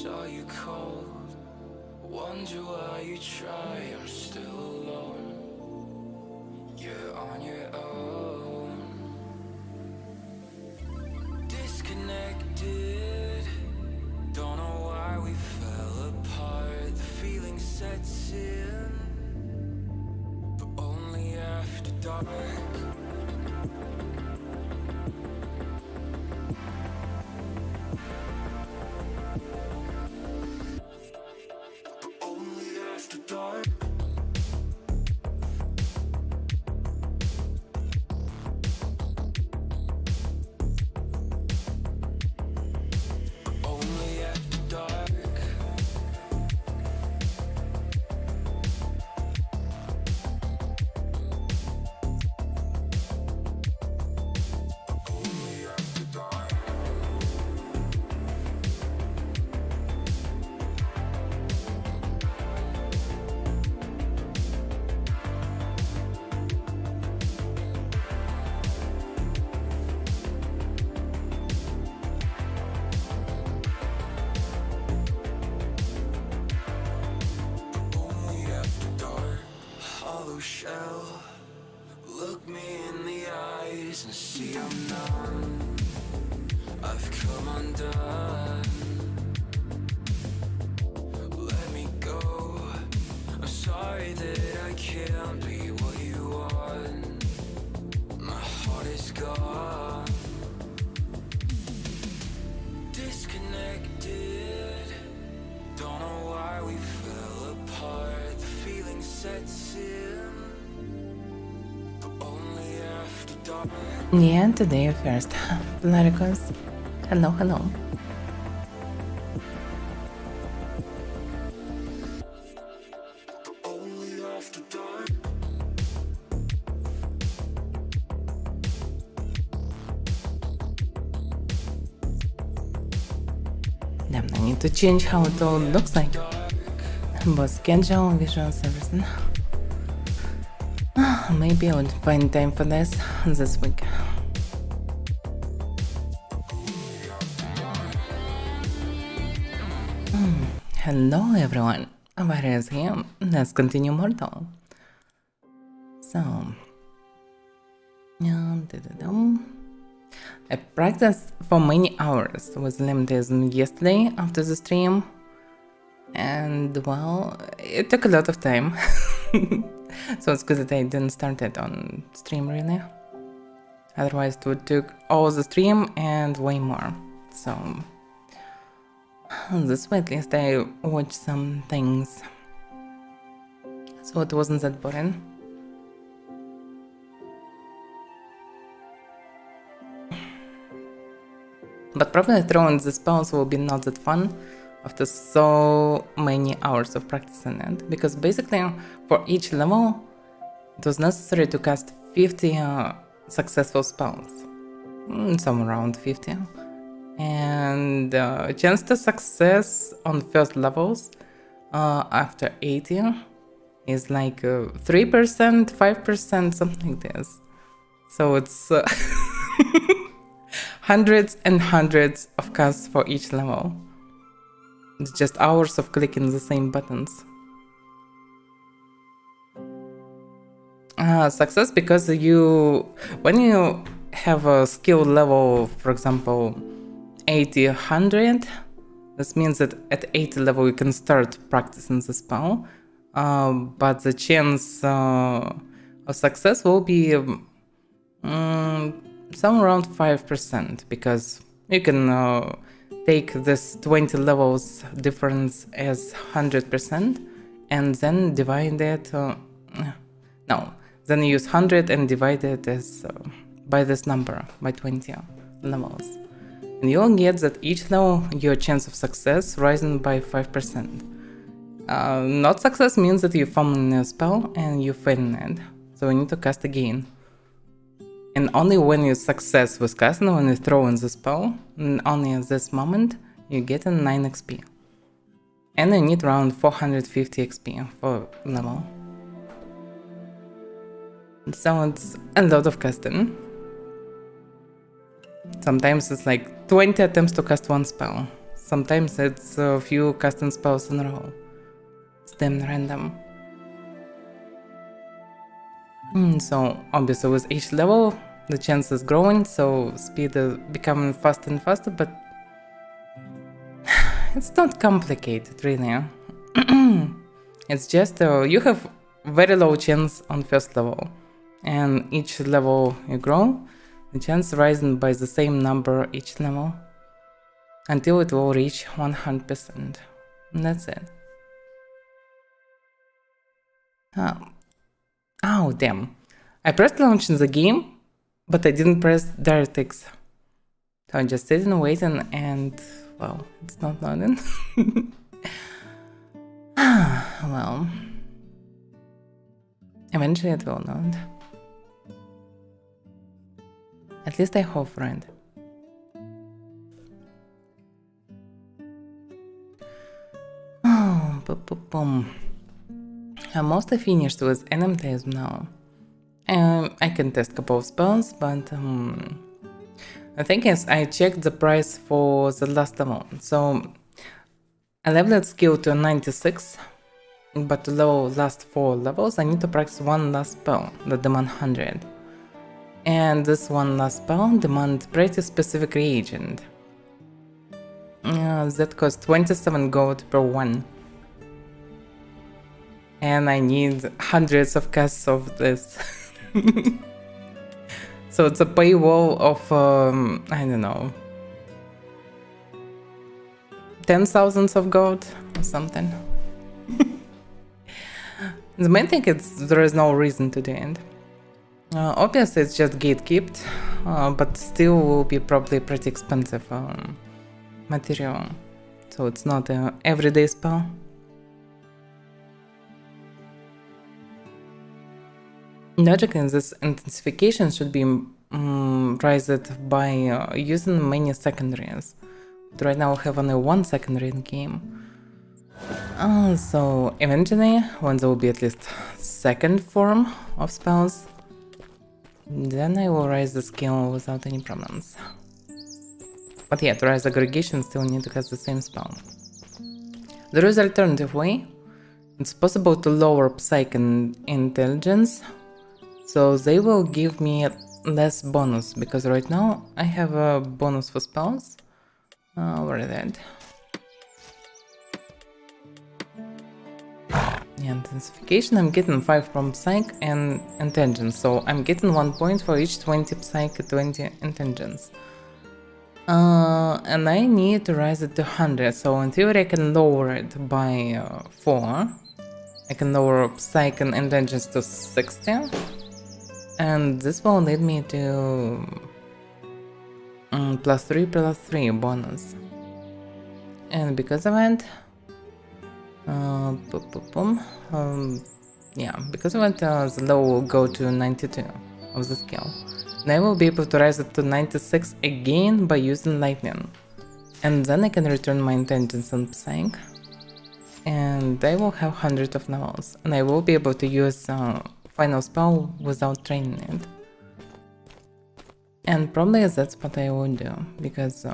saw you cold. Wonder why you try, I'm still alone. You're on your own. Disconnected. Don't know why we fell apart. The feeling sets in, but only after dark. Shell, look me in the eyes and see I'm numb. I've come undone. Let me go. I'm sorry that I can't be what you want. My heart is gone. Disconnected. Don't know why we fell apart. The feeling sets in. Yeah, today first. Laricos. Hello, hello. Damn, I need to change how it all looks like. Both schedule, visuals, everything. Maybe I would find time for this week. Hello everyone, Avaira is here. Let's continue Mortal. So, I practiced for many hours with Elementalism yesterday after the stream, and well, it took a lot of time. So it's good that I didn't start it on stream really. Otherwise it would take all the stream and way more. So this way at least I watched some things. So it wasn't that boring. But probably throwing the spells will be not that fun after so many hours of practicing it, because basically for each level it was necessary to cast 50 successful spells, somewhere around 50, and chance to success on first levels after 80 is like 3%, 5%, something like this. So it's hundreds and hundreds of casts for each level. It's just hours of clicking the same buttons. Success because when you have a skill level, for example, 80, 100, this means that at 80 level you can start practicing the spell, but the chance of success will be somewhere around 5%, because you can take this 20 levels difference as 100% and then divide it, then you use 100 and divide it as by this number, by 20 levels. And you'll get that each level your chance of success rising by 5%. Not success means that you fumbling a spell and you failing it, so you need to cast again. And only when you success with casting, when you throw in the spell, only at this moment, you get a 9 XP. And you need around 450 XP for level. So it's a lot of casting. Sometimes it's like 20 attempts to cast one spell. sometimes it's a few custom spells in a row. It's damn random. So obviously with each level, the chance is growing, so speed is becoming faster and faster, but it's not complicated really. It's just you have very low chance on first level, and each level you grow, the chance rising by the same number each level until it will reach 100%. And that's it. Oh damn. I pressed launch in the game, but I didn't press DirectX. So I'm just sitting waiting and, well, it's not loading. Well, eventually it will load. At least I hope for it. Oh, boom. I'm mostly finished with Elementalism now. I can test a couple of spells, but the thing is, I checked the price for the last level. So I leveled skill to 96, but to level last 4 levels, I need to practice one last spell that demands 100. And this one last spell demands pretty specific reagent. That costs 27 gold per one. And I need hundreds of casts of this. So it's a paywall of, I don't know, 10,000 of gold or something. The main thing is there is no reason to do it. Obviously it's just gatekept, but still will be probably pretty expensive material. So it's not an everyday spell. Logically, this intensification should be raised by using many secondaries. But right now we have only one secondary in game. So eventually, when there will be at least second form of spells, then I will raise the skill without any problems. But yeah, to raise aggregation still need to cast the same spell. There is an alternative way. It's possible to lower Psyche and Intelligence, so they will give me less bonus, because right now I have a bonus for spells. Where is that? Yeah, intensification, I'm getting 5 from Psyche and Intelligence, so I'm getting 1 point for each 20 Psyche, 20 Intelligence. And I need to raise it to 100, so in theory I can lower it by 4. I can lower Psyche and Intelligence to 60. And this will lead me to +3 bonus. And because of it, because of it, the level will go to 92 of the skill. And I will be able to raise it to 96 again by using lightning. And then I can return my intelligence and psych. And I will have 100 of levels. And I will be able to use final spell without training it. And probably that's what I will do, because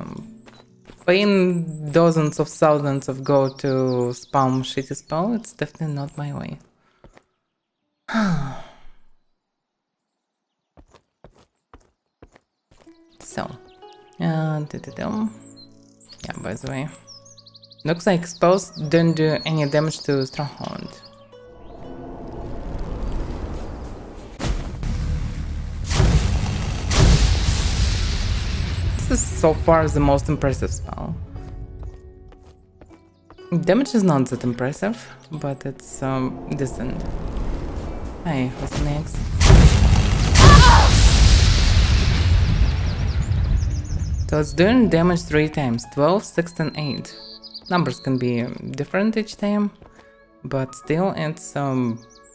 paying dozens of thousands of gold to spam shitty spell, it's definitely not my way. So, yeah, by the way, looks like spells don't do any damage to Stronghold. This is so far the most impressive spell. Damage is not that impressive, but it's decent. Hey, what's next? So it's doing damage 3 times, 12, 6 and 8. Numbers can be different each time, but still it's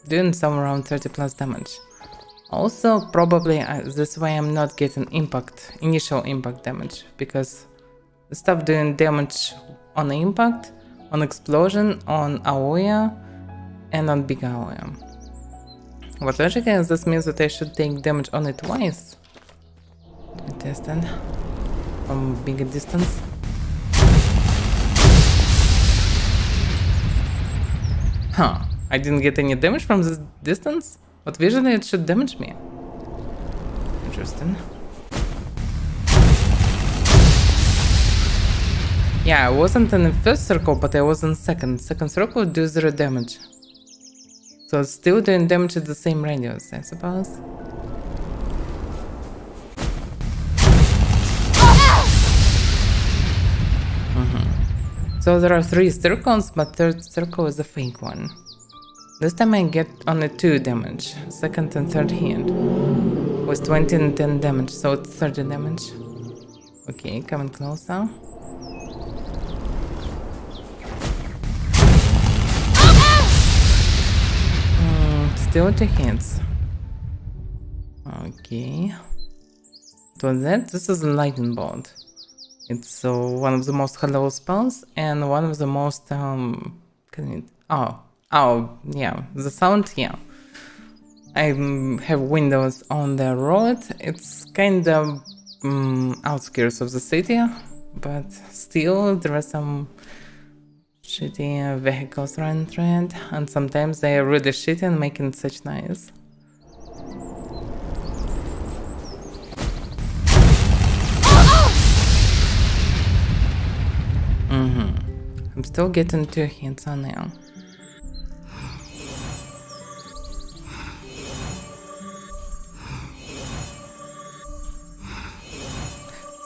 doing somewhere around 30 plus damage. Also, probably this way I'm not getting initial impact damage, because the stuff doing damage on impact, on explosion, on Avaira, and on big Avaira. What logic is, this means that I should take damage only twice. Let me test it from bigger distance. Huh, I didn't get any damage from this distance? But visually it should damage me. Interesting. Yeah, I wasn't in the first circle, but I was in second. Second circle would do 0 damage. So it's still doing damage at the same radius, I suppose. So there are 3 circles, but third circle is a fake one. This time I get only 2 damage, second and third hit. With 20 and 10 damage, so it's 30 damage. Okay, coming closer. Still 2 hits. Okay. So this is a lightning bolt. It's one of the most high-level spells and one of the most yeah, the sound, yeah. I have windows on the road. It's kind of outskirts of the city, but still there are some shitty vehicles running through it, and sometimes they are really shitty and making such noise. I'm still getting 2 hits on now.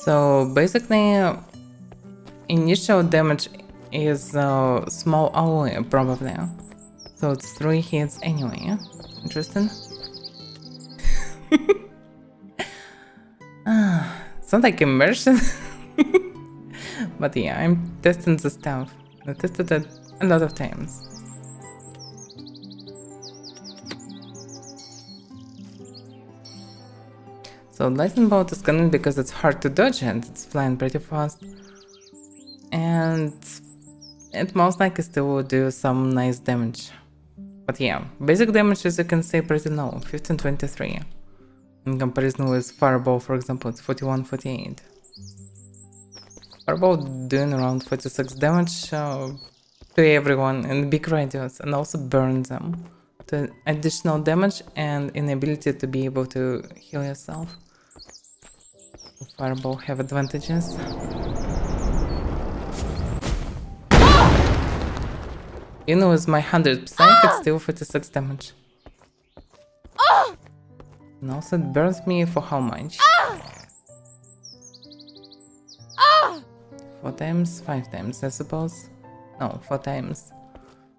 So basically, initial damage is small AoE probably. So it's 3 hits anyway. Interesting. It's not like immersion. But yeah, I'm testing the stuff. I tested it a lot of times. So lightning bolt is cunning because it's hard to dodge and it's flying pretty fast. And it most likely still will do some nice damage. But yeah, basic damage, as you can see, pretty low, 1523. In comparison with Fireball, for example, it's 4148. Fireball doing around 46 damage to everyone in big radius, and also burn them to additional damage and inability to be able to heal yourself. Fireball have advantages. Even with my 100 psych, it's still 46 damage. And also it burns me for how much? 4 times, 5 times, I suppose. No, 4 times.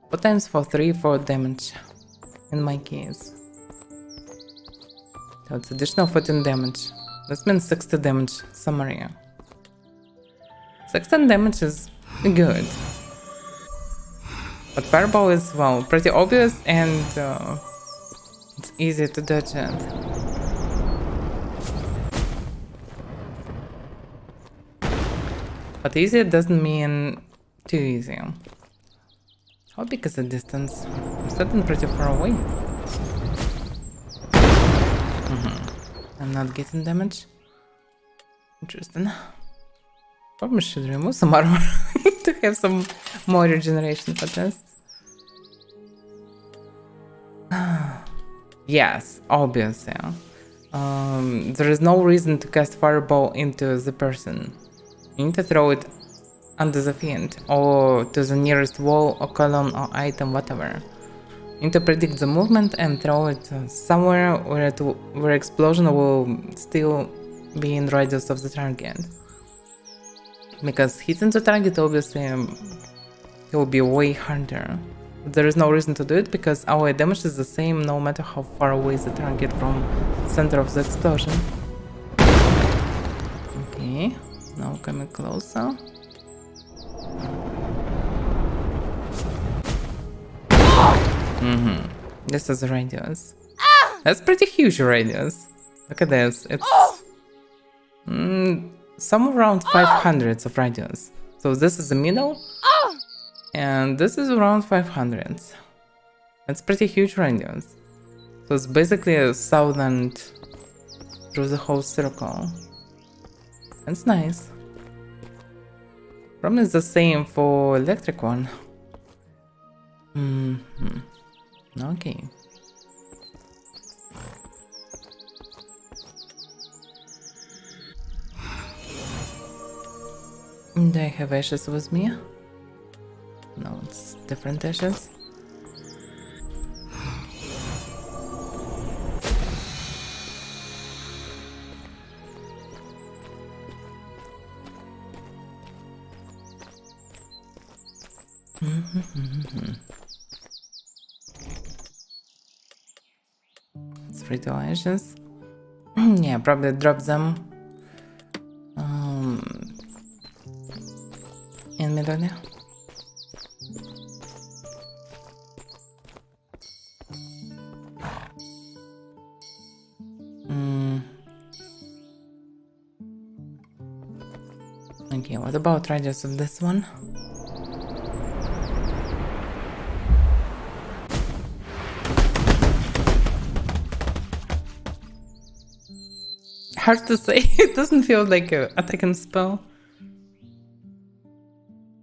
4 times for 4 damage, in my case. So it's additional 14 damage. This means 60 damage summary. 16 damage is good. But Fireball is, well, pretty obvious and it's easy to dodge it. But easy doesn't mean too easy. How big is the distance? I'm sitting pretty far away. I'm not getting damage. Interesting. Probably should remove some armor to have some more regeneration for this. Yes, obviously. There is no reason to cast Fireball into the person. You need to throw it under the fiend, or to the nearest wall or column or item, whatever. You need to predict the movement and throw it somewhere where explosion will still be in radius of the target. Because hitting the target obviously it will be way harder. There is no reason to do it because our damage is the same no matter how far away is the target from the center of the explosion. Okay, now coming closer. This is the radius. That's pretty huge radius. Look at this. It's somewhere around 500 of radius. So this is the middle, and this is around 500. That's pretty huge radius. So it's basically a 1000 through the whole circle. That's nice. Probably it's the same for electric one. Okay. Do I have ashes with me? No, it's different ashes. It's free to ashes. Yeah, probably drop them in middle. Okay, what about radius of this one? Hard to say. It doesn't feel like a attacking spell.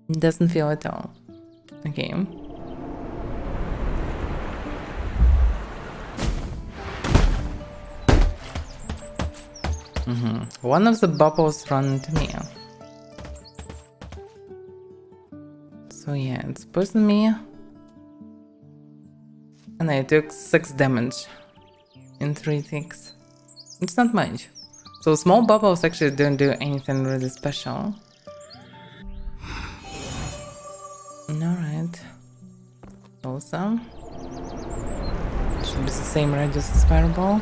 It doesn't feel at all. Okay. One of the bubbles run into me. So yeah, it's poisoned me. And I took 6 damage in 3 ticks. It's not much. So small bubbles actually don't do anything really special. Alright. Awesome. Should be the same radius as fireball.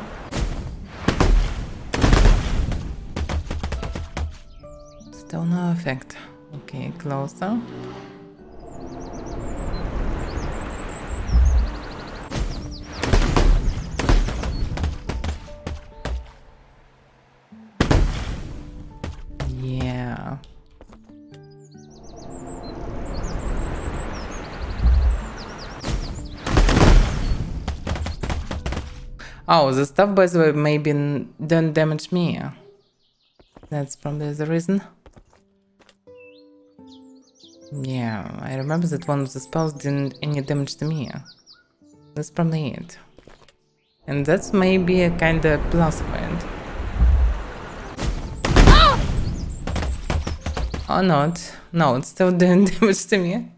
Still no effect. Okay, closer. Yeah. Oh, the stuff, by the way, maybe don't damage me. That's probably the reason. Yeah, I remember that one of the spells didn't any damage to me. That's probably it. And that's maybe a kinda plus point. Or not. No, it's still doing damage to me.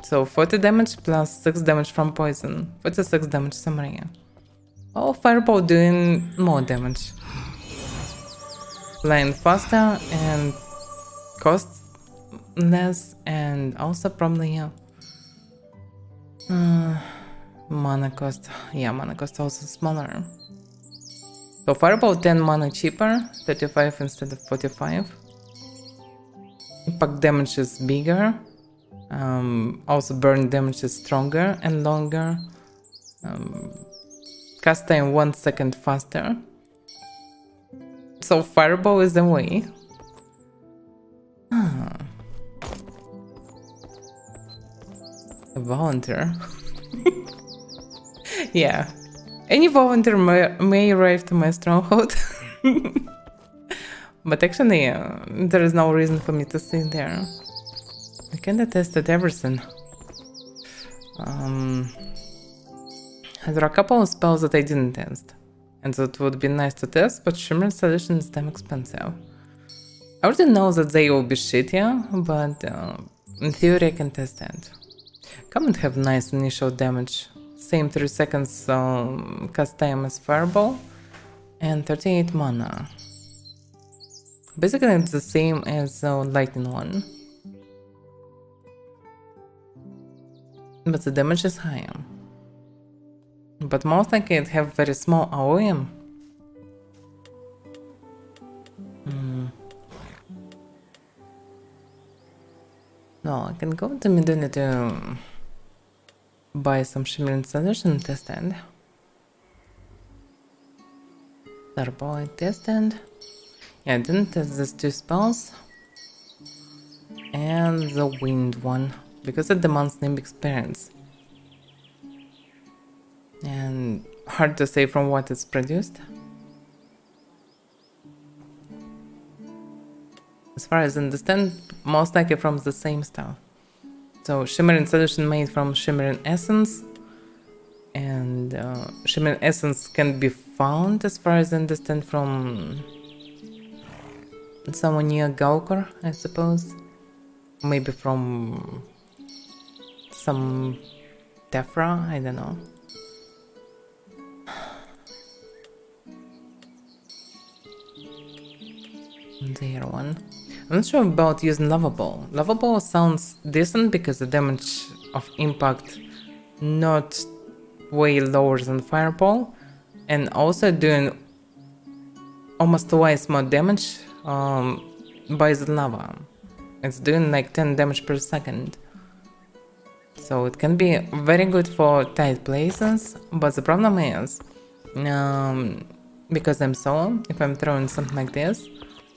So 40 damage plus 6 damage from poison. 46 damage summary. Oh, fireball doing more damage. Flying faster and cost less, and also probably mana cost. Yeah, mana cost also smaller. So fireball 10 mana cheaper, 35 instead of 45. Impact damage is bigger. Also burn damage is stronger and longer. Cast time 1 second faster. So fireball is the way. A volunteer. Yeah. Any volunteer may arrive to my stronghold. But actually, there is no reason for me to sit there. I kinda tested everything. There are a couple of spells that I didn't test, and that would be nice to test, but Shimmer Solution is damn expensive. I already know that they will be shittier, but in theory I can test that. Common have nice initial damage. Same 3 seconds cast time as Fireball, and 38 mana. Basically it's the same as Lightning one. But the damage is higher. But most likely it have very small AOE. No, I can go to Midori to buy some Shimmering Solution and test it. Starboy tested. Yeah, I didn't test these 2 spells. And the wind one, because it demands name experience. And hard to say from what it's produced. As far as I understand, most likely from the same stuff. So shimmering solution made from shimmering essence, and shimmering essence can be found, as far as I understand, from somewhere near Gaukor, I suppose. Maybe from some Tephra, I don't know. There one. I'm not sure about using lava ball. Lava ball sounds decent because the damage of impact not way lower than fireball, and also doing almost twice more damage by the lava. It's doing like 10 damage per second. So it can be very good for tight places, but the problem is, because I'm solo, if I'm throwing something like this,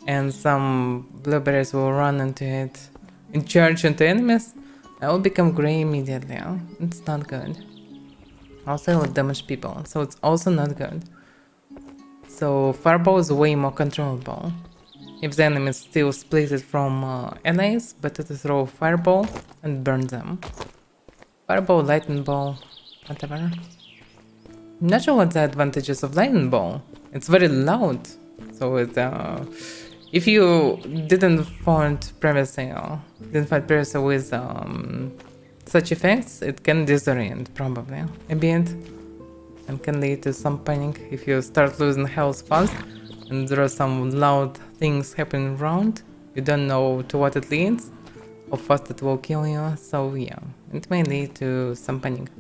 and some blueberries will run into it and charge into enemies, I will become grey immediately. It's not good. Also, it will damage people, so it's also not good. So fireball is way more controllable. If the enemy is still split from allies, better to throw fireball and burn them. Fireball, lightning ball, whatever. Not sure what the advantages of lightning ball. It's very loud, so it if you didn't find previously with such effects, it can disorient probably a bit, and can lead to some panic if you start losing health fast and there are some loud things happening around. You don't know to what it leads, how fast it will kill you. So yeah, it may lead to some panic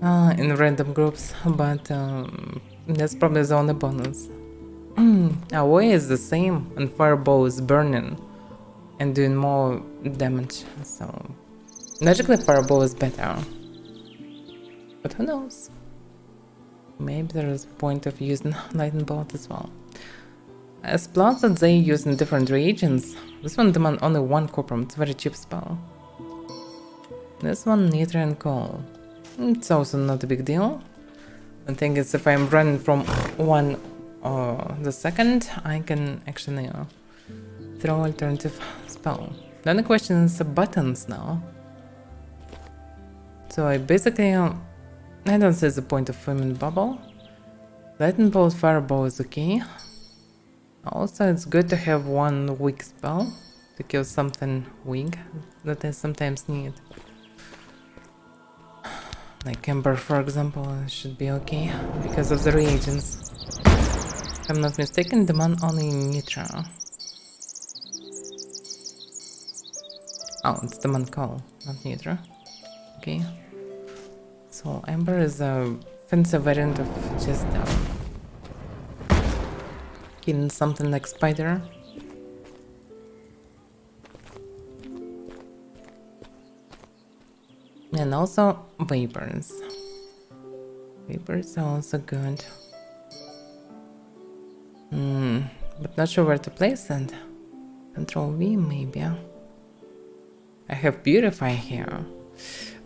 in random groups, but that's probably the only bonus. Away is the same, and fireball is burning and doing more damage, so logically fireball is better, but who knows, maybe there is a point of using lightning bolt as well. As plus that they use in different reagents. This one demands only one copper, it's a very cheap spell. This one nitro and coal, it's also not a big deal. The thing is, if I'm running from one the second, I can actually throw alternative spell. The only question is the buttons now. So I basically, I don't see the point of filming bubble. Lightning bolt, fireball is okay. Also, it's good to have one weak spell to kill something weak that I sometimes need. Like Ember, for example, should be okay because of the reagents. If I'm not mistaken, demand only nitro. Oh, it's demand coal, not nitro. Okay. So Ember is a fancy variant of just killing something like spider. And also vapors. Vapors are also good. But not sure where to place it. Control V maybe. I have Purify here.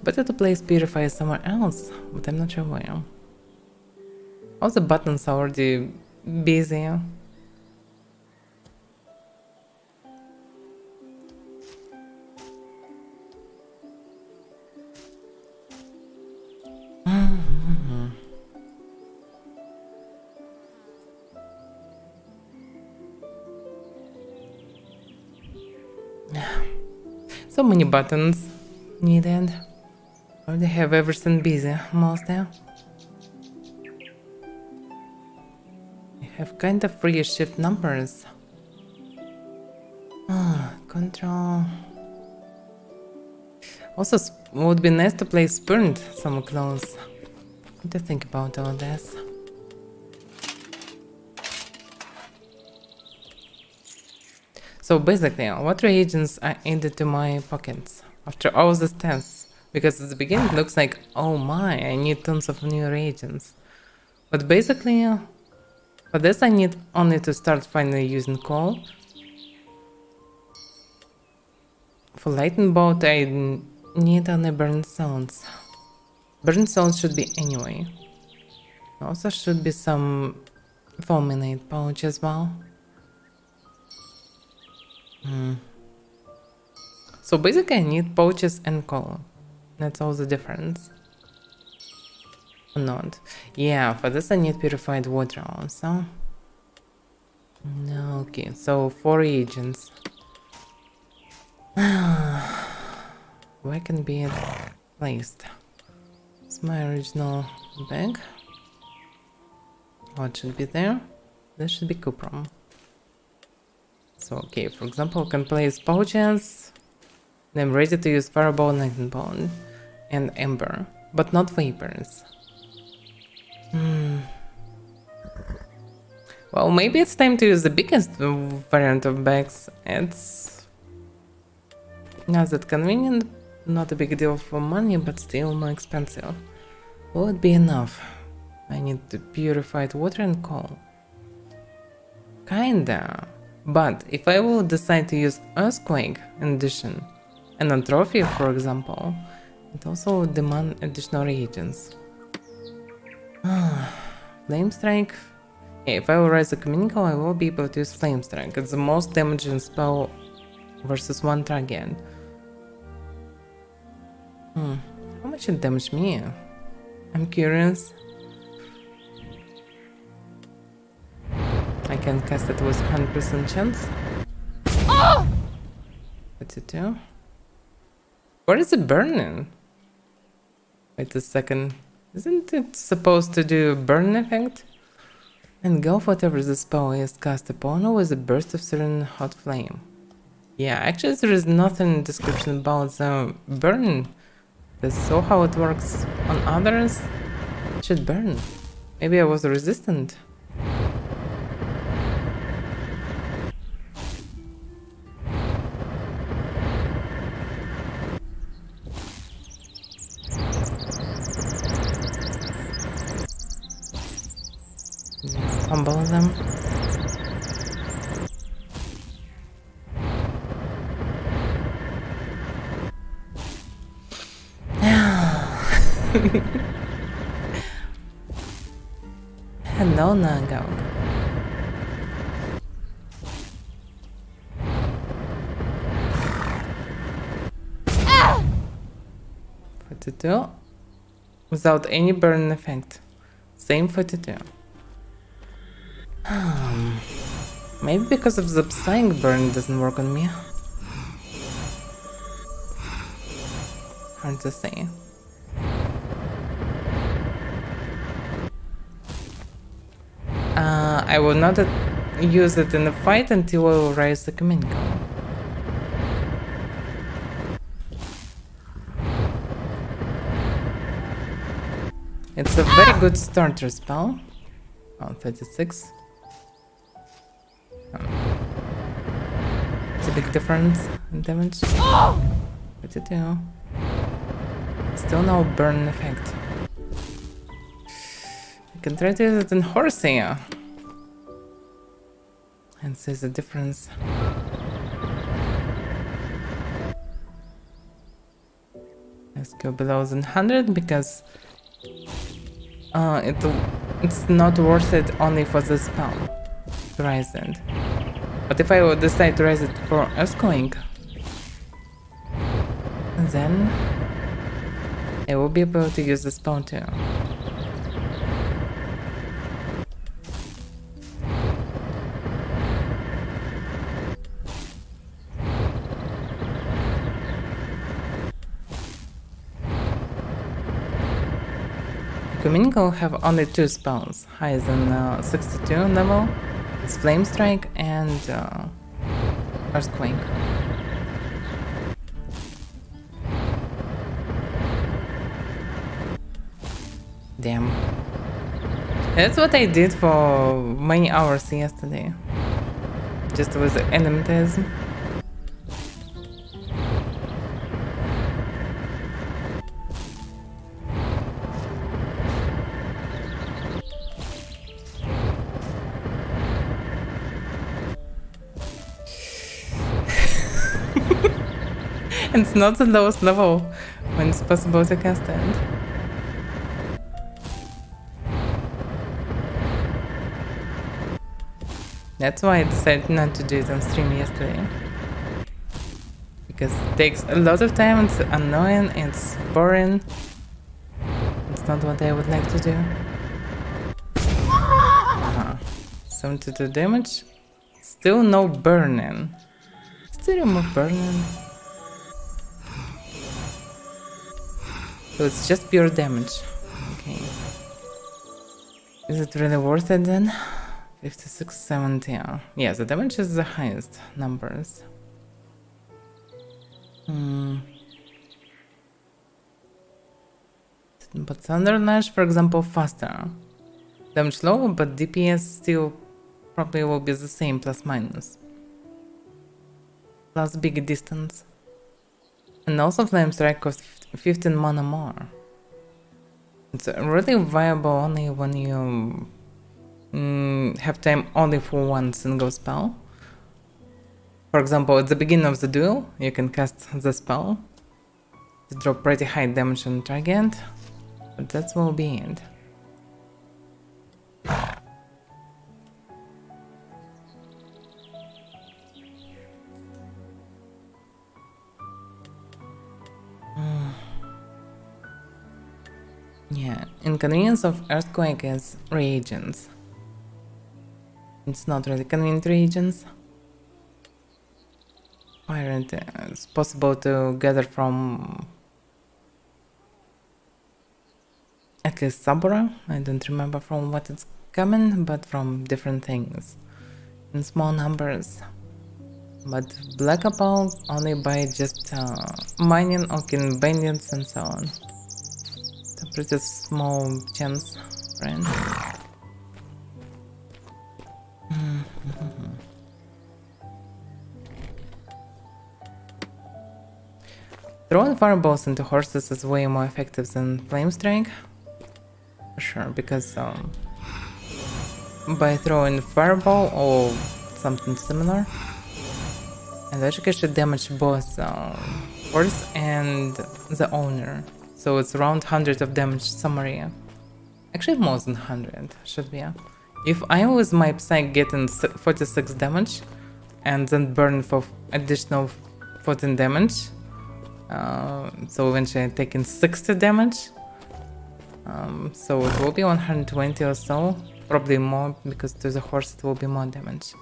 Better to place Purify somewhere else, but I'm not sure where. All the buttons are already busy. So many buttons needed. Already have everything busy, mostly. I have kind of free shift numbers. Control. Also, would be nice to play Spurned somewhere close. What do you think about all this? So basically, what reagents I added to my pockets after all these tests? Because at the beginning it looks like, oh my, I need tons of new reagents. But basically, for this I need only to start finally using coal. For lightning bolt I need only burn stones. Burn stones should be anyway. Also should be some fulminate pouch as well. So basically I need pouches and coal. That's all the difference. Or not. Yeah, for this I need purified water also. No, okay, so 4 reagents. Where can be it placed? It's my original bag. What should be there? There should be cuprum. So okay, for example, I can place pouches. I'm ready to use fireball, lightning bone, and ember, but not vapors. Well, maybe it's time to use the biggest variant of bags. It's not that convenient, not a big deal for money, but still more expensive. Will it be enough? I need the purified water and coal. Kinda. But if I will decide to use Earthquake in addition, and a trophy for example, it also will demand additional reagents. Flame Strike. Yeah, if I will rise the Communicable, I will be able to use Flame Strike. It's the most damaging spell versus one target. How much it damaged me? I'm curious. I can cast it with 100% chance. 32. What is it burning? Wait a second. Isn't it supposed to do a burn effect? Engulf whatever the spell is cast upon with a burst of certain hot flame. Yeah, actually there is nothing in the description about the burn. That's so how it works on others. It should burn. Maybe I was resistant. Fumble them. Hello, Nagog. (42) without any burn effect. Same 42. Maybe because of the psychic burn doesn't work on me. Hard to say. I will not use it in a fight until I will raise the Communicable. It's a very good starter spell. Oh, 36. It's a big difference in damage. 32. Still no burn effect. I can try to use it in Horsea and see the difference. Let's go below the 100 because it's not worth it only for the spell to raise it. But if I would decide to raise it for Earthquake, then I will be able to use the spell too. Communicable have only 2 spells, higher than 62 level. It's Flame Strike and Earthquake. Damn. That's what I did for many hours yesterday. Just with Elementalism. It's not the lowest level when it's possible to cast it. That's why I decided not to do it on stream yesterday. Because it takes a lot of time, it's annoying, it's boring. It's not what I would like to do. 72 damage. Still no burning. Still remove burning. So it's just pure damage. Okay. Is it really worth it then? 56, 70. Yeah, the damage is the highest numbers. But Thunder Lash, for example, faster. Damage low, but DPS still probably will be the same, plus minus. Plus big distance. And also Flame Strike costs 15 mana more. It's really viable only when you have time only for one single spell. For example, at the beginning of the duel, you can cast the spell to drop pretty high damage on target, but that will be it. Yeah, inconvenience of Earthquake is reagents. It's not really convenient reagents. Pirate is possible to gather from at least Sabura. I don't remember from what it's coming, but from different things in small numbers. But Black Opal only by just mining or killing bandits and so on. It's a pretty small chance, friend. Throwing fireballs into horses is way more effective than Flame Strike. For sure, because by throwing fireball or something similar, electric should damage both horse and the owner. So it's around 100 of damage summary. Actually more than 100 should be. If I with my Psyche getting 46 damage and then burn for additional 14 damage, so eventually I'm taking 60 damage. So it will be 120 or so, probably more because to the horse it will be more damage.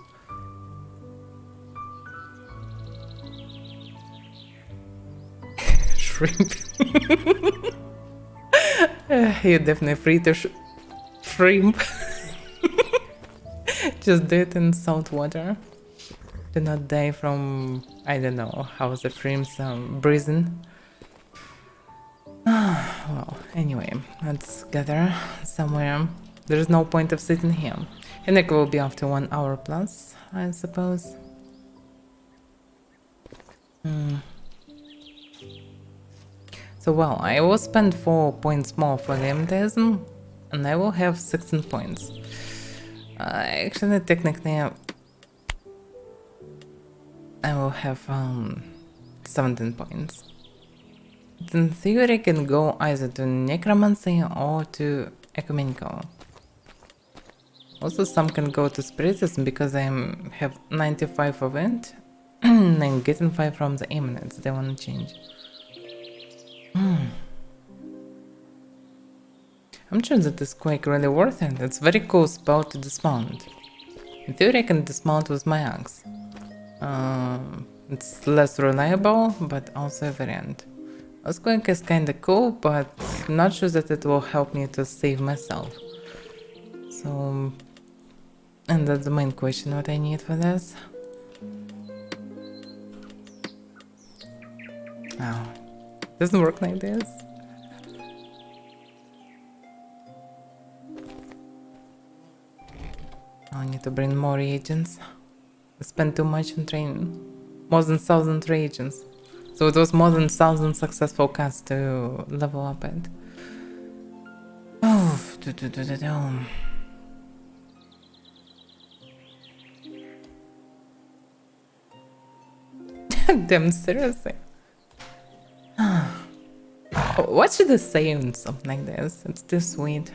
Shrimp. You're definitely free to shrimp. Just do it in salt water. Do not die from, I don't know, how the shrimps breathing. Well, anyway, let's gather somewhere. There's no point of sitting here. Hinek will be after 1 hour plus, I suppose. So well, I will spend 4 points more for Elementalism, and I will have 16 points. Actually, technically, I will have 17 points. In theory, I can go either to Necromancy or to Ecumenical. Also, some can go to Spiritism because I have 95 of it, and I'm getting 5 from the Eminence. They want to change. I'm sure that this Quake really worth it. It's very cool spell to dismount. In theory, I can dismount with my axe. It's less reliable, but also a variant. This Quake is kinda cool, but not sure that it will help me to save myself. So, and that's the main question, what I need for this. Oh, doesn't work like this. I need to bring more reagents. I spent too much on training. More than 1,000 reagents. So it was more than 1,000 successful casts to level up it. Oh, damn, seriously. What should I say in something like this? It's too sweet.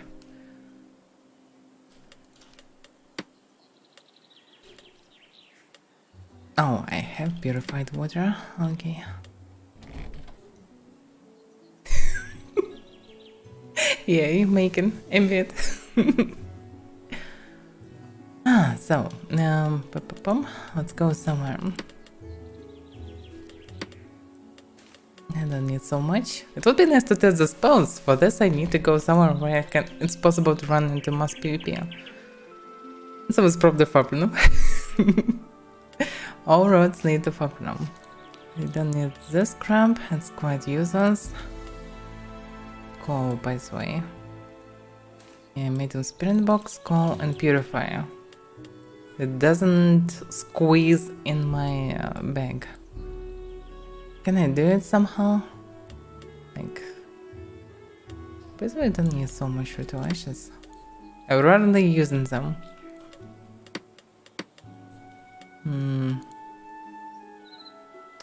Oh, I have purified water. Okay. Yeah, you're making a bit. So, let's go somewhere. I don't need so much. It would be nice to test the spells. For this, I need to go somewhere where it's possible to run into mass PvP. So it's probably Fabrinum. All roads lead to Fabrinum. We don't need this crab, it's quite useless. Coal, by the way. Yeah, made in spirit box, coal, and purifier. It doesn't squeeze in my bag. Can I do it somehow? Like, by the way, I don't need so much ritual ashes. I would rather be using them.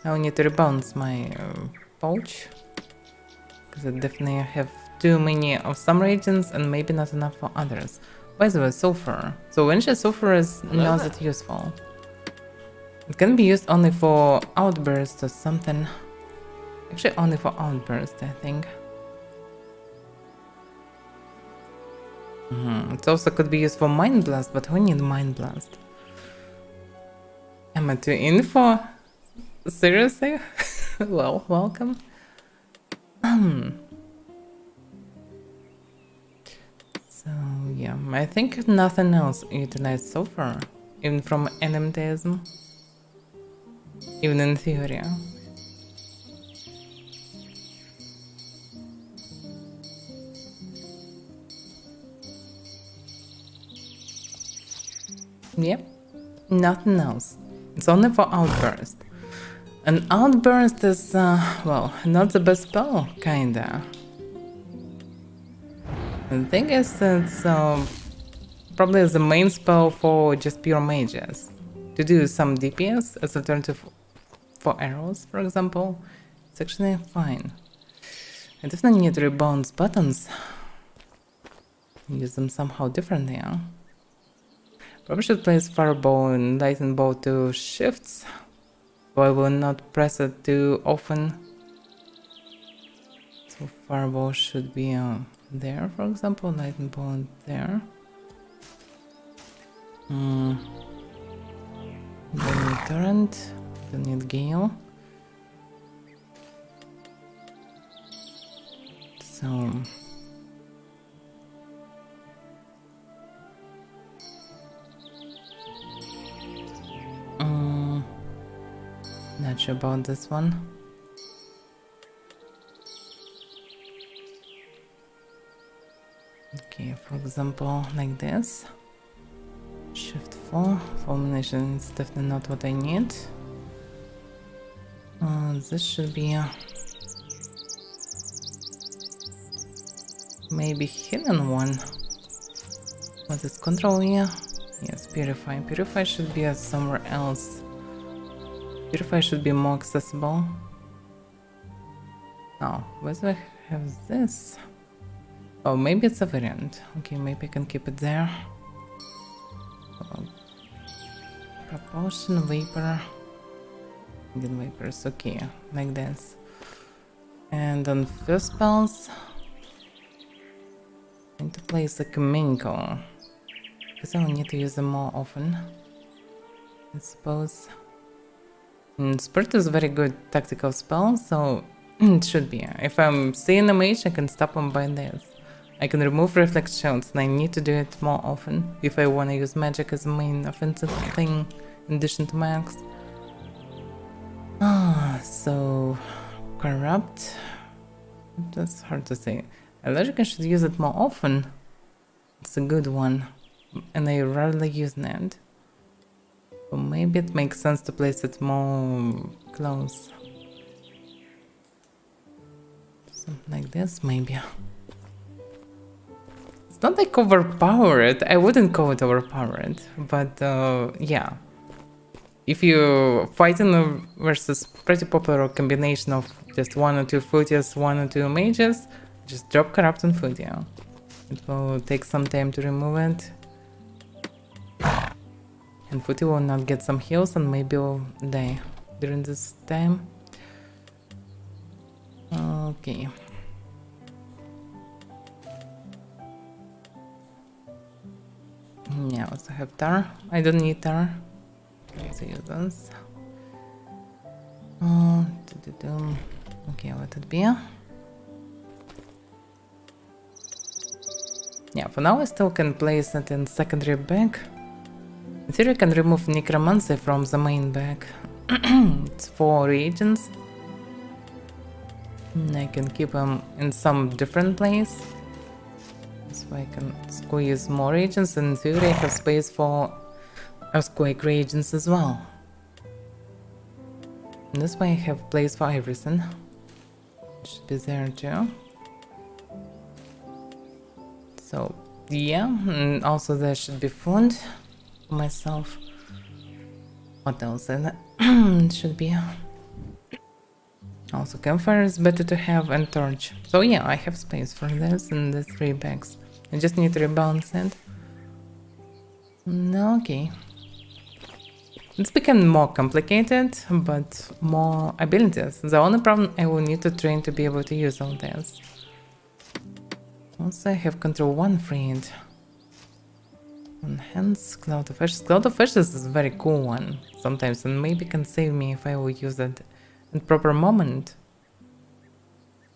I will need to rebalance my pouch. Because I definitely have too many of some regions and maybe not enough for others. By the way, sulfur. So ancient sulfur is not that useful. It can be used only for outbursts or something. Actually, only for outbursts, I think. It also could be used for Mind Blast, but who needs Mind Blast? Am I too info? Seriously? Well, welcome. So, yeah, I think nothing else utilized so far. Even from Elementalism. Even in theory. Yep, nothing else. It's only for outburst. An outburst is, well, not the best spell, kinda. The thing is, it's probably the main spell for just pure mages. To do some DPS as alternative for arrows, for example, it's actually fine. I definitely need to rebalance buttons. Use them somehow differently, huh? Probably should place Fireball and Lightning Bolt to shifts, so I will not press it too often. So Fireball should be there, for example, Lightning Bolt there. Don't need Torrent, don't need Gale. So... not sure about this one. Okay, for example, like this. Shift 4. Fulmination is definitely not what I need. This should be maybe hidden one. What is control here? Yes, Purify. Purify should be somewhere else. Purify should be more accessible. Oh, where do I have this? Oh, maybe it's a variant. Okay, maybe I can keep it there. Propulsion, vapor. Get vapors, okay, like this. And on first spells, I need to place a Communicable. Because I will need to use them more often, I suppose. Spirit is a very good tactical spell, so it should be. If I'm seeing a mage, I can stop him by this. I can remove reflect shields, and I need to do it more often if I want to use magic as a main offensive thing in addition to max. So corrupt. That's hard to say. I logic I should use it more often. It's a good one, and I rarely use it. So maybe it makes sense to place it more close. Something like this, maybe. It's not like overpowered. I wouldn't call it overpowered, but yeah. If you fighting versus pretty popular combination of just 1 or 2 Footies, 1 or 2 mages, just drop Corrupt and Footy. It will take some time to remove it. And Footy will not get some heals and maybe will die. during this time. Okay. Yeah, also have tar. I don't need tar. Let's use this. Okay, let it be. Yeah, for now I still can place it in secondary bag. In theory I can remove necromancy from the main bag. It's 4 reagents. I can keep them in some different place. So I can squeeze more reagents, and in theory I have space for earthquake reagents as well. And this way I have place for everything. It should be there too. So yeah, and also there should be food for myself. What else it should be? Also campfire is better to have, and torch. So yeah, I have space for this in the 3 bags. I just need to rebalance it. Okay. It's become more complicated, but more abilities. The only problem, I will need to train to be able to use all this. Also I have control 1 freed. Hence Cloud of Ashes. Cloud of Ashes is a very cool one sometimes, and maybe can save me if I will use it in proper moment.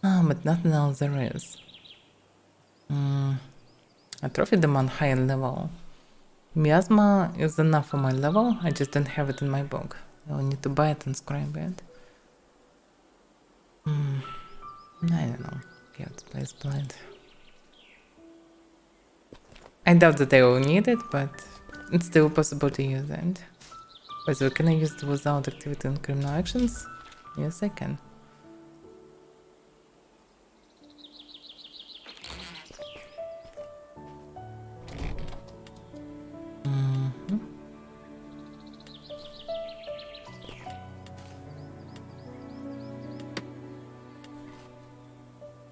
But nothing else there is. A trophy demand higher level. Miasma is enough for my level, I just don't have it in my book. I'll need to buy it and scribe it. I don't know. Okay, let's place blind. I doubt that I will need it, but it's still possible to use it. Wait, so can I use it without activity and criminal actions? Yes, I can.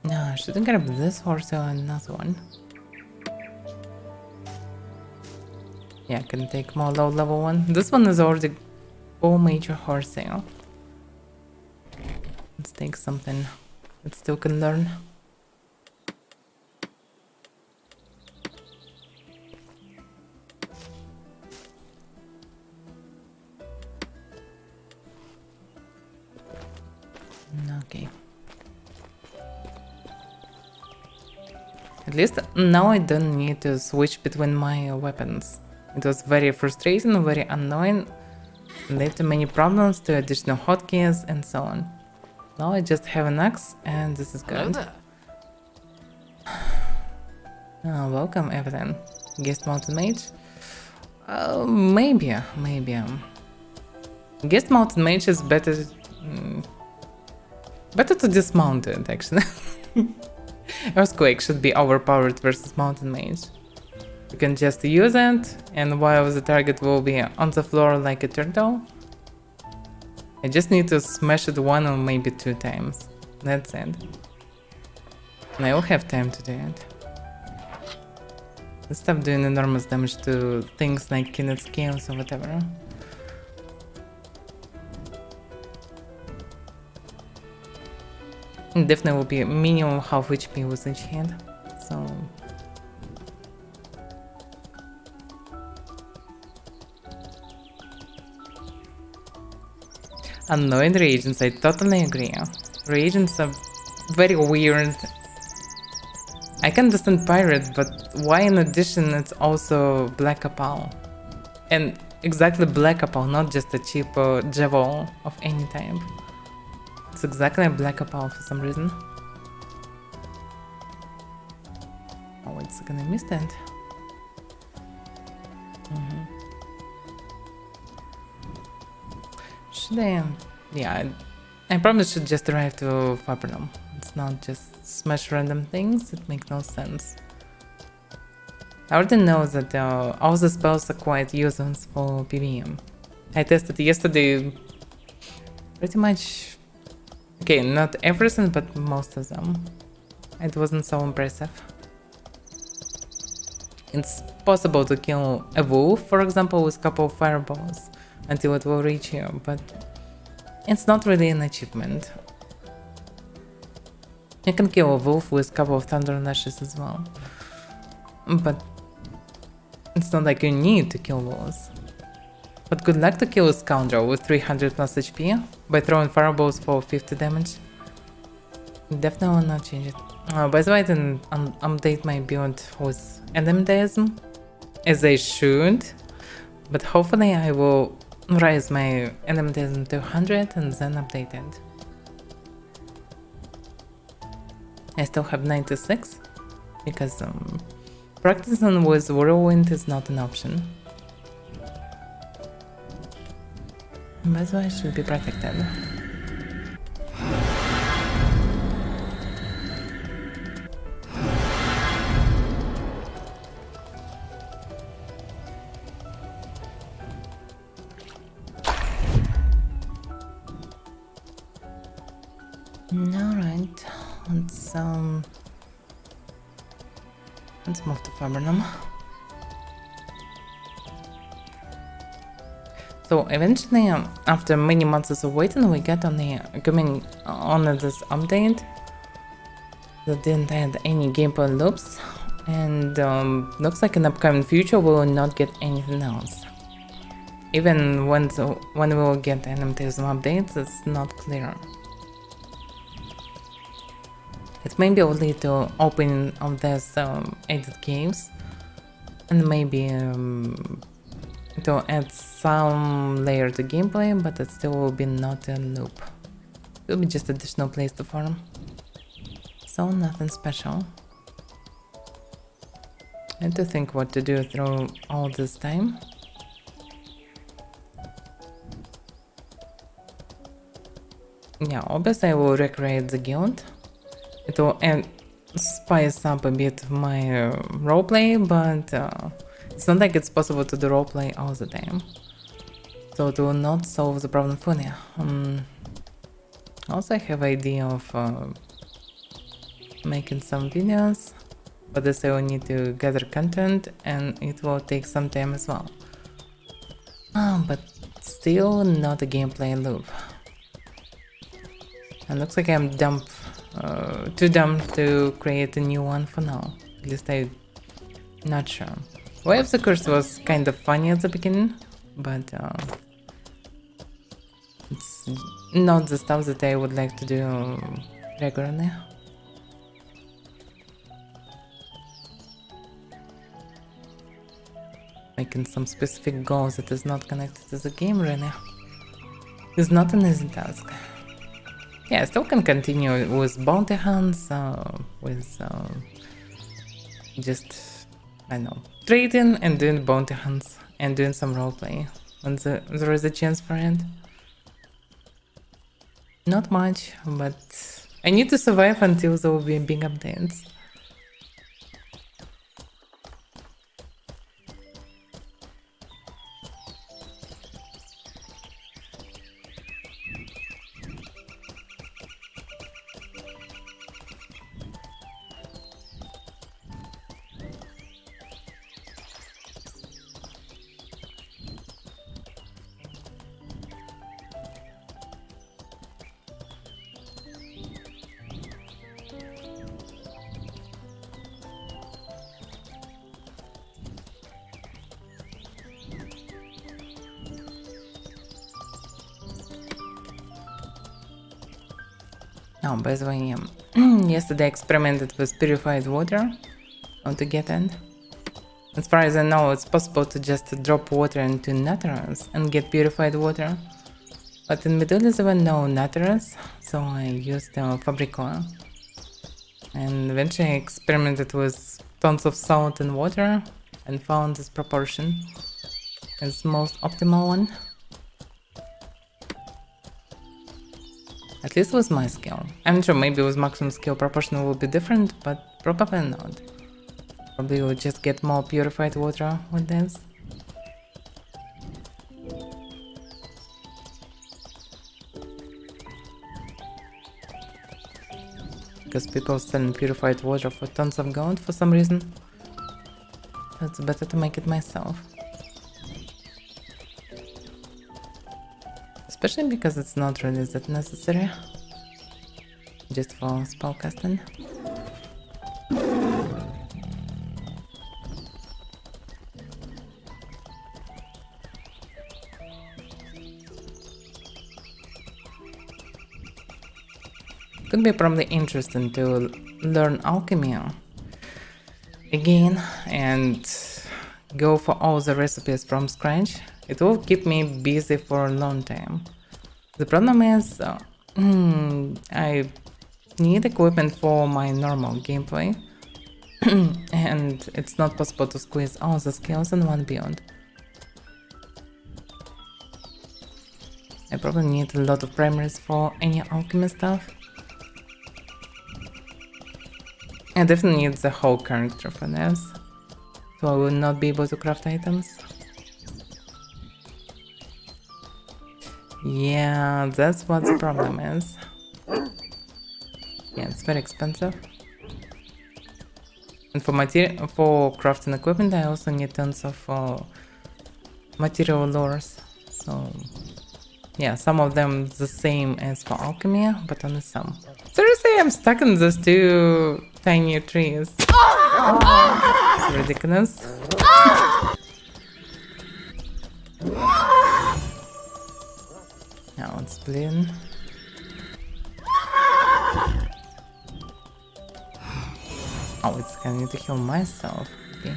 No, I shouldn't grab this horse or another one. Yeah, I can take more low level one. This one is already 4 major horse sale. Let's take something that still can learn. Okay. At least now I don't need to switch between my weapons. It was very frustrating, very annoying, led to many problems, to additional hotkeys and so on. Now I just have an axe and this is good. Welcome Evelyn. Guest Mountain Mage? Maybe. Guest Mountain Mage is better to dismount it actually. Earthquake should be overpowered versus Mountain Mage. You can just use it, and while the target will be on the floor like a turtle, I just need to smash it 1 or maybe 2 times. That's it. And I will have time to do it. Let's stop doing enormous damage to things like Kinet Scales or whatever. It definitely will be a minimum half HP with each hit, so... Annoying reagents, I totally agree. Reagents are very weird. I can understand pirate, but why in addition it's also black opal? And exactly black opal, not just a cheap javel of any type. It's exactly a black opal for some reason. Oh wait a second, I missed that. Should I? Yeah, I probably should just arrive to Fabrinum. It's not just smash random things, it makes no sense. I already know that all the spells are quite useless for PvM. I tested yesterday pretty much, okay, not everything, but most of them. It wasn't so impressive. It's possible to kill a wolf, for example, with a couple of fireballs until it will reach you, but It's not really an achievement. You can kill a wolf with a couple of thunder lashes as well. But it's not like you need to kill wolves. But good luck to kill a scoundrel with 300 plus HP by throwing fireballs for 50 damage. Definitely will not change it. By the way, I didn't update my build with Elementalism, as I should. But hopefully I will raise my Elementalism to 100 and then update it. I still have 96 because practicing with Whirlwind is not an option. By the way, I should be protected. Alright, let's move to Fabrinum. So eventually, after many months of waiting, we got on this update that didn't add any gameplay loops, and looks like in upcoming future we will not get anything else. Even when we will get Elementalism updates, it's not clear. It may be only to opening of these edit games, and maybe to add some layer to gameplay, but it still will be not a loop. It will be just additional place to farm. So nothing special. I had to think what to do through all this time. Yeah, obviously I will recreate the guild. It will spice up a bit my roleplay, but it's not like it's possible to do roleplay all the time. So it will not solve the problem fully. Also I have idea of making some videos, but this I will need to gather content and it will take some time as well. But still not a gameplay loop. And looks like I'm too dumb to create a new one for now. At least I'm not sure. Way of the Curse was kind of funny at the beginning, but it's not the stuff that I would like to do regularly. Making some specific goals that is not connected to the game really is not an easy task. Yeah, I still can continue with bounty hunts, with just, I don't know, trading and doing bounty hunts and doing some roleplay when there is a chance for it. Not much, but I need to survive until there will be big updates. Oh, by the way, yesterday I experimented with purified water how to get in. As far as I know, it's possible to just drop water into Natterers and get purified water. But in Medulla there were no Natterers, so I used Fabricoa. And eventually I experimented with tons of salt and water and found this proportion as most optimal one. At least with my skill. I'm not sure, maybe with maximum skill proportion will be different, but probably not. Probably we'll just get more purified water with this. Because people selling purified water for tons of gold for some reason. It's better to make it myself. Especially because it's not really that necessary. Just for spellcasting. Could be probably interesting to learn alchemy again and go for all the recipes from scratch. It will keep me busy for a long time. The problem is I need equipment for my normal gameplay and it's not possible to squeeze all the skills in one build. I probably need a lot of primaries for any alchemy stuff. I definitely need the whole character for this, so I will not be able to craft items. Yeah, that's what the problem is. Yeah, it's very expensive. And for crafting equipment, I also need tons of material lures. So yeah, some of them the same as for alchemy, but only some. Seriously, I'm stuck in these two tiny trees. It's ridiculous. Now it's bleeding. Oh, it's I need to heal myself. Okay.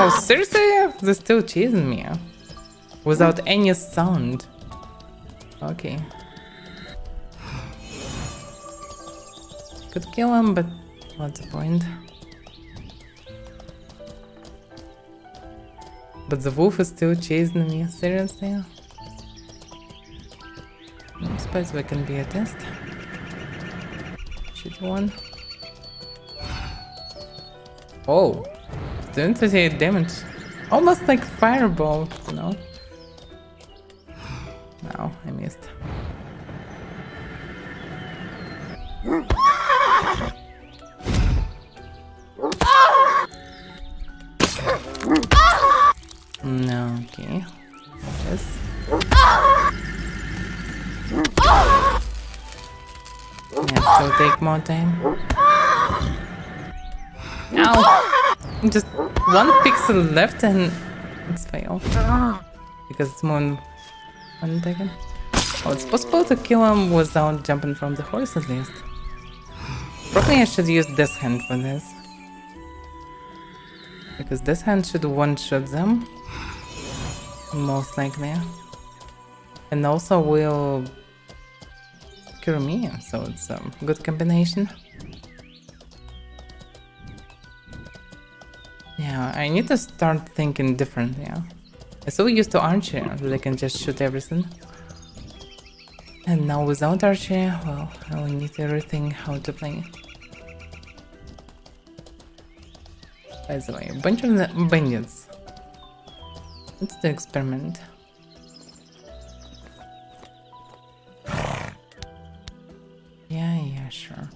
Oh, seriously? They're still chasing me without any sound. Okay. Could kill him, but what's the point? But the wolf is still chasing me, seriously? I suppose we can be a test. Shoot one. Oh, doing 38 damage. Almost like fireball, you know? No, I missed. No, okay. Yes. Yeah, still take more time. Ow! Just one pixel left and it's failed. Because it's more than 1 second. Oh, it's possible to kill him without jumping from the horse at least. Probably I should use this hand for this. Because this hand should one-shot them. Most likely. And also will cure me, so it's a good combination. Yeah, I need to start thinking differently. Yeah. I'm so used to archery that I can just shoot everything. And now without archery, well, I will need to rethink how to play. By the way, a bunch of the bandits. Let's do experiment. Yeah, sure.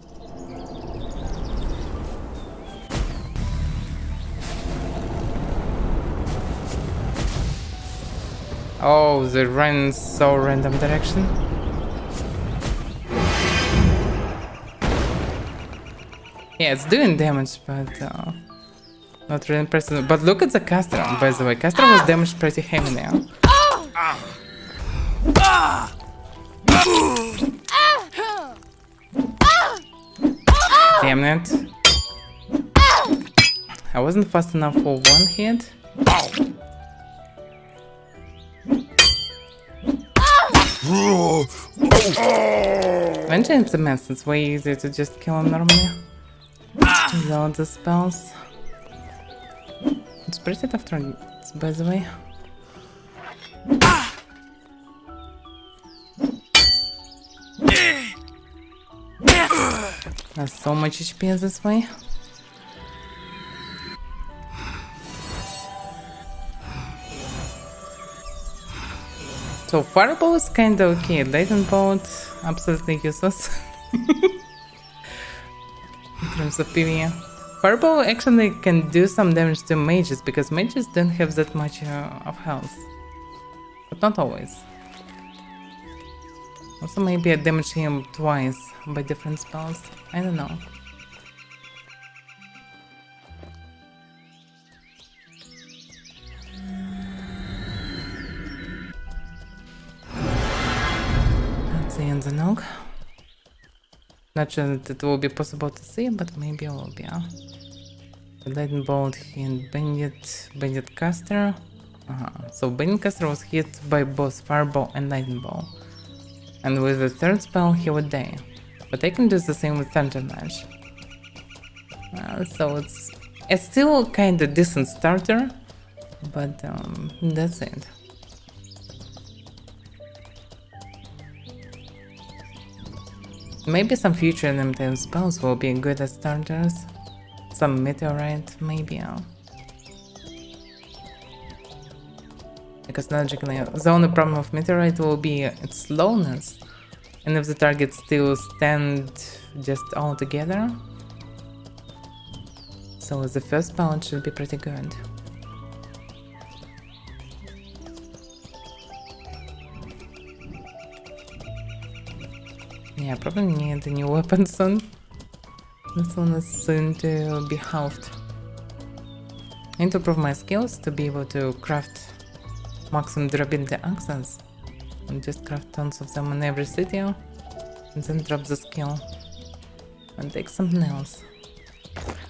Oh, they ran so random direction. Yeah, it's doing damage, but not really impressive. But look at the caster, by the way. Caster was damaged pretty heavy now. Damn it. I wasn't fast enough for one hit. Eventually it's a mess. It's way easier to just kill him normally. Without the spells. It's pretty tough targets, by the way. Has so much HP this way. So Fireball is kinda okay, Lightning Bolt, absolutely useless. In terms of PvE. Fireball actually can do some damage to mages, because mages don't have that much of health. But not always. Also maybe I damage him twice by different spells, I don't know. That's the end of the nog. Not sure that it will be possible to see, but maybe it will be. Lightning Bolt and Bandit Caster. So Bandit Caster was hit by both Fireball and Lightning Bolt. And with the third spell he would die. But I can do the same with Thunder Lash. So it's still kinda decent starter, but that's it. Maybe some future Elemental spells will be good as starters. Some Meteorite, maybe. Because logically, the only problem of Meteorite will be its slowness. And if the targets still stand just all together. So the first spell it should be pretty good. Yeah, probably need a new weapon soon. This one is soon to be halved. I need to improve my skills to be able to craft maximum durability axes. And just craft tons of them in every city. And then drop the skill. And take something else.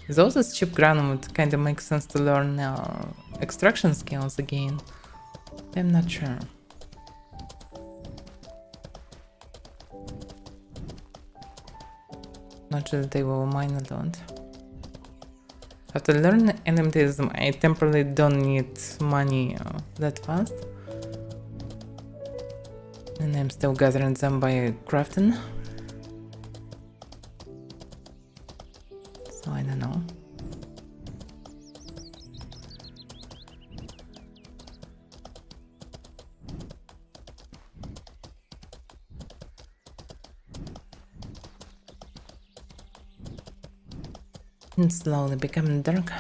With all this cheap granum, it kinda makes sense to learn extraction skills again. I'm not sure. Not sure that they will mine a lot. After learning Elementalism, I temporarily don't need money that fast. And I'm still gathering them by crafting. So I don't know. It's slowly becoming dark.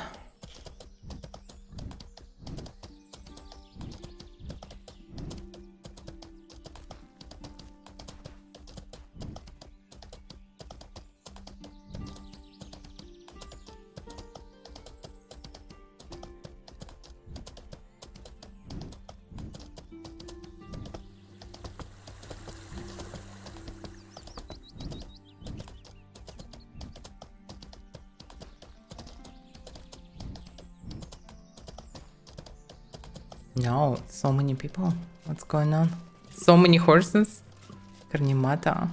No, so many people. What's going on? So many horses. Carnimata.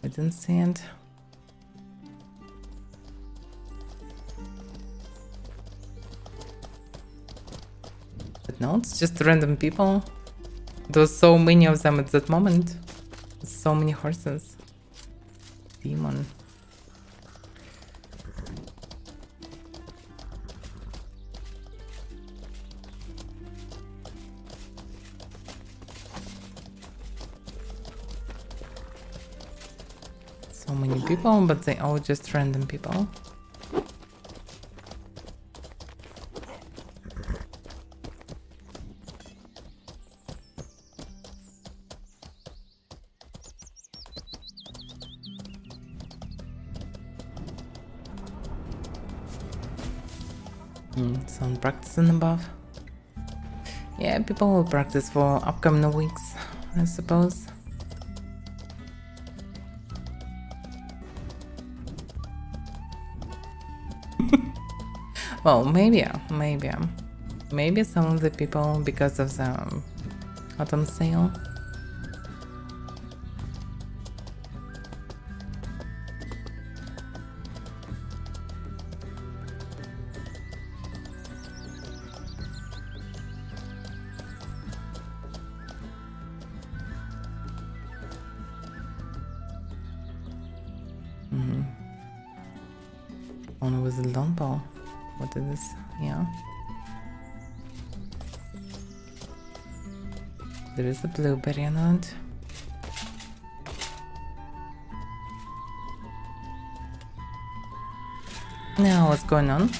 I didn't see it. But no, it's just random people. There was so many of them at that moment. So many horses. Demon. So many people, but they all just random people. Some practicing above. Yeah, people will practice for upcoming weeks, I suppose. Well, maybe some of the people, because of the autumn sale. Only with the longbow. What is this? Yeah. There is a blueberry on it. Now, what's going on?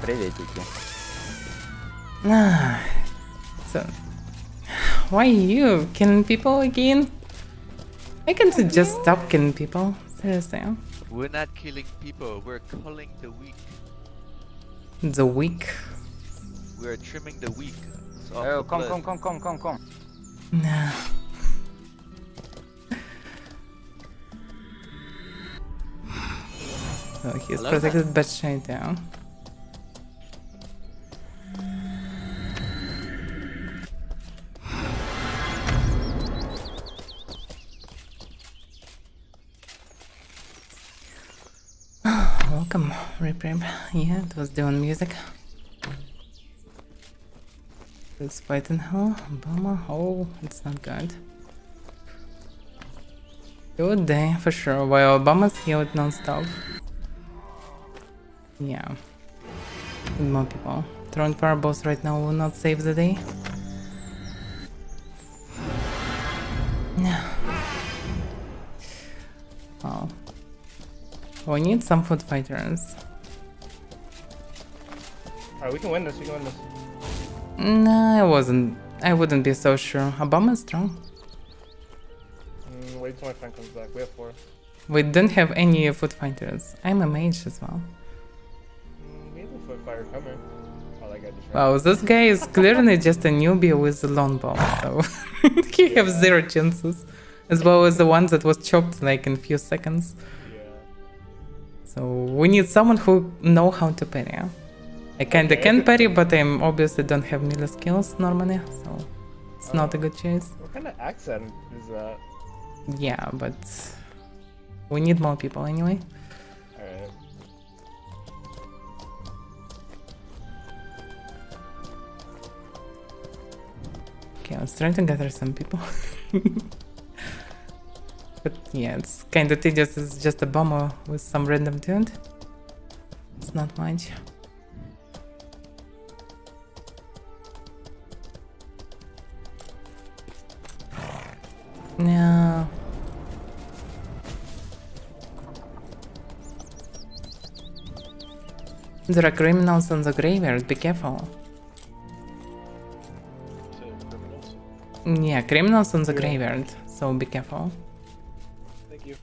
Приветики. So, why you killing people again? I can just stop killing people. Seriously. We're not killing people, we're culling the weak. The weak. We're trimming the weak. It's off Oh, the blood. come. Nah. So he's Hello? protected by Shaitan. Welcome, Rip. Yeah, it was doing music. It's fighting her. Obama. Oh, it's not good. Good day for sure. While Obama's healed non-stop. Yeah. Need more people. Throwing fireballs right now will not save the day. Oh. We need some foot fighters. Alright, we can win this. Nah, I wouldn't be so sure. Obama's strong. Wait till my friend comes back. We have 4. We don't have any foot fighters. I'm a mage as well. We have a foot fire coming. Oh, that guy just ran. Wow, this guy is clearly just a newbie with a longbow, so he has zero chances. As well as the one that was chopped like in few seconds. Yeah. So we need someone who know how to parry. I kinda Okay. can parry, but I obviously don't have melee skills normally, so it's not a good choice. What kind of accent is that? Yeah, but we need more people anyway. Alright. Okay, let's try to gather some people. But yeah, it's kinda tedious. It's just a bomber with some random dude. It's not much. No. There are criminals in the graveyard, be careful. Yeah, criminals in the graveyard, so be careful. Thank you.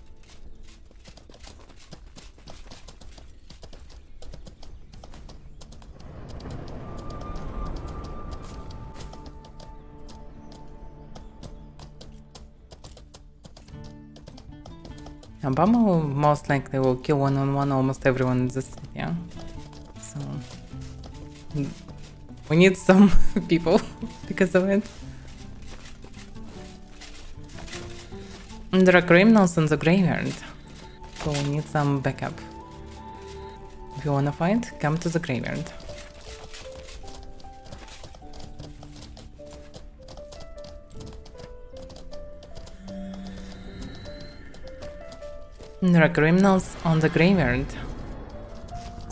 Obama will most likely will kill one-on-one almost everyone in the city, yeah? So... we need some people because of it. And there are criminals in the graveyard, so we need some backup. If you wanna fight, come to the graveyard. And there are criminals on the graveyard.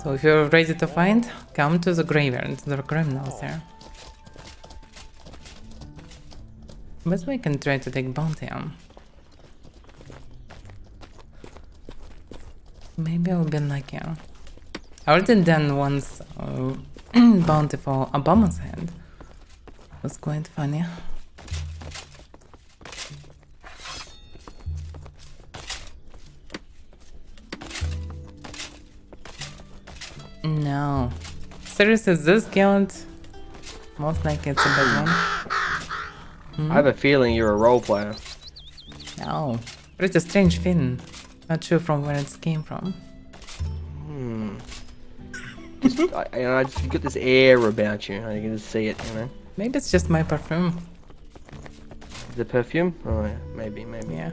So if you're ready to fight, come to the graveyard. There are criminals there. But we can try to take bounty on. Maybe I'll be lucky. I already done once bounty for Obama's head. It was quite funny. No. Seriously, this guild? Most likely it's a bad one. I have a feeling you're a role player. No. Pretty strange feeling. Not sure from where it came from. I just get this air about you. I can just see it, you know. Maybe it's just my perfume. The perfume? Oh, yeah. Maybe. Yeah.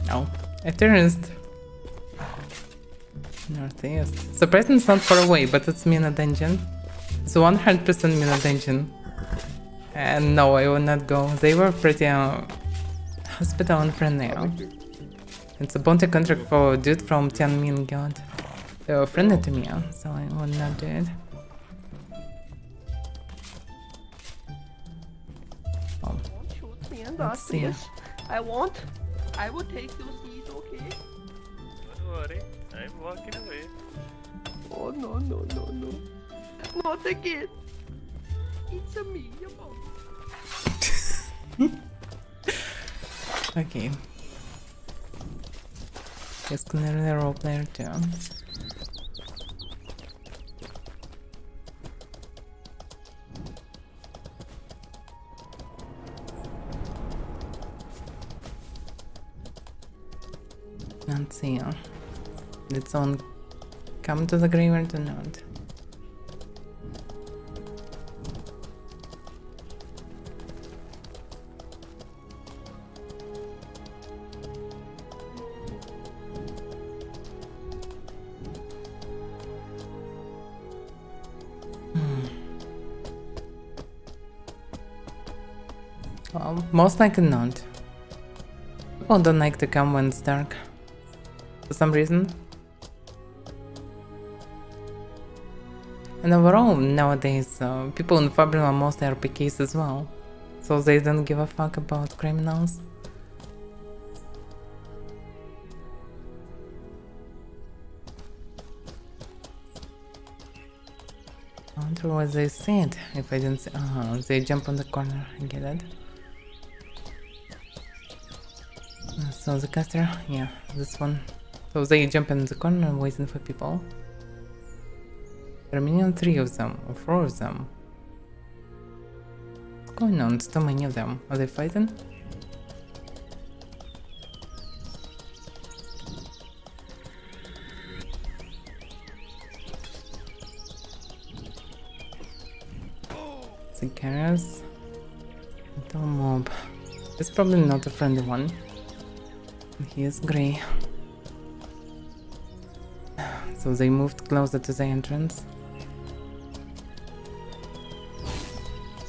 No. A terrorist. Northeast. Surprisingly, it's not far away, but it's Mina Dungeon. It's 100% Mina Dungeon. And no, I will not go. They were pretty hospital and friendly. It's a bounty contract for a dude from Tianmin Guild. They were friendly to me, so I will not do it. Oh, Don't shoot me in the let's see. please. I won't. I will take your seat, okay? Don't worry, I'm walking away. Oh no no no no. Not again. It's a me, your mom. Okay. Guess clearly a role player too. Let's see. Did someone come to the graveyard or not? Well, most likely not. People don't like to come when it's dark. For some reason. And overall, nowadays, people in Fabric are mostly RPKs as well. So they don't give a fuck about criminals. I wonder what they said if I didn't say. They jump on the corner. I get it. So the caster, yeah, this one. So they jump in the corner waiting for people. There are minimum 3 of them, or 4 of them. What's going on? It's too many of them. Are they fighting? The carriers. Little mob. It's probably not a friendly one. He is grey. So they moved closer to the entrance.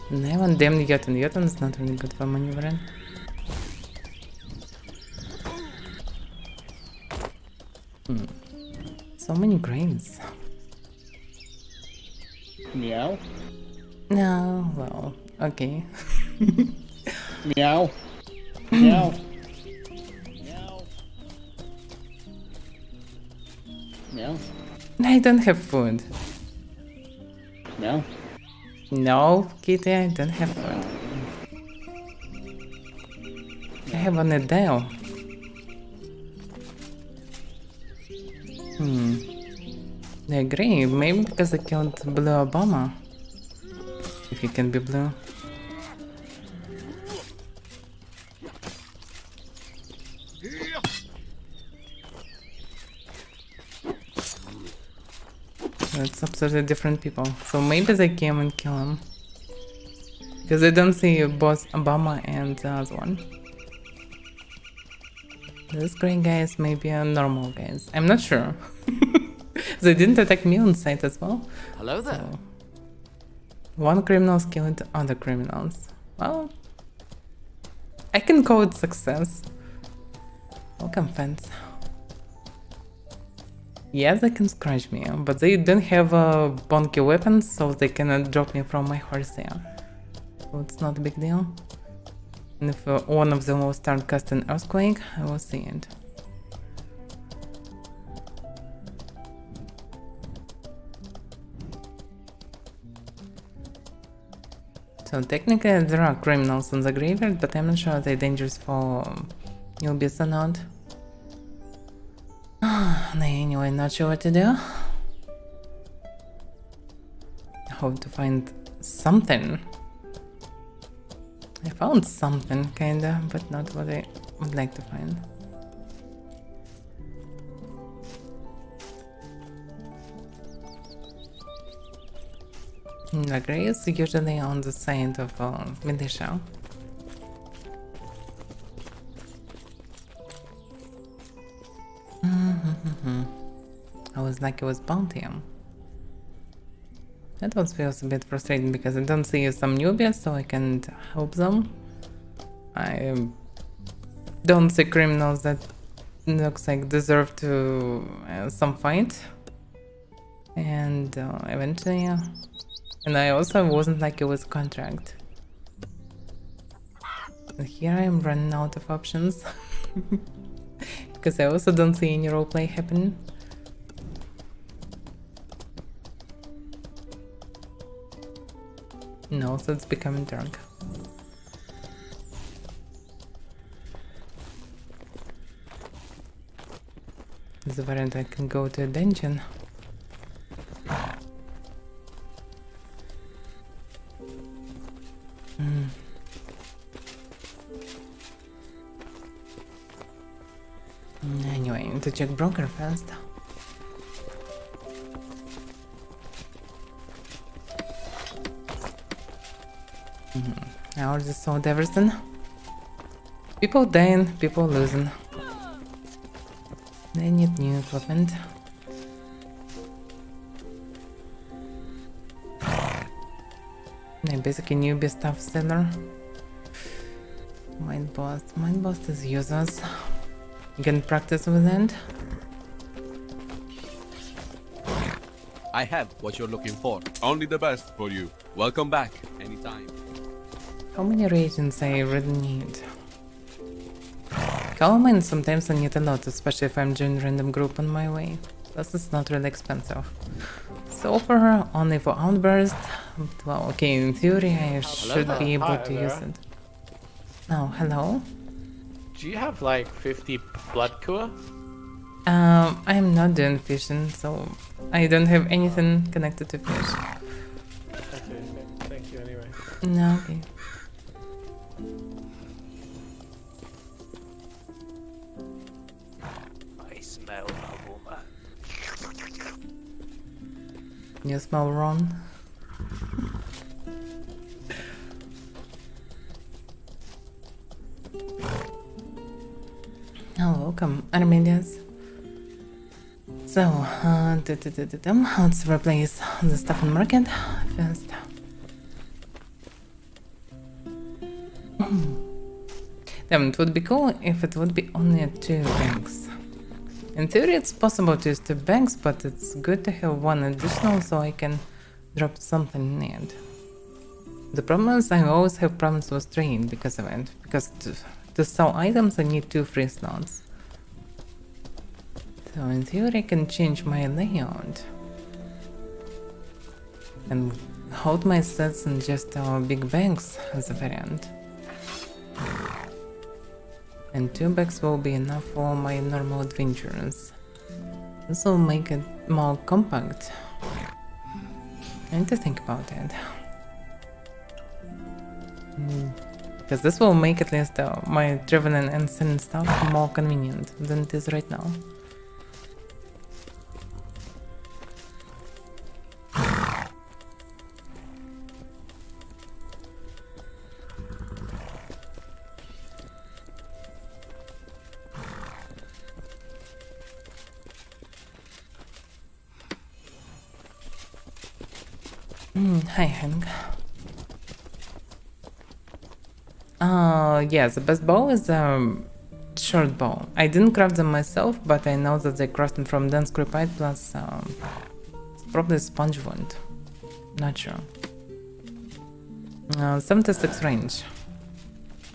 And I have one damn Jotun. Jotun is not really good for maneuvering. So many greys. Meow. No, well, okay. Meow. Meow. Meow. Meow. I don't have food. Meow. No, Kitty, I don't have food. I have an Adele. I agree, maybe because I killed Blue Obama. If he can be blue. It's absolutely different people. So maybe they came and kill him. Because I don't see both Obama and the other one. This green guy is maybe a normal guys. I'm not sure. They didn't attack me on site as well. Hello there. So, one criminal killed other criminals. Well, I can call it success. Welcome, fans. Yes, they can scratch me, but they don't have bonky weapons, so they cannot drop me from my horse there. So it's not a big deal. And if one of them will start casting Earthquake, I will see it. So technically there are criminals in the graveyard, but I'm not sure they're dangerous for newbies or not. Anyway, not sure what to do. I hope to find something. I found something, kinda, but not what I would like to find. The grey is usually on the side of militia. I was was like it was bounty. That one feels a bit frustrating because I don't see some newbies, so I can't help them. I don't see criminals that looks like deserve to some fight. And eventually, and I also wasn't like it was contract. And here I am running out of options because I also don't see any roleplay happening. No, so it's becoming dark. There's a variant I can go to a dungeon. Anyway, I need to check broker first. I already sold everything. People dying, people losing. They need new equipment. I'm basically newbie stuff seller. Mind boss is users. You can practice with it. I have what you're looking for. Only the best for you. Welcome back anytime. How many reagents I really need? Calming sometimes I need a lot, especially if I'm joining random group on my way. Plus it's not really expensive. Sulfur only for outburst. Well, okay, in theory I should be able to use it. Oh, hello? Do you have like 50 blood core? I'm not doing fishing, so I don't have anything connected to fish. Okay, thank you anyway. No, okay. I smell a woman. You smell wrong. Oh, welcome, Armenians. So, let's replace the stuff in market first. Damn, it would be cool if it would be only 2 banks. In theory, it's possible to use 2 banks, but it's good to have 1 additional so I can drop something in it. The problem is I always have problems with trade because of it, because to sell items I need 2 free slots. So in theory I can change my layout and hold my sets in just big banks as a variant. And 2 bags will be enough for my normal adventures. This will make it more compact. I need to think about it. Because this will make at least my traveling and selling stuff more convenient than it is right now. Hi Hank. Yeah, the best bow is short bow. I didn't craft them myself, but I know that they crafted from dense crepite plus probably sponge wound. Not sure. 76 range.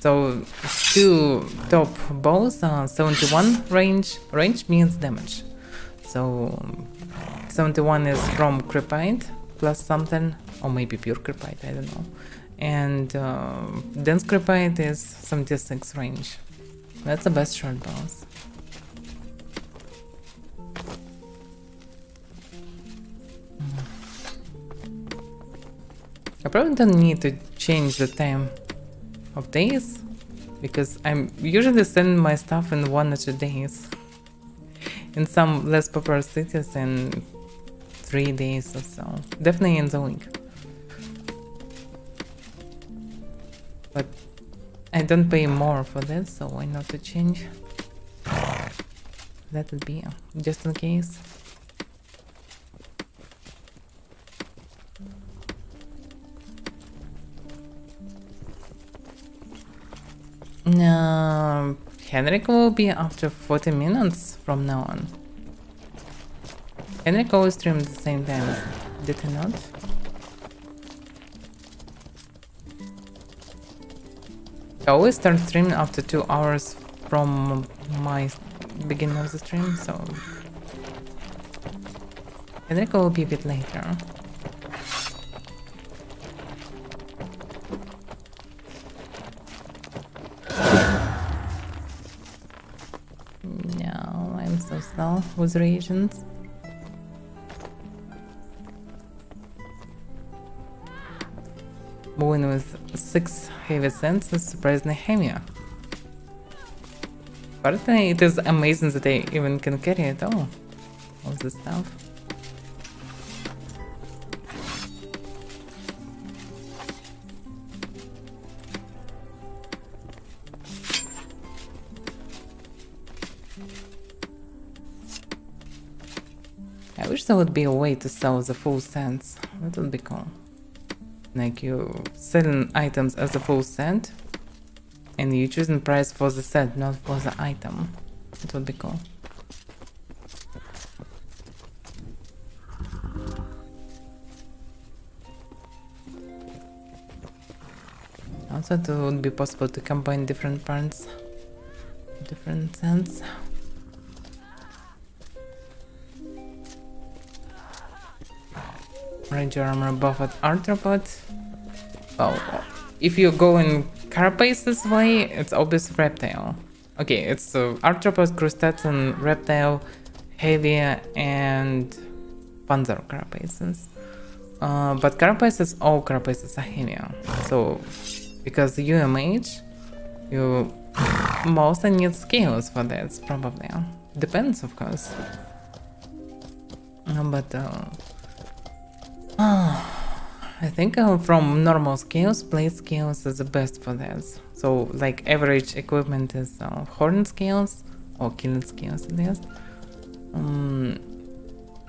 So 2 top bows, 71 range. Range means damage. So 71 is from crepite plus something, or maybe pure crepite, I don't know. And dense crepite is 76 range. That's the best short bows. I probably don't need to change the time of days because I'm usually sending my stuff in 1 or 2 days. In some less popular cities in 3 days or so. Definitely in the week. But I don't pay more for this, so why not to change? That would be just in case. Henrik will be after 40 minutes from now on. Henrik always streamed at the same time, did he not? I always start streaming after 2 hours from my beginning of the stream, so Henrik will be a bit later. No, I'm so slow with reagents. Moving with 6 heavy cents is surprisingly heavier. But it is amazing that I even can carry it all this stuff. I wish there would be a way to sell the full cents. That would be cool. Like you selling items as a full set and you choosing price for the set, not for the item. It would be cool. Also it would be possible to combine different parts, different cents. Ranger armor buff at arthropod. Well, if you go in carapace this way, it's obvious reptile. Okay, it's arthropod, crustacean, reptile, heavy, and panzer carapaces. But carapaces, all carapaces are heavier. So, because UMH, you mostly need scales for that, probably. Depends, of course. But I think from normal scales, plate scales is the best for this. So like average equipment is horn scales or killing scales at least.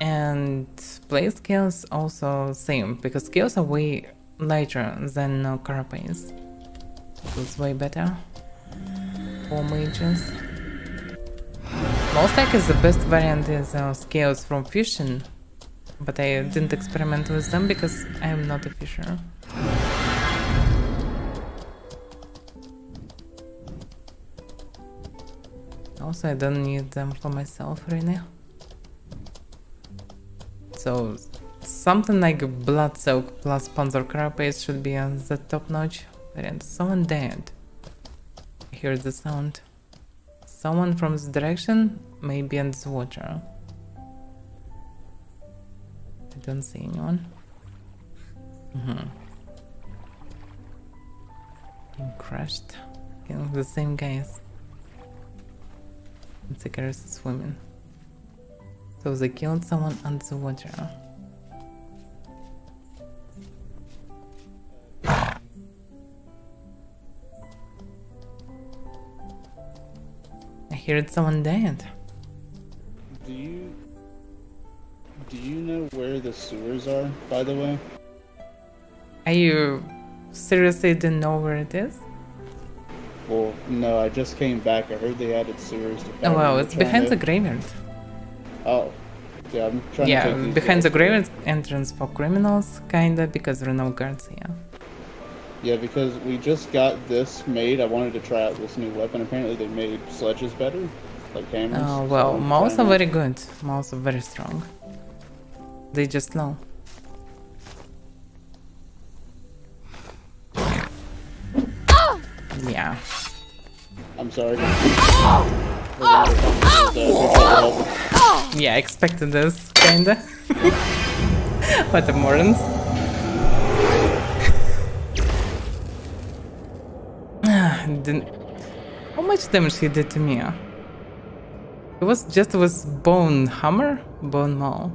And plate scales also same because scales are way lighter than carapace. So it's way better for mages. Most likely the best variant is scales from fusion. But I didn't experiment with them because I am not a fisher. Also, I don't need them for myself really. So, something like Blood Silk plus Panzer Carapace should be on the top notch variant. Someone died. I hear the sound. Someone from this direction may be in the water. I don't see anyone. Being crushed. Killing the same guys. And Icarus is swimming. So they killed someone under the water. I heard someone dead. Do you know where the sewers are, by the way? Are you seriously didn't know where it is? Well, no, I just came back. I heard they added sewers to Oh wow, Powder. it's behind the graveyard. Oh. Yeah, I'm trying to Yeah, take these behind the guys. graveyard entrance for criminals, kinda, because there are no guards here. Yeah, because we just got this made. I wanted to try out this new weapon. Apparently they made sledges better, like hammers. Oh so well, I'm mouse trying are out. very good. Mouse are very strong. They just slow. Yeah. I'm sorry. Yeah, I expected this, kinda. What the Morans? Didn't... How much damage he did to me? It was just with bone hammer? Bone maul.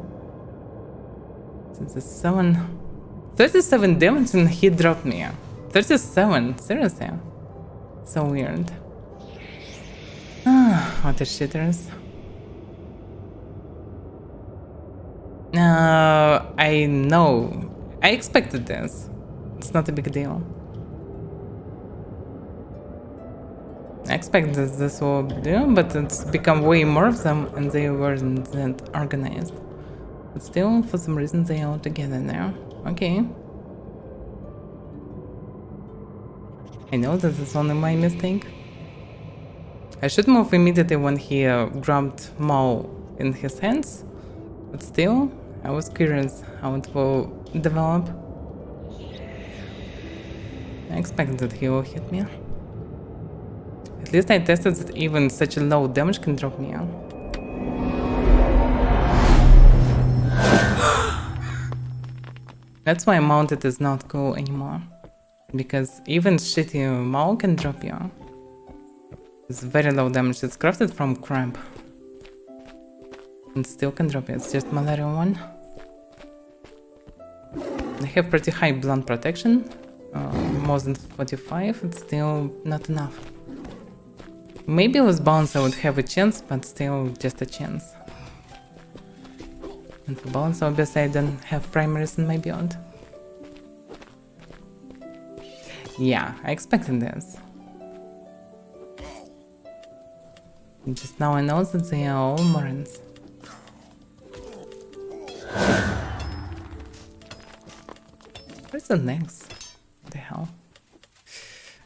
37 damage and he dropped me. 37, seriously. So weird. What the shitters. I know. I expected this. It's not a big deal. I expected this will do, but it's become way more of them and they weren't that organized. But still, for some reason, they are all together now. Okay. I know this is only my mistake. I should move immediately when he grabbed Mao in his hands, but still, I was curious how it will develop. I expected that he will hit me. At least I tested that even such a low damage can drop me. That's why mounted is not cool anymore. Because even shitty Mao can drop you. It's very low damage. It's crafted from cramp. And still can drop you. It's just malaria 1. They have pretty high blunt protection. More than 45. It's still not enough. Maybe with balance I would have a chance, but still just a chance. And for balance obviously I don't have primaries in my build. Yeah, I expected this. Just now I know that they are all Morans. Where's the next? What the hell?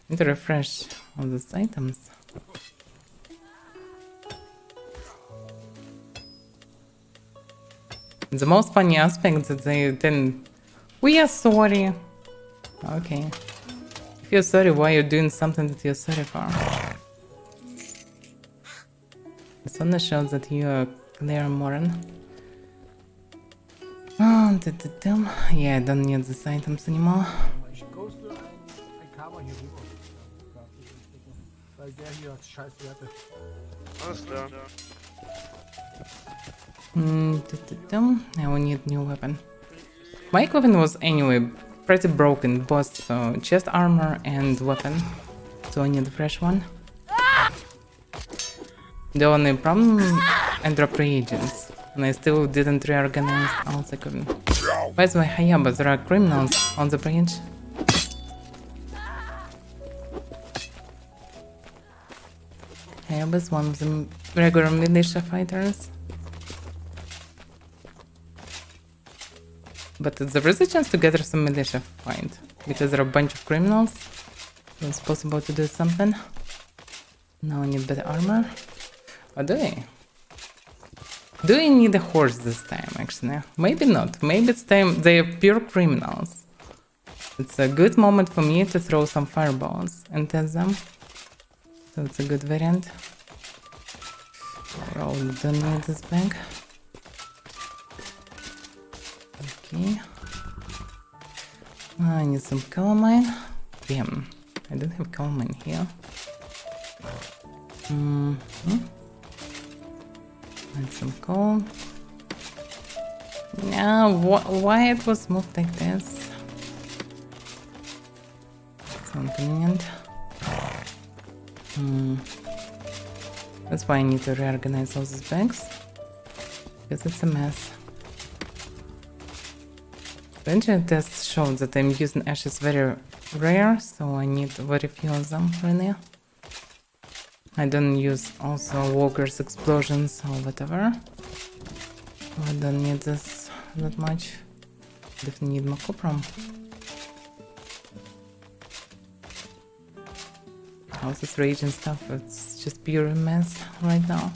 Need to refresh all these items. The most funny aspect that they didn't... We are sorry. Okay. If you're sorry, why are you doing something that you're sorry for? This only shows that you are clear Moran. Oh, yeah, I don't need these items anymore. Ich ghoste ein Karma hier rüber. Weil der hier scheiß Werte. Alles klar. Now we need new weapon. My weapon was anyway pretty broken, both chest armor and weapon. So I need a fresh one. The only problem, I dropped reagents. And I still didn't reorganize all I couldn't. By the way, Hayaba, there are criminals on the bridge. Hayaba is one of the regular militia fighters. But there is a chance to gather some militia fight, because there are a bunch of criminals. So it's possible to do something. Now I need better armor. Or do I? Do I need a horse this time, actually? Maybe not. Maybe it's time they are pure criminals. It's a good moment for me to throw some fireballs and test them. So it's a good variant. Oh, don't need this bag. Okay. I need some calamine. Damn, I don't have calamine here. And some coal. Yeah, why it was moved like this? It's inconvenient. That's why I need to reorganize all these bags. Because it's a mess. The engine test showed that I'm using ashes very rare, so I need very few of them really. I don't use also walkers, explosions or whatever. I don't need this that much. Definitely need more copper. All this raging stuff, it's just pure mess right now.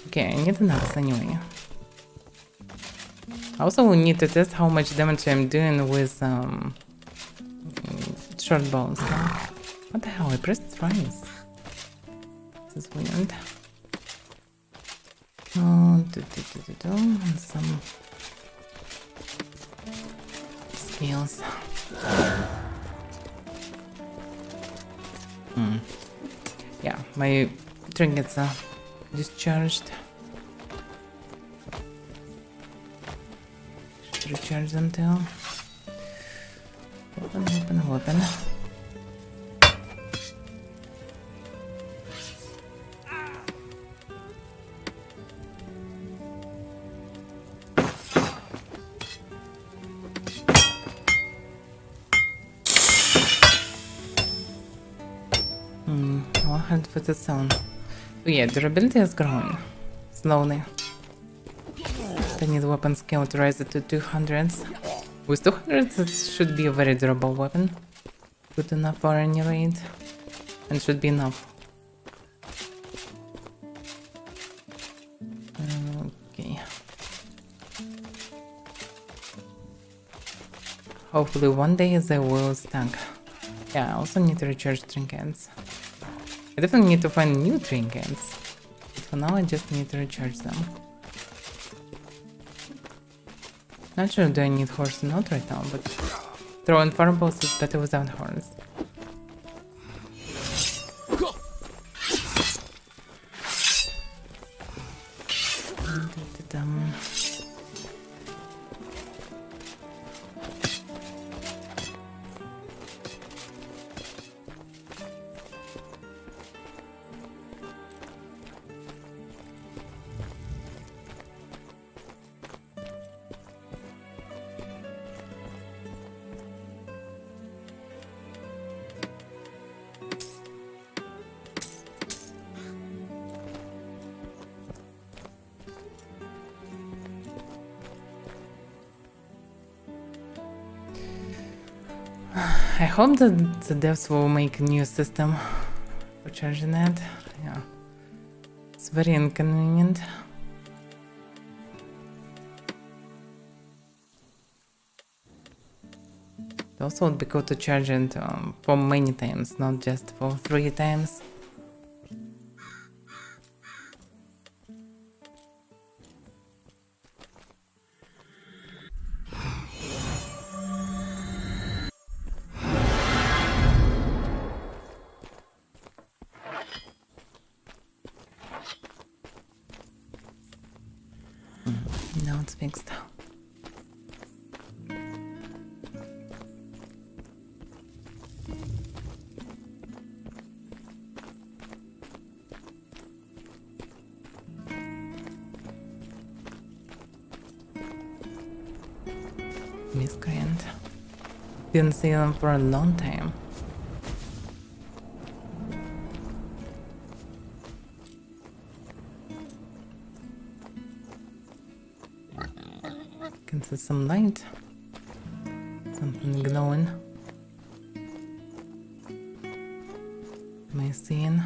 Okay, I need an axe anyway. Also, we need to test how much damage I'm doing with short bows now. What the hell? I pressed twice. This is weird. Oh, and some scales. Yeah, my trinkets are discharged. Should recharge them too. Open. 100-footed zone. Oh yeah, durability is growing. Slowly. I need weapon skill to raise it to 200s. With 200s it should be a very durable weapon. Good enough for any raid. And should be enough. Okay. Hopefully one day they will stack. Yeah, I also need to recharge trinkets. I definitely need to find new trinkets. But for now I just need to recharge them. Not sure do I need horse or not right now, but throwing fireballs is better without horns. I hope that the devs will make a new system for charging it. Yeah. It's very inconvenient. It also would be good to charge it for many times, not just for 3 times. Now it's fixed. Miscreant. Didn't see them for a long time. Can see some light. Something glowing. Am I seeing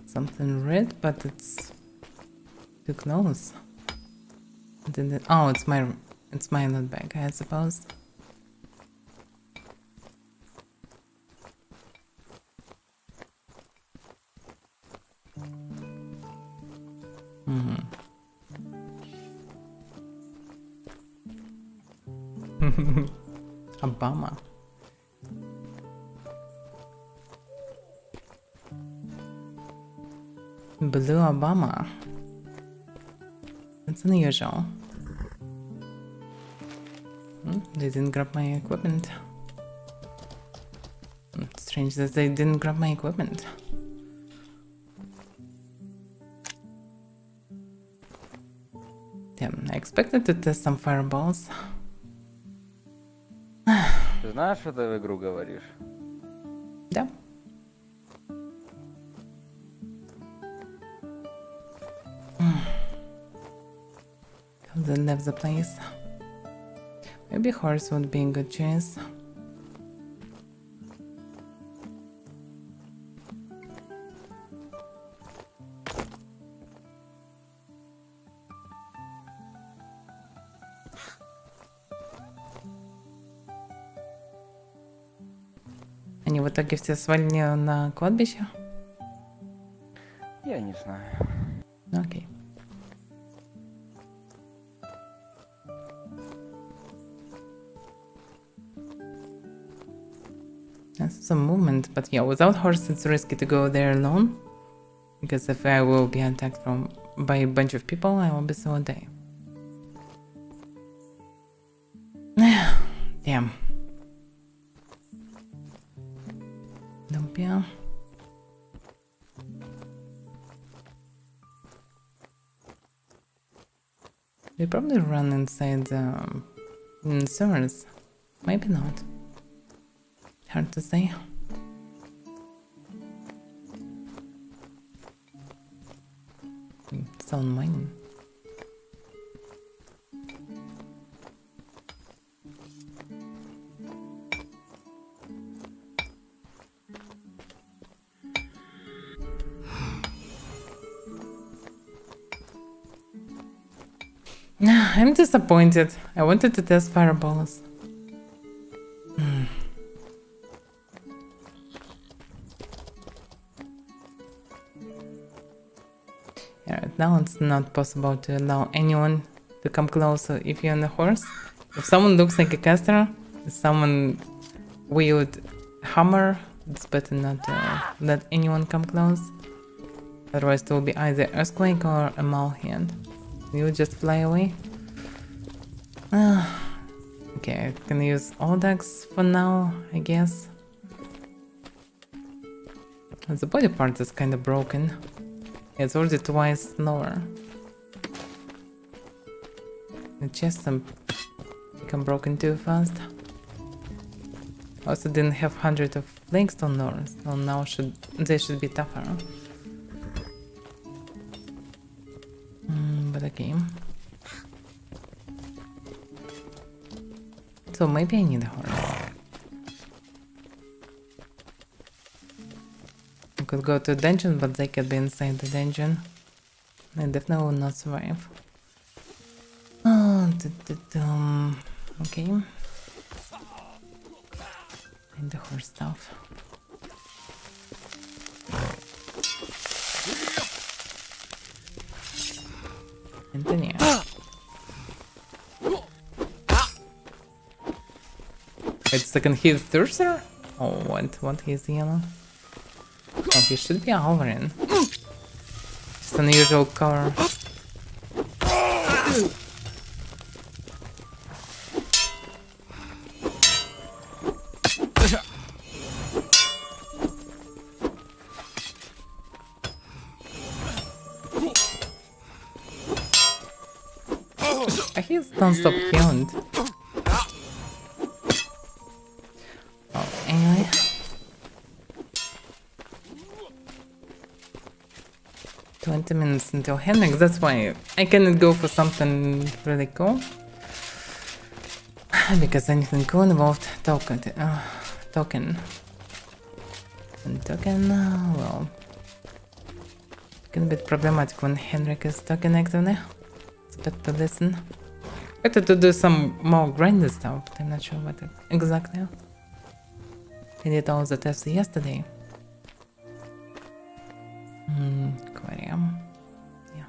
something red, but it's too close. Oh, it's my loot bag, I suppose. Obama. Blue Obama. That's unusual. They didn't grab my equipment. Strange that they didn't grab my equipment. Damn, I expected to test some fireballs. Ты знаешь, что ты в игру говоришь? Да. They left the place. Maybe horse would be a good choice. Они в итоге все свалили на кладбище? Я не знаю. Окей. That's some movement, but yeah, without horse it's risky to go there alone. Because if I will be attacked by a bunch of people, I will be so die. Damn. Dumpia. They probably run inside the sewers. Maybe not. Hard to say. Sound mine. I'm disappointed. I wanted to test fireballs. Yeah, right now it's not possible to allow anyone to come closer if you're on a horse. If someone looks like a caster, if someone wield hammer, it's better not to let anyone come close. Otherwise it will be either earthquake or a mole hand. You just fly away. Okay, I can use all decks for now, I guess. The body part is kind of broken. It's already twice lower. The chest become broken too fast. Also didn't have 100 of flagstone lores, so now they should be tougher. But okay. So maybe I need a horse. I could go to a dungeon, but they could be inside the dungeon. I definitely will not survive. Okay. And the horse stuff. Antonia. Wait, second he's Thurser? Oh, what he's yellow? Oh, he should be Alvarin. Just unusual color. He's non-stop healed. Oh, anyway. $20 minutes until Henrik, that's why I cannot go for something really cool. Because anything cool involved token. And token, well, can be problematic when Henrik is token actively. It's better to listen. Better to do some more grindy stuff, but I'm not sure what exactly. I did all the tests yesterday. Aquarium. Yeah.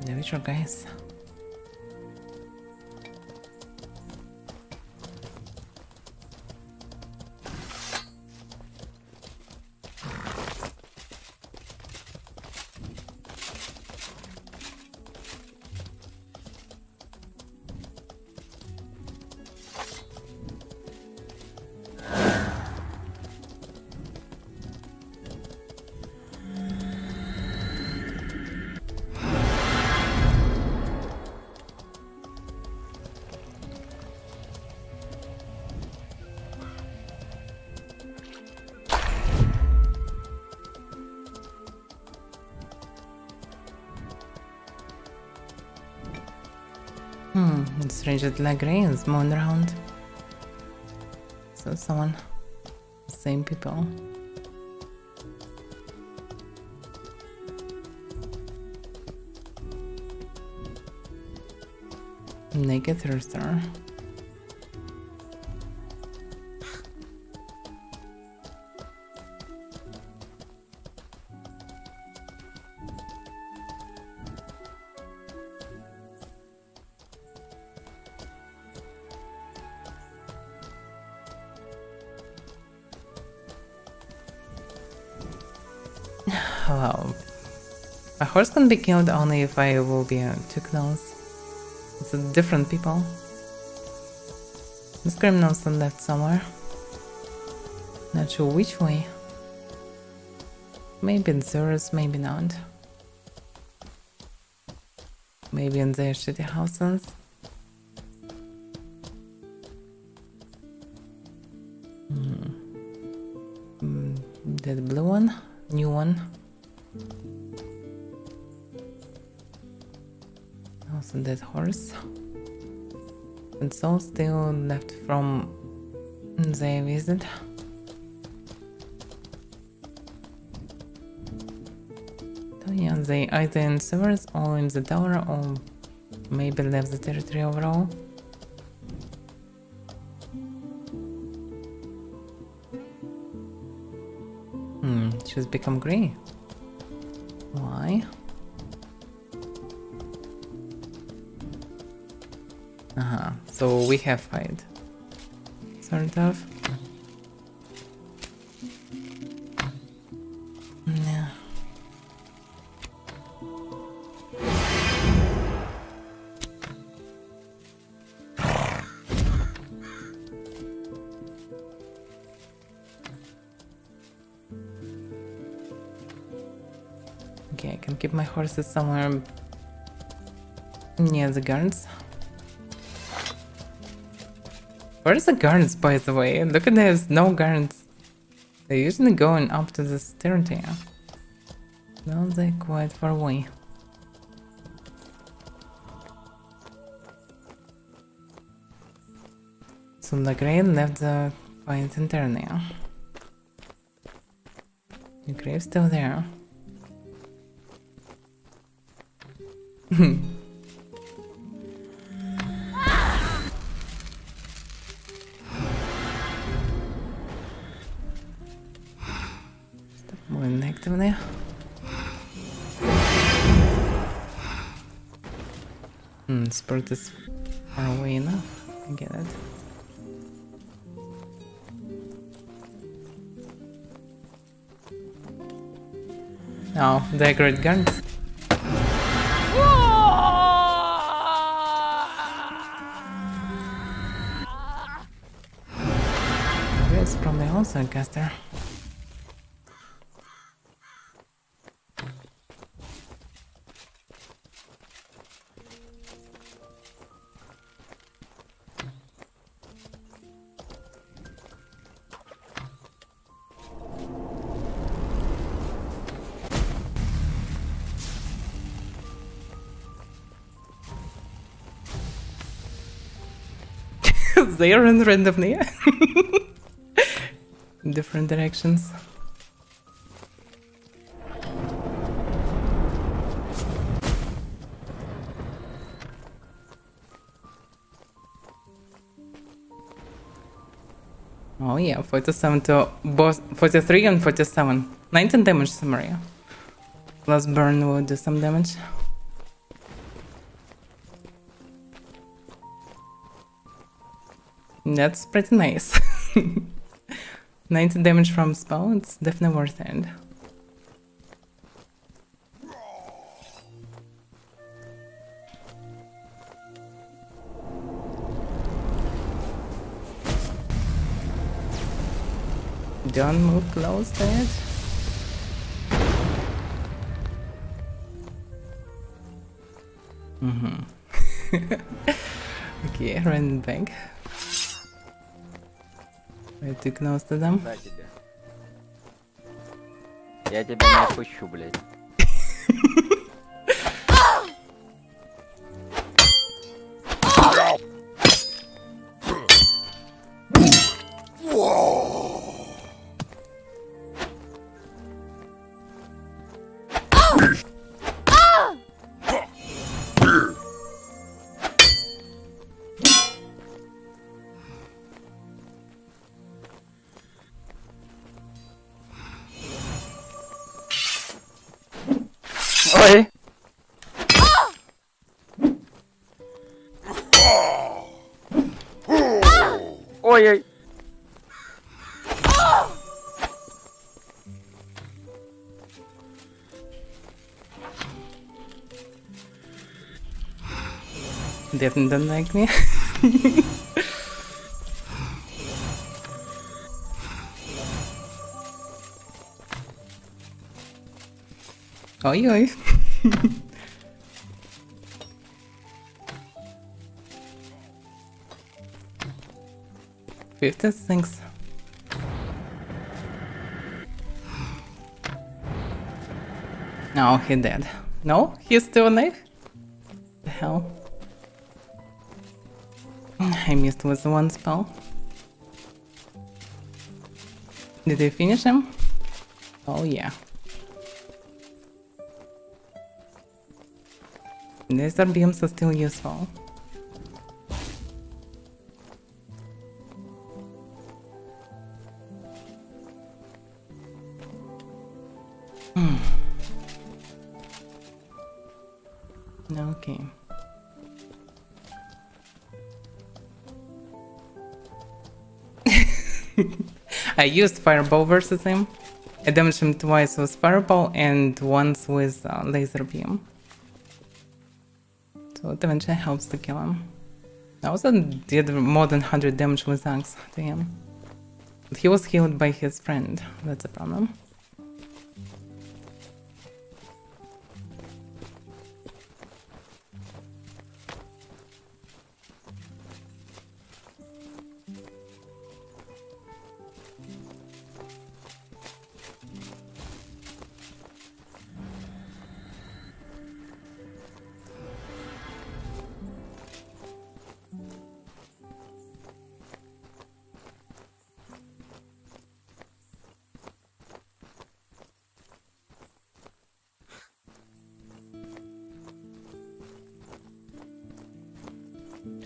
The Witcher guys. It's strange that Lagray is moon around. So someone, same people. Naked Thirster. Wow. A horse can be killed only if I will be too close. It's different people. There's criminals on left somewhere. Not sure which way. Maybe in Zurus, maybe not. Maybe in their shitty houses. That blue one, new one. Also that horse. And so still left from their visit. So yeah, they either in sewers or in the tower or maybe left the territory overall. She's become grey. Why? So we have fight. Sort of. Yeah. Okay, I can keep my horses somewhere near the guards. Where's the guards, by the way? Look at there's no guards. They're usually going up to this territory. Well, they're quite far away. So the grave left the fight entirely. The grave's still there. Stop moving actively. Sport is far away enough. I get it. Oh, they're great guns. It's probably also a caster. They run randomly. In different directions. Oh yeah, 47 to both 43 and 47. 19 damage to Maria. Plus burn will do some damage. That's pretty nice. 90 damage from spell, it's definitely worth it. Don't move close to it. Okay, run back. Way too close to them. Да тебе. Я тебя не отпущу, блядь. Ой! Ой-ой! Definitely don't like me. Oi, oi. 56. No, he dead. No, he's still alive? The hell? I missed with one spell. Did they finish him? Oh yeah. Laser beams are still useful. Okay. I used Fireball versus him. I damaged him twice with Fireball and once with Laser Beam. So it eventually helps to kill him. I also did more than 100 damage with Axe to him. But he was healed by his friend, that's a problem.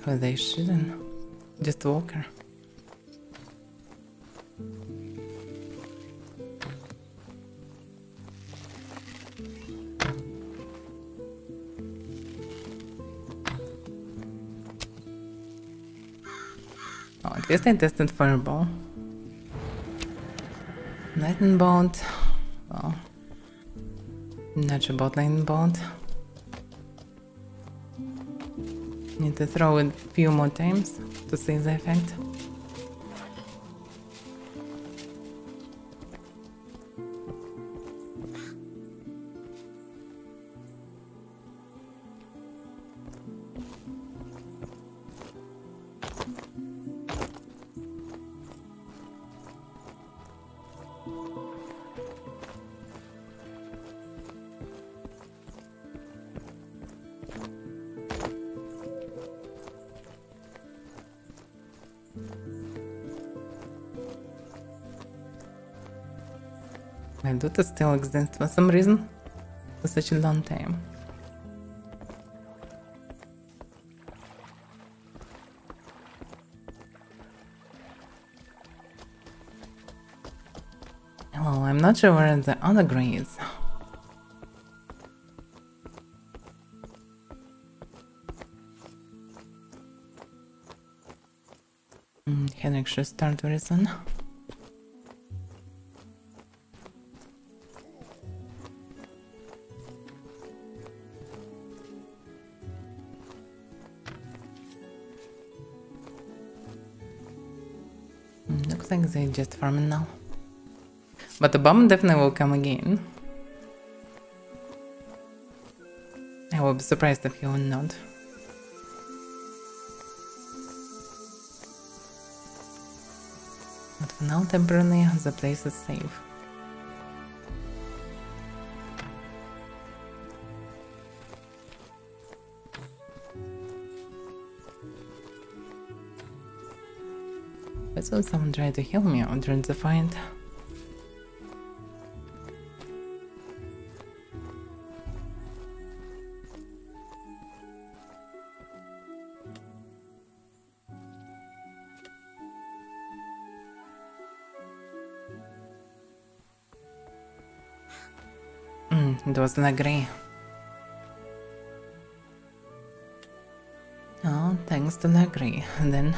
Well, they shouldn't. Just Walker. Oh, at least I tested Fireball. Lightning Bolt. Well, not sure about Lightning Bolt. Need to throw it a few more times to see the effect. My daughter still exists for some reason for such a long time. Oh, I'm not sure where the other gray is. Henrik should start very soon. Looks like they're just farming now. But the bomb definitely will come again. I will be surprised if he will not. But for now, temporarily, the place is safe. I saw someone try to heal me during the fight. It was an agree. Oh, thanks to the agree. And then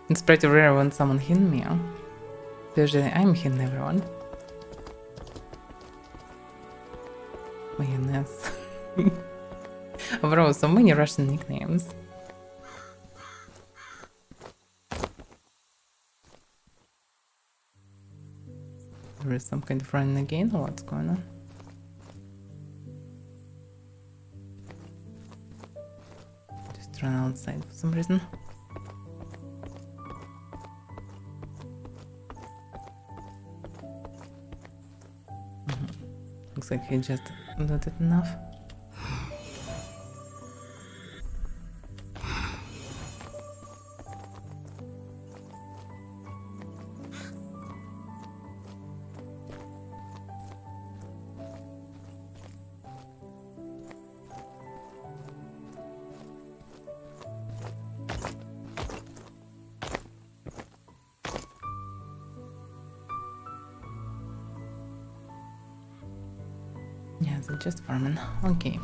it's pretty rare when someone hit me. Usually I'm hitting everyone. My goodness. Bro, so many Russian nicknames. There is some kind of running again, or what's going on? Just run outside for some reason. Looks like he just did enough. Yeah, they're just farming. Okay.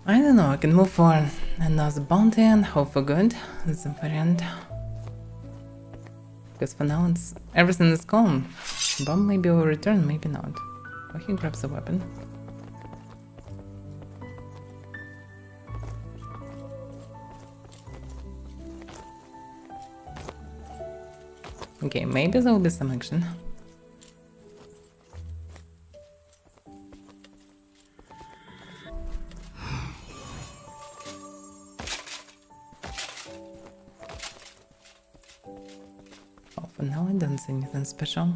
I don't know, I can move for another bounty and hope for good. That's the variant. Because for now it's everything is gone. Bomb maybe will return, maybe not. Oh, he grabs the weapon. Okay, maybe there will be some action. Oh, for now I don't see anything special.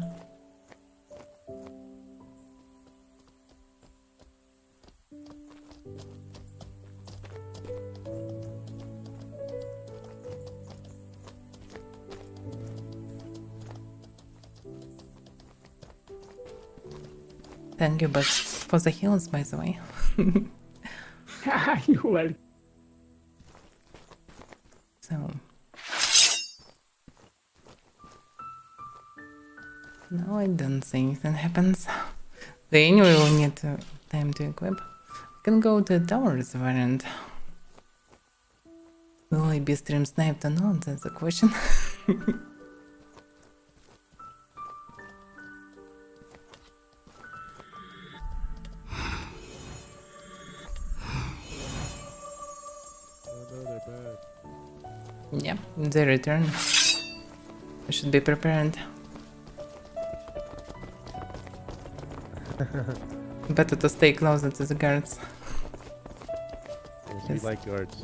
Thank you, but for the heals, by the way. You well. So now I don't see anything happens. They anyway will need time to equip. I can go to the towers variant. Will I be stream sniped or not? That's the question. Yeah, they return. I should be prepared. Better to stay closer to the guards. We like guards.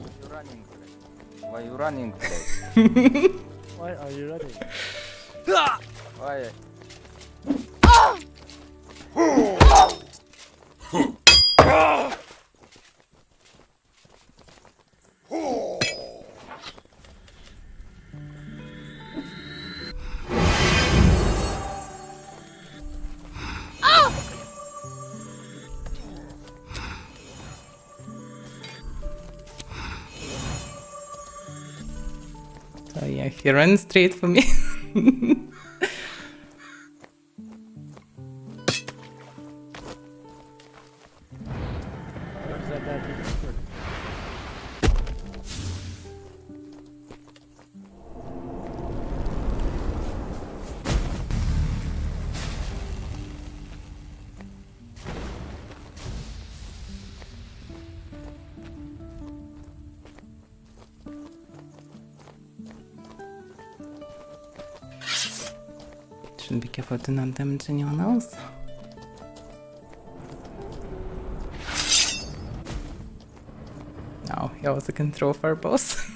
Why you running, Blade? Why are you running? Why? So yeah, he ran straight for me. What's that bad people? Should be careful to not damage anyone else. No, he also can throw fireballs.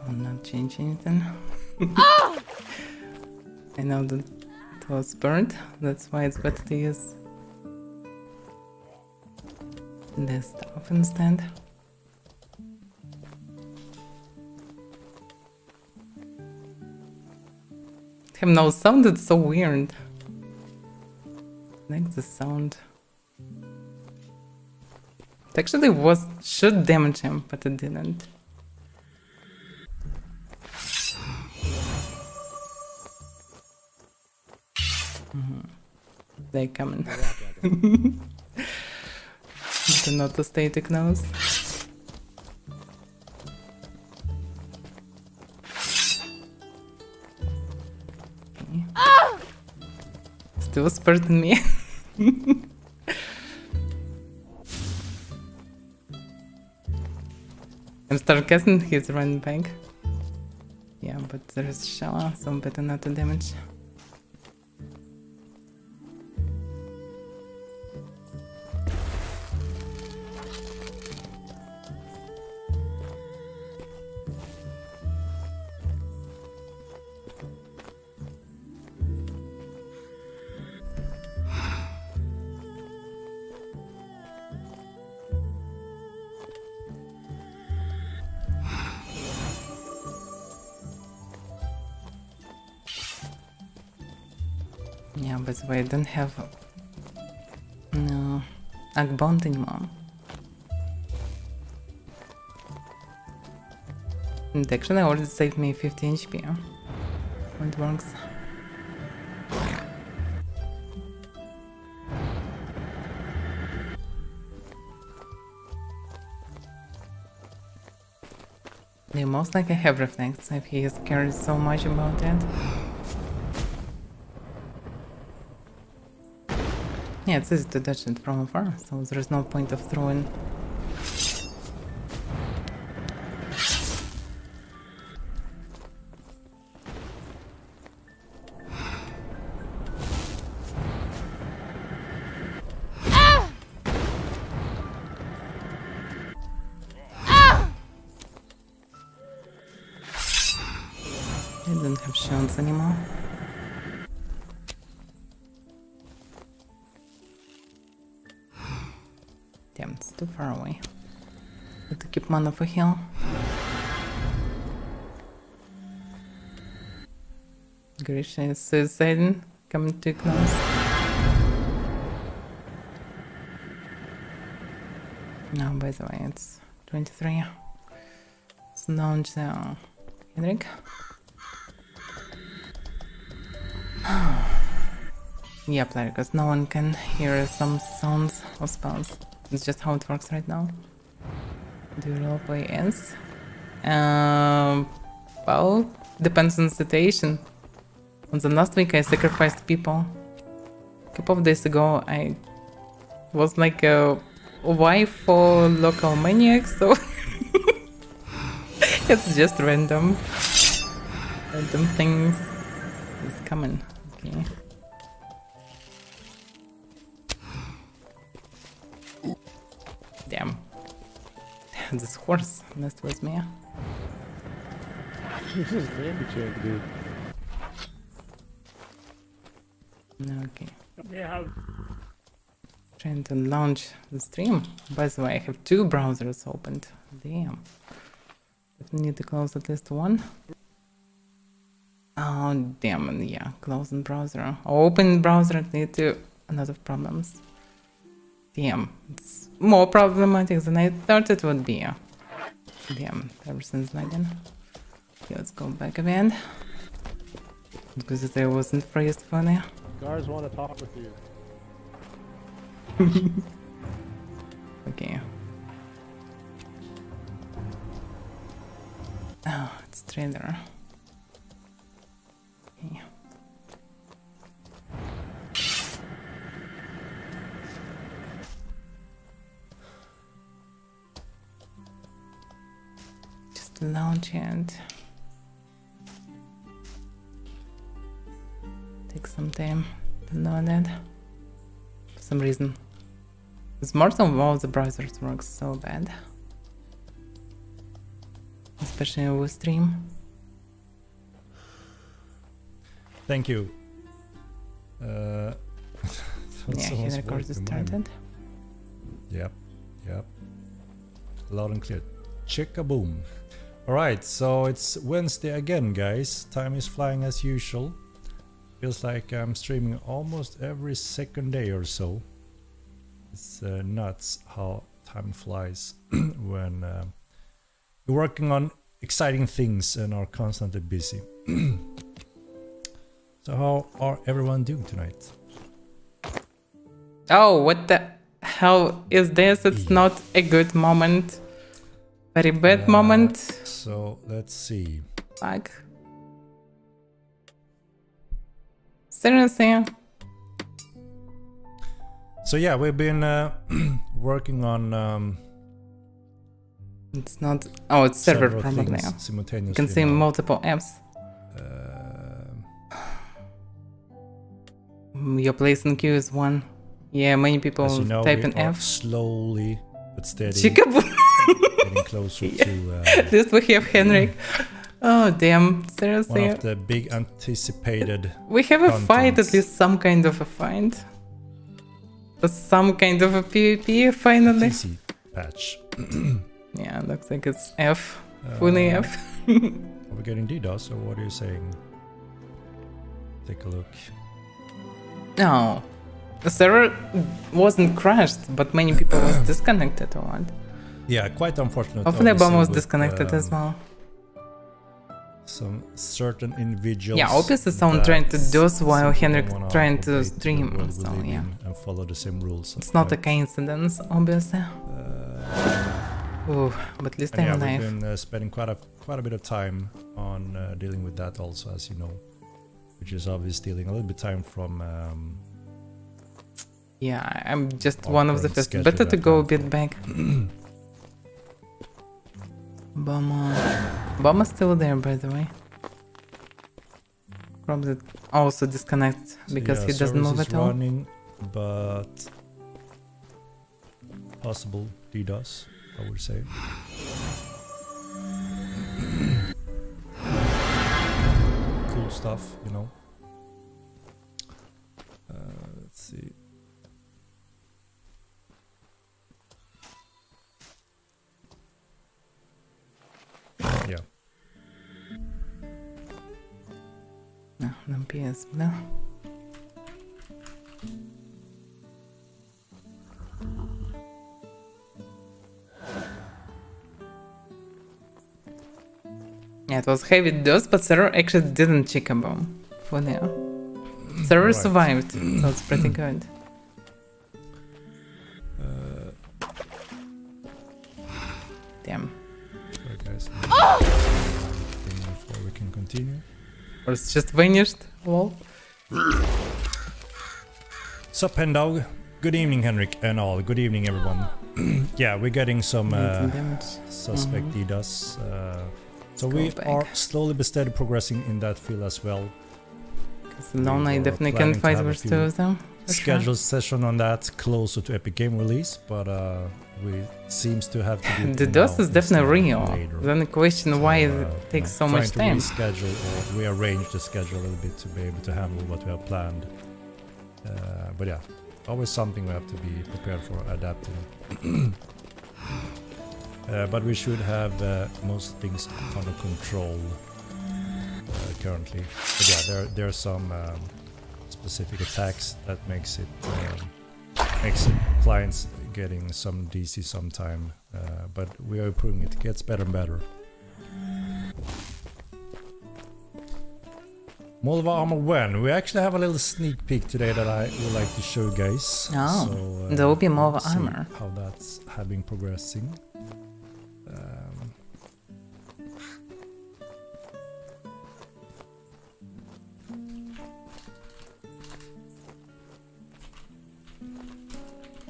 Will not change anything. I know that it was burnt, that's why it's better to use this stuff instead. Have no sound, it's so weird. Like the sound. It actually should damage him, but it didn't. They coming. Do not to stay too close. Still spurting me. And start casting his running back. Yeah, but there's Shala, so better not to damage. Yeah, by the way, I don't have no Ag Bond anymore. And actually, already saved me 50 HP. It works. They most likely have reflex if he has cared so much about that. Yeah, it's easy to dodge it from afar, so there's no point of throwing. I don't have shields anymore. Damn, it's too far away. Need to keep mana for heal. Grisha is suiciding, coming too close. No, by the way, it's 23. Let's launch the Henrik. Yeah, player, because no one can hear some sounds or spells. It's just how it works right now. Do you roleplay ends? Well, depends on the situation. On the last week I sacrificed people. A couple of days ago I was like a wife for local maniac, so it's just random. Random things. It's coming. Okay. Damn. This horse messed with me. This is damage check, dude. Okay. Yeah. Trying to launch the stream. By the way, I have 2 browsers opened. Damn. I need to close at least one. Oh, damn. Yeah, closing browser. Open browser lead to a lot of problems. Damn. It's more problematic than I thought it would be. Damn, everything's lagging. Okay, let's go back again. Because I wasn't phrased funny. Guards want to talk with you. Okay. Oh, it's trader. Okay. Just launch and take some time to know that. For some reason. Smart on all the browsers works so bad. Especially with stream. Thank you. Yeah, his record is started. Yep. Loud and clear. Chick-a-boom. Alright, so it's Wednesday again, guys. Time is flying as usual. Feels like I'm streaming almost every second day or so. It's nuts how time flies when you're working on exciting things and are constantly busy. So how are everyone doing tonight? Oh, what the hell is this? It's not a good moment. Very bad moment. So let's see. Fuck. Seriously? So yeah, we've been working on It's not. Oh, it's server several probably. things You simultaneously. can see now. multiple apps. Your place in queue is one. Yeah, many people As you know, type we in are F. slowly but steady Chickaboo! getting closer to This we have Henrik. Oh damn! one Seriously, of the big anticipated we have a fight, contents. at least some kind of a fight. Some kind of a PvP finally. TC patch. Yeah, looks like it's F. Fully F. Are we getting DDoS or what are you saying? Take a look. No. The server wasn't crashed, but many people was disconnected or what? Yeah, quite unfortunate. Hopefully obviously, Obama was with, disconnected as well. Some certain individuals. Yeah, obviously someone trying to that DOS while simply Henrik don't wanna trying to obey the stream, world we so live yeah. in and follow the same rules. It's not a coincidence, obviously. Ooh, but at least And I'm yeah, alive. we've been spending quite a bit of time on dealing with that also, as you know, which is obviously stealing a little bit of time from. Yeah, I'm just our one of the current first. schedule Better to at go a hand. bit back. Obama's still there, by the way. Probably also disconnect because So, he yeah, doesn't move service at is all. running, but possible DDoS, I would say. Cool stuff, you know. Let's see. Yeah. No, no PS, no. Yeah, it was heavy dose, but server actually didn't chick a bomb. Well, yeah. Server Alright. survived, so it's pretty good. Damn. Sorry guys. Before we can continue. Or it's just vanished. Lol. Sup, Hendog. Good evening, Henrik and all. Good evening, everyone. Yeah, we're getting some suspect DDoS. So we back. are slowly but steady progressing in that field as well. Because alone I were definitely planning can to fight have a versus few two of them. for sure. Scheduled session on that closer to Epic Game release, but we seems to have to do it The now DOS is definitely instead of real. later. Then the question why So, it takes so trying much to time. reschedule or rearrange the schedule a little bit to be able to handle what we have planned. But yeah, always something we have to be prepared for adapting. But we should have most things under control currently. But yeah, there are some specific attacks that makes clients getting some DC sometime. But we are improving it. It gets better and better. Moldova Armor when? We actually have a little sneak peek today that I would like to show you guys. Oh, so, there will be Moldova let's see Armor. how that's been progressing.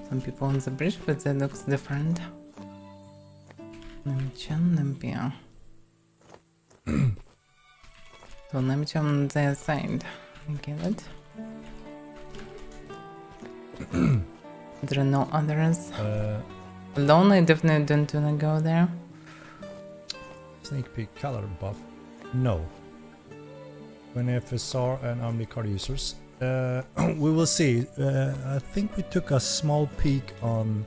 Some people on the bridge, but that looks different. Nemchan, Nempia. So Nemchan on their side. I get it. There are no others. Alone, I definitely don't wanna go there. Sneak peek color buff? No. When FSR and Omni card users. We will see. I think we took a small peek on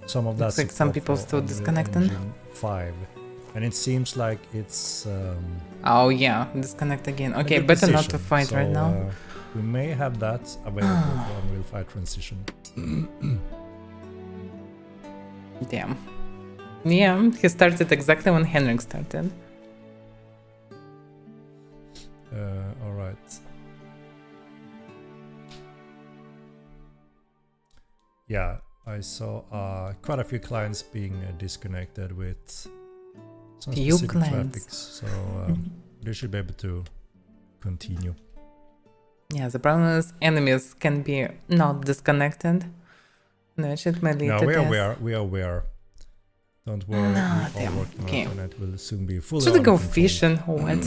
some of that. Looks like some support people for still Unreal disconnecting. Engine 5, and it seems like it's Oh yeah, disconnect again. a Okay, good better not to decision. fight So, right now. We may have that available for Unreal 5 transition. Damn. Yeah, he started exactly when Henrik started. All right. Yeah, I saw quite a few clients being disconnected with some Few specific clients. traffics, so they should be able to continue. Yeah, the problem is enemies can be not disconnected. Legitimately, No, it we are is. aware. We are aware. Don't worry. No, we are damn. working Okay. on it. Will soon be fully Should I under go control. fishing or what?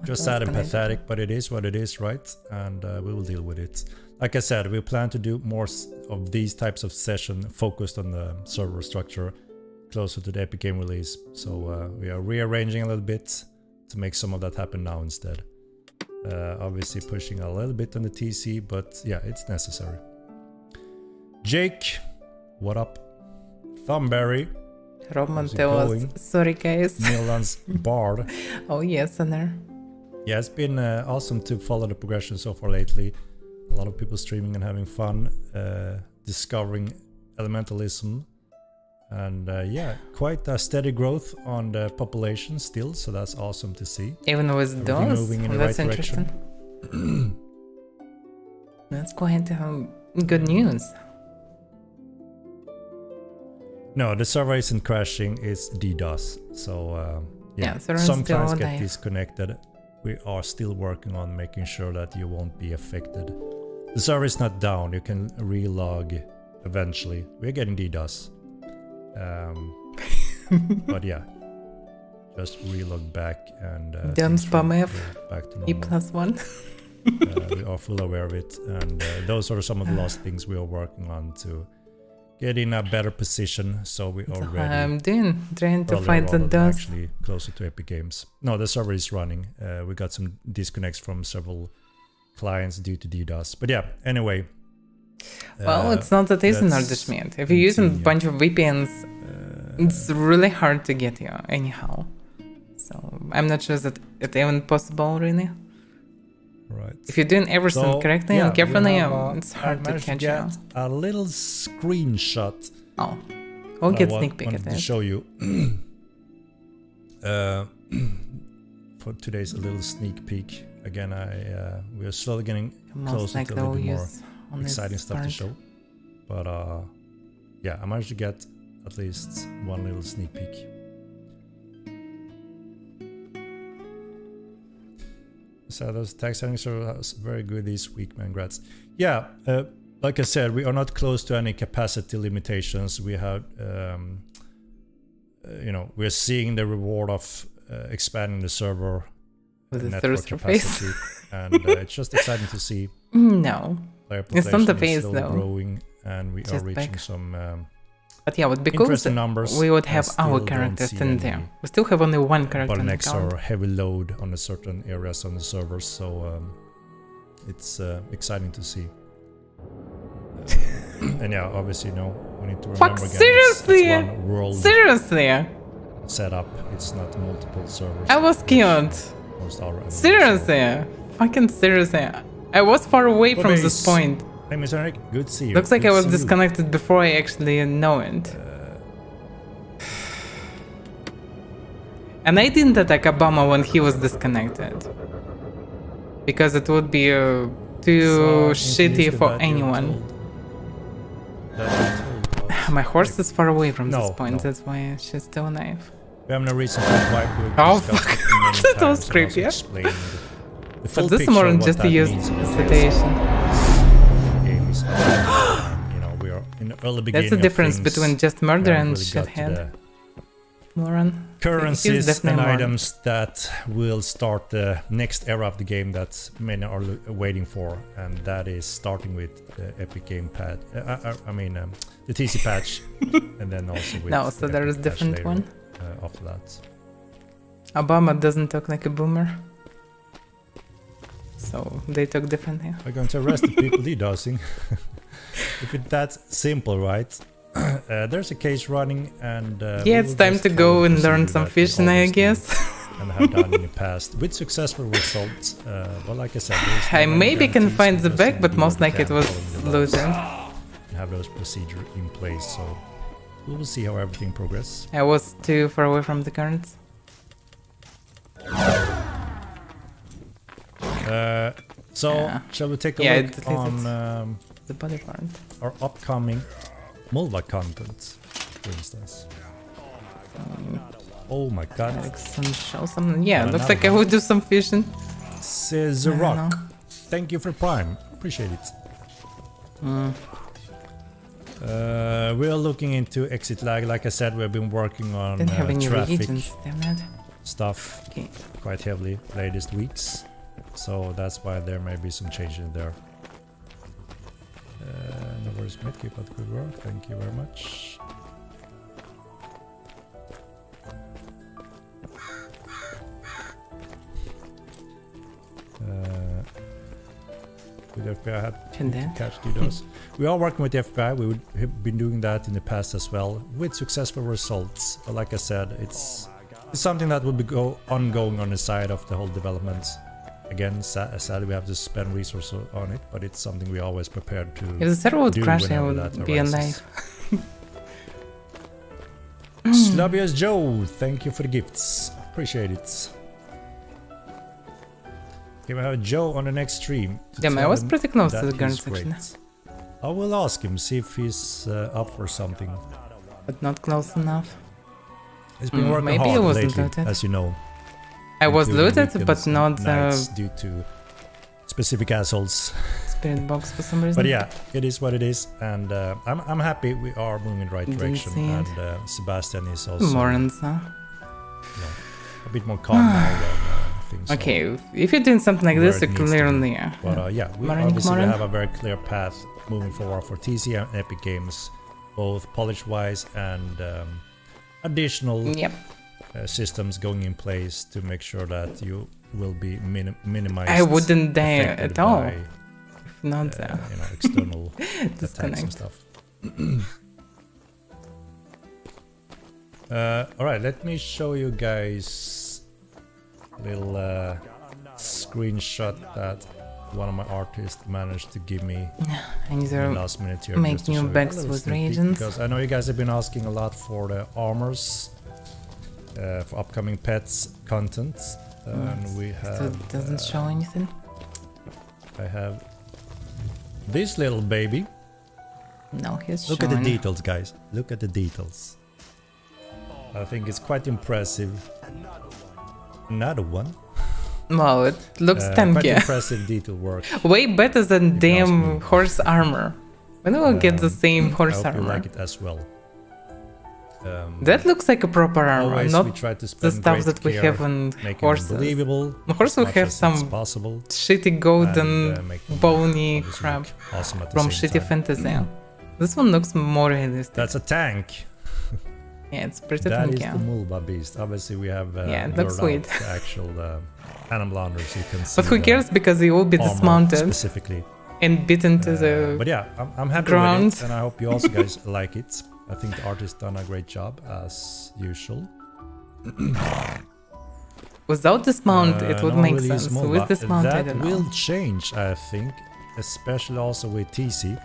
Just else sad and can I do? pathetic, but it is what it is, right? And we will deal with it. Like I said, we plan to do more of these types of session focused on the server structure closer to the Epic Game release. So we are rearranging a little bit to make some of that happen now instead. Obviously pushing a little bit on the TC, but yeah, it's necessary. Jake, what up? Thumbberry, Roman How's it tells going? us, sorry guys. Milan's Bard. Oh yes, Honor. Yeah, it's been awesome to follow the progression so far lately. A lot of people streaming and having fun, discovering Elementalism. And yeah, quite a steady growth on the population still, so that's awesome to see. Even with Everything those, moving in the that's right interesting. direction. That's quite good news. No, the server isn't crashing, it's DDoS. So yeah, server is some still clients get alive. disconnected. We are still working on making sure that you won't be affected. The server is not down, you can relog eventually. We're getting DDoS. But yeah, just relog back and Don't things will spam go F. back to E normal. +1. We are fully aware of it, and those are some of the last things we are working on to get in a better position, so we are ready. I'm trying to earlier find the rather than dust. actually closer to Epic Games. No, the server is running. We got some disconnects from several clients due to DDoS. But yeah, anyway. Well, it's not that easy, let's Nordishmit. If you're using a continue. bunch of VPNs, it's really hard to get you anyhow. So I'm not sure that it's even possible, really. Right. If you're doing everything So, correctly yeah, and carefully, we have, it's I hard to managed catch get you. a little screenshot. Oh, we'll that get I sneak peek wanted at to it. show you. For today's a little sneak peek. Again, we are slowly getting Most closer to likely a little we'll bit more use on this exciting stuff to part. show. But yeah, I managed to get at least one little sneak peek. So those tag settings are very good this week, man. Congrats. Yeah, like I said, we are not close to any capacity limitations. We have, you know, we're seeing the reward of expanding the server With the network thirster face. capacity, and it's just exciting to see. No, Player it's not the population is face slowly though. growing, and we are Just reaching back. some But yeah, but because interesting numbers. we would I have still our don't characters see in any there. We still have only one character in the bottlenecks account. or heavy load on a certain areas on the servers, so it's exciting to see. And yeah, obviously, you know, we need to remember Fuck, again, seriously? it's one world Seriously? setup. It's not multiple servers. I was killed. Most are enemies, Seriously? Fucking seriously. I was far away so- from this point. Hey, Mr. Eric, good to see you. Looks like Good I to was see you. disconnected before I actually know it. And I didn't attack Obama when he was disconnected. Because it would be too So, shitty introduce for the bad you're anyone. told. That you're told us. My horse is far away from this No, point, no. that's why she's still alive. We have no reason to wipe it. Oh, discussed fuck. it many That was times and creepy, also yeah? explained the full But this is picture more of than what just a that used means in the situation. game is about. You know, we are in the early beginning. That's the difference of things. between just murder We and haven't really got to shithead. the Moron. currencies He's and definitely a moron. items that will start the next era of the game that many are waiting for, and that is starting with the Epic Game Pad. The TC patch, and then also with No, so the there Epic is patch different later, one. after that. Obama doesn't talk like a boomer. So they talk differently. We're going to arrest the people DDoSing. If it's that simple, right? There's a case running, and Yeah, it's time to go and learn some fishing, I guess. And have done in the past with successful results. But like I said, there's I no maybe can guarantees, find we the just back, need but to do most what we likely it can was following the laws losing. and have those procedures in place. So we will see how everything progresses. I was too far away from the currents. So Yeah. shall we take a Yeah, I look deleted on The body part. our upcoming Mulva content, for instance? Oh my god. Like some show something. Yeah, Got looks another like I would do some fishing. Says I don't Rock. know. Thank you for Prime. Appreciate it. We are looking into exit lag. Like I said, we've been working on Didn't have any traffic reagents, damn it. stuff Okay. quite heavily latest weeks. So that's why there may be some changes there. No worries, mate. Keep up the good work. Thank you very much. With the FBI, I had to catch DDoS. We are working with the FBI. We have been doing that in the past as well, with successful results. But like I said, it's something that will be ongoing on the side of the whole development. Again, sadly we have to spend resources on it, but it's something we always prepared to If the server would do crash, I whenever would that be arises. alive. Slubby as Joe, thank you for the gifts. Appreciate it. Okay, we have Joe on the next stream. Damn, I was pretty close to the gun section. I will ask him, see if he's up for something. But not close enough. He's been working maybe hard I wasn't lately, looted. as you know. I was including looted, weekends but not and nights due to specific assholes. spirit box for some reason. But yeah, it is what it is, and I'm happy we are moving in the right Didn't direction. see it. And Sebastian is also Morons, huh? you know, a bit more calm now than things. Okay, if you're doing something like where this, it you're needs to clearly. be. But yeah, we Moran, obviously Moran. have a very clear path moving forward for TC and Epic Games, both polish-wise and additional Yep. systems going in place to make sure that you will be minimized. I wouldn't die affected at all. by, If not, you know, external attacks disconnect. and stuff. Alright, let me show you guys a little screenshot that one of my artists managed to give me I need in the to last minute here. make just to new show you a bags little with sneak peek, reagents. because I know you guys have been asking a lot for the armors for upcoming pets content. And we Still have doesn't show anything. I have this little baby. No, he's Look showing. at the details, guys. Look at the details. I think it's quite impressive. Another one. Well, it looks Quite tanky. impressive detail work. Way better than If you ask damn me. horse armor. When will get the same I horse hope you armor? like it as well. That looks like a proper armor, Always not we try to the spend stuff great that we care have on making them horses. believable. The horse as will much have as some it's possible, shitty golden and, make them bony obviously crap look awesome at the from same shitty time. fantasy. This one looks more realistic. That's a tank. Yeah, it's pretty That tanky. is the Mulba beast. Obviously, we have Yeah, it looks blurred out sweet. the actual animal under, so you can see. But who the cares, because he will be armor dismounted specifically. and beaten to the But yeah, I'm happy ground. with it, and I hope you also guys like it. I think the artist done a great job as usual. Without dismount, it would no make release sense. Mulba. With dismount, I That don't will know. change, I think, especially also with TC.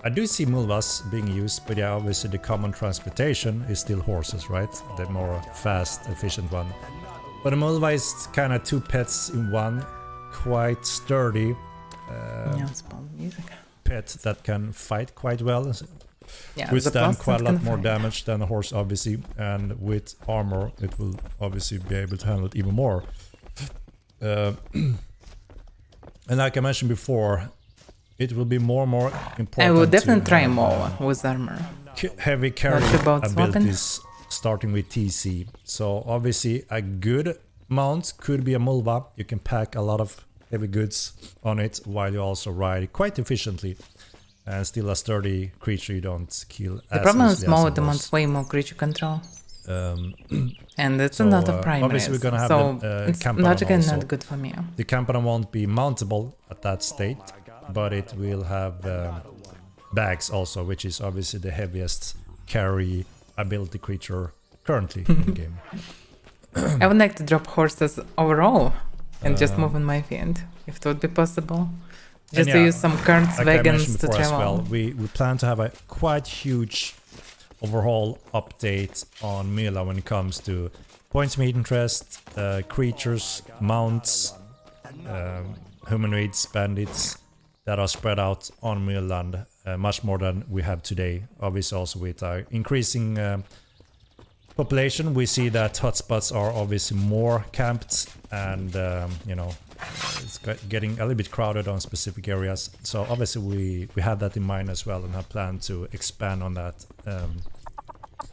I do see Mulvas being used, but yeah, obviously the common transportation is still horses, right? The more fast, efficient one. But a Mulva is kind of two pets in one, quite sturdy Yeah, spawn music. pet that can fight quite well. Yeah, the Withstand plus quite a lot can more fight. damage than a horse, obviously, and with armor, it will obviously be able to handle it even more. And like I mentioned before, it will be more and more important. I will definitely to try have, more with armor. Heavy carry Not about abilities, starting with TC. So obviously, a good mount could be a Mulva. You can pack a lot of heavy goods on it while you also ride quite efficiently. And still a sturdy creature you don't kill. The problem is easily small as a demands horse. way more creature control. And it's so, a lot of primaries. obviously we're gonna have so the, it's Campanon logically also. not good for me. The Campanon won't be mountable at that state, but it will have bags also, which is obviously the heaviest carry ability creature currently in the game. I would like to drop horses overall and just move in my field, if it would be possible. Just And to yeah, use some carts, like I wagons mentioned to before as travel. well, we plan to have a quite huge overhaul update on Mila when it comes to points of interest, creatures, mounts, humanoids, bandits that are spread out on Milaland, much more than we have today. Obviously, also with our increasing population, we see that hotspots are obviously more camped, and you know, it's getting a little bit crowded on specific areas. So obviously we have that in mind as well and have planned to expand on that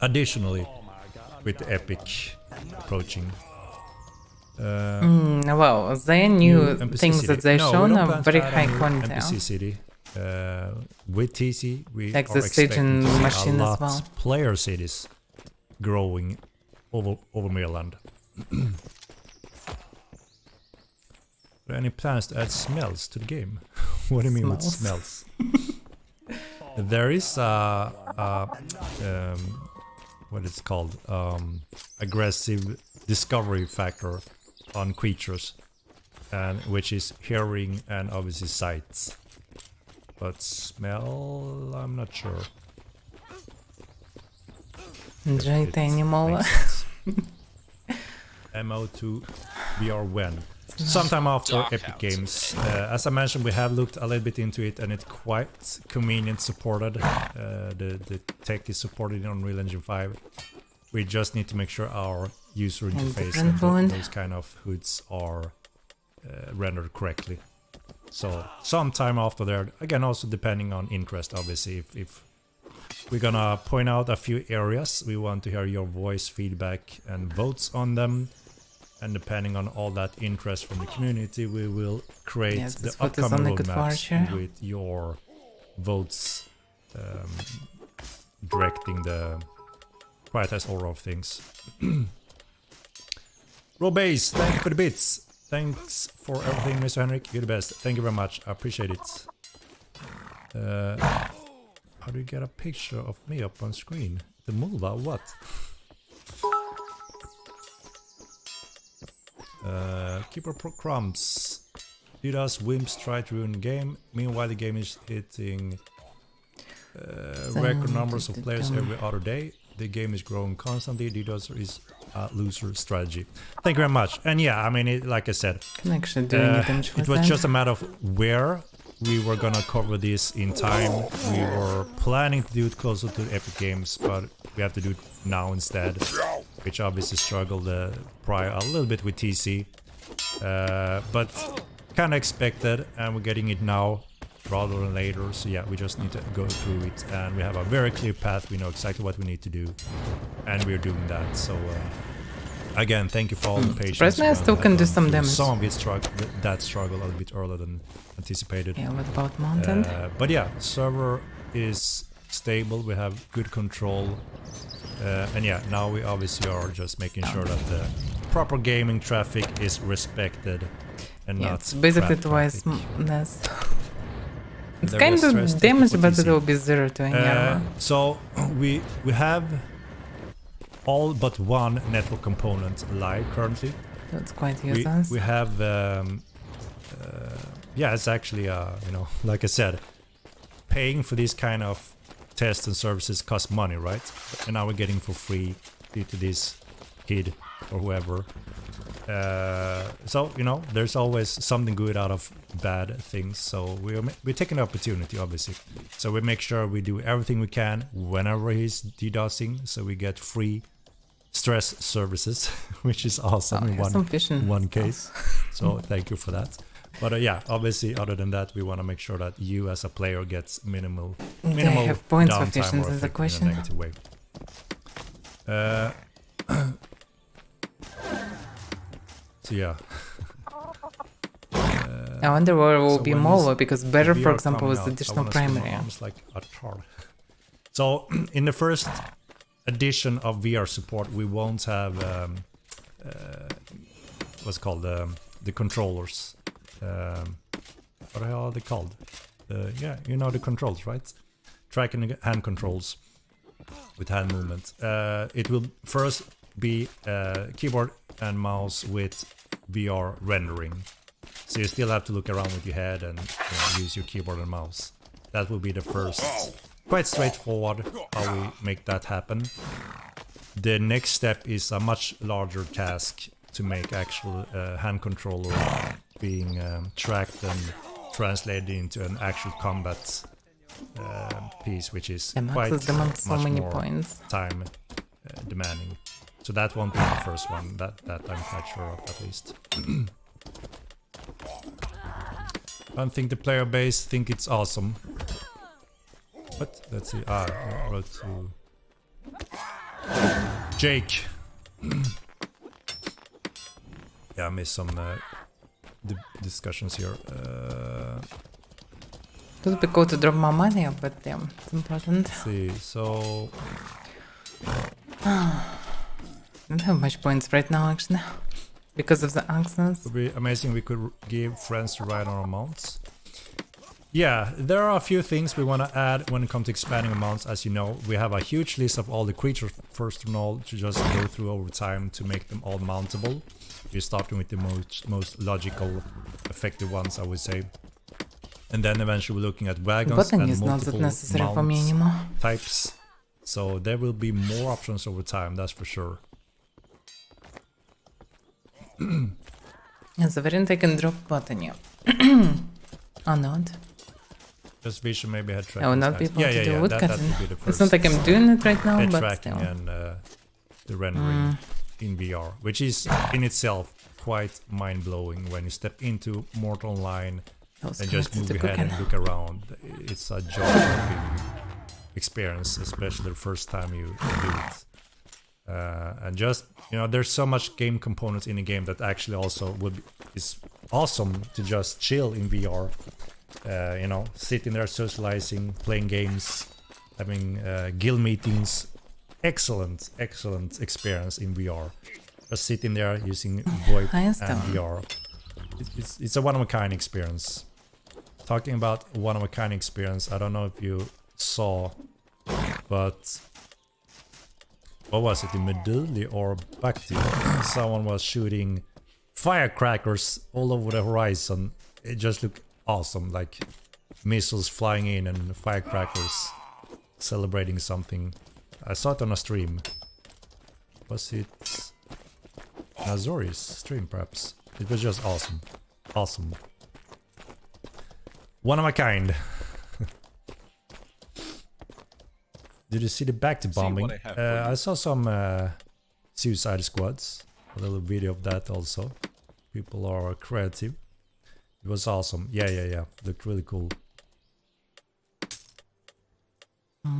additionally with the epic approaching. Well, the new things city. that they No, shown we don't are plan to very add a high new quality. NPC city. With TC, we Like are the expecting staging to see machine a as lot well. player cities growing over Mirland. Are there any plans to add smells to the game? What do you mean with smells? There is what it's called, aggressive discovery factor on creatures, and which is hearing and obviously sights. But smell, I'm not sure. Great animal. MO2 VR when? Sometime after Epic Games. As I mentioned, we have looked a little bit into it and it's quite convenient supported. The tech is supported in Unreal Engine 5. We just need to make sure our user interface and those kind of hoods are rendered correctly. So sometime after there, again also depending on interest obviously, if we're gonna point out a few areas, we want to hear your voice feedback and votes on them. And depending on all that interest from the community, we will create the upcoming roadmaps with your votes directing the prioritized order of things. Robase, thank you for the bits. Thanks for everything, Mr. Henrik. You're the best. Thank you very much. I appreciate it. How do you get a picture of me up on screen? The Mulva, what? Keeper Pro Crumbs. Didas wimps try to ruin the game. Meanwhile, the game is hitting record numbers of players every other day. The game is growing constantly. Didas is a loser strategy. Thank you very much. And yeah, I mean, like I said, it was just a matter of where we were gonna cover this in time. We were planning to do it closer to Epic Games, but we have to do it now instead, which obviously struggled prior a little bit with TC, but kind of expected, and we're getting it now rather than later. So yeah, we just need to go through it, and we have a very clear path. We know exactly what we need to do, and we're doing that. So again, thank you for all the patience. I still can do some damage. Some of it struggle a little bit earlier than anticipated. Yeah, what about mountain? But yeah, server is stable. We have good control. And yeah, now we obviously are just making sure that the proper gaming traffic is respected and not it's basically twice-ness. It's kind of damage, but it will be 0 to any armor. So we have all but one network component live currently. That's quite useless. We have yeah, it's actually you know, like I said, paying for these kind of tests and services cost money, right? And now we're getting for free due to this kid or whoever. So you know, there's always something good out of bad things. So we're taking the opportunity, obviously. So we make sure we do everything we can whenever he's DDoSing, so we get free stress services, which is awesome in one case. So thank you for that. But yeah, obviously, other than that, we want to make sure that you as a player gets minimal have points for downtime efficiency or is the effect question. in a negative way. So yeah. I wonder where it will be more, because better, for VR example, is coming out, additional I wanna swim primary. arms like a tar. So in the first edition of VR support, we won't have what's called the controllers. What the hell are they called? Yeah, you know the controls, right? Tracking hand controls with hand movement. It will first be keyboard and mouse with VR rendering. So you still have to look around with your head and use your keyboard and mouse. That will be the first. Quite straightforward how we make that happen. The next step is a much larger task to make actual hand controller being tracked and translated into an actual combat piece, which is quite much more time demanding. So that won't be the first one, that I'm quite sure of at least. I don't think the player base think it's awesome. What? Let's see. Wrote to Jake. Yeah, I missed some discussions here. It would be cool to drop more money, but yeah, it's important. Let's see, so I don't have much points right now, actually, because of the access. it would be amazing we could give friends to ride on our mounts. Yeah, there are a few things we want to add when it comes to expanding amounts. As you know, we have a huge list of all the creatures first of all to just go through over time to make them all mountable. We're starting with the most logical, effective ones, I would say. And then eventually we're looking at wagons Button and is not that multiple necessary for me anymore. types. So there will be more options over time, that's for sure. Yeah, the variant I can drop button, or not. Just Vision maybe had tracking. I will not be able to do that woodcutting. would be the It's not like I'm doing it right now, head but tracking still. and the rendering in VR, which is in itself quite mind-blowing when you step into Mortal Online and just move your head and look around. It's a jaw-dropping experience, especially the first time you do it. And just, you know, there's so much game components in the game that actually also is awesome to just chill in VR. You know, sitting there socializing, playing games, having guild meetings. Excellent experience in VR. Just sitting there using VoIP and VR. It's a one-of-a-kind experience. Talking about one-of-a-kind experience, I don't know if you saw, but what was it, in Meduli or Bhakti? Someone was shooting firecrackers all over the horizon. It just looked awesome, like missiles flying in and firecrackers celebrating something. I saw it on a stream. Was it Nazori's stream, perhaps? It was just awesome. Awesome. One of a kind. Did you see the back-to bombing? I saw some Suicide Squads. A little video of that also. People are creative. It was awesome. Yeah. Looked really cool.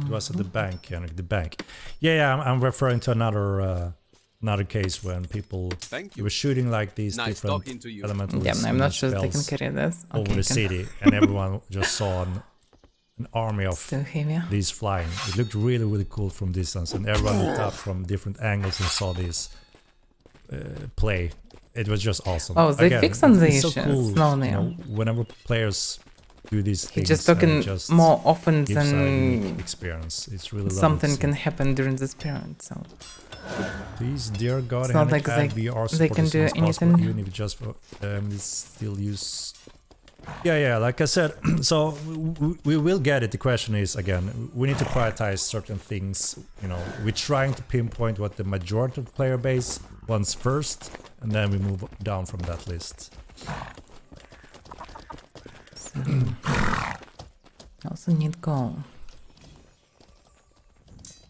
It was at the bank, Yannick, the bank. Yeah, I'm referring to another case when people were shooting like these different elementals. Yeah, I'm not sure they can carry this. Over the city, and everyone just saw an army of these flying. It looked really cool from distance, and everyone looked up from different angles and saw this play. It was just awesome. Oh, they fixed on the issues. So cool, slowly. you know, whenever players do these things, just talking more often than experience. It's really something can happen during this period. So please, dear God, it's not like they can do anything. Even if just for still use. Yeah. Like I said, so we will get it. The question is again, we need to prioritize certain things. You know, we're trying to pinpoint what the majority of the player base wants first, and then we move down from that list. Also need goal.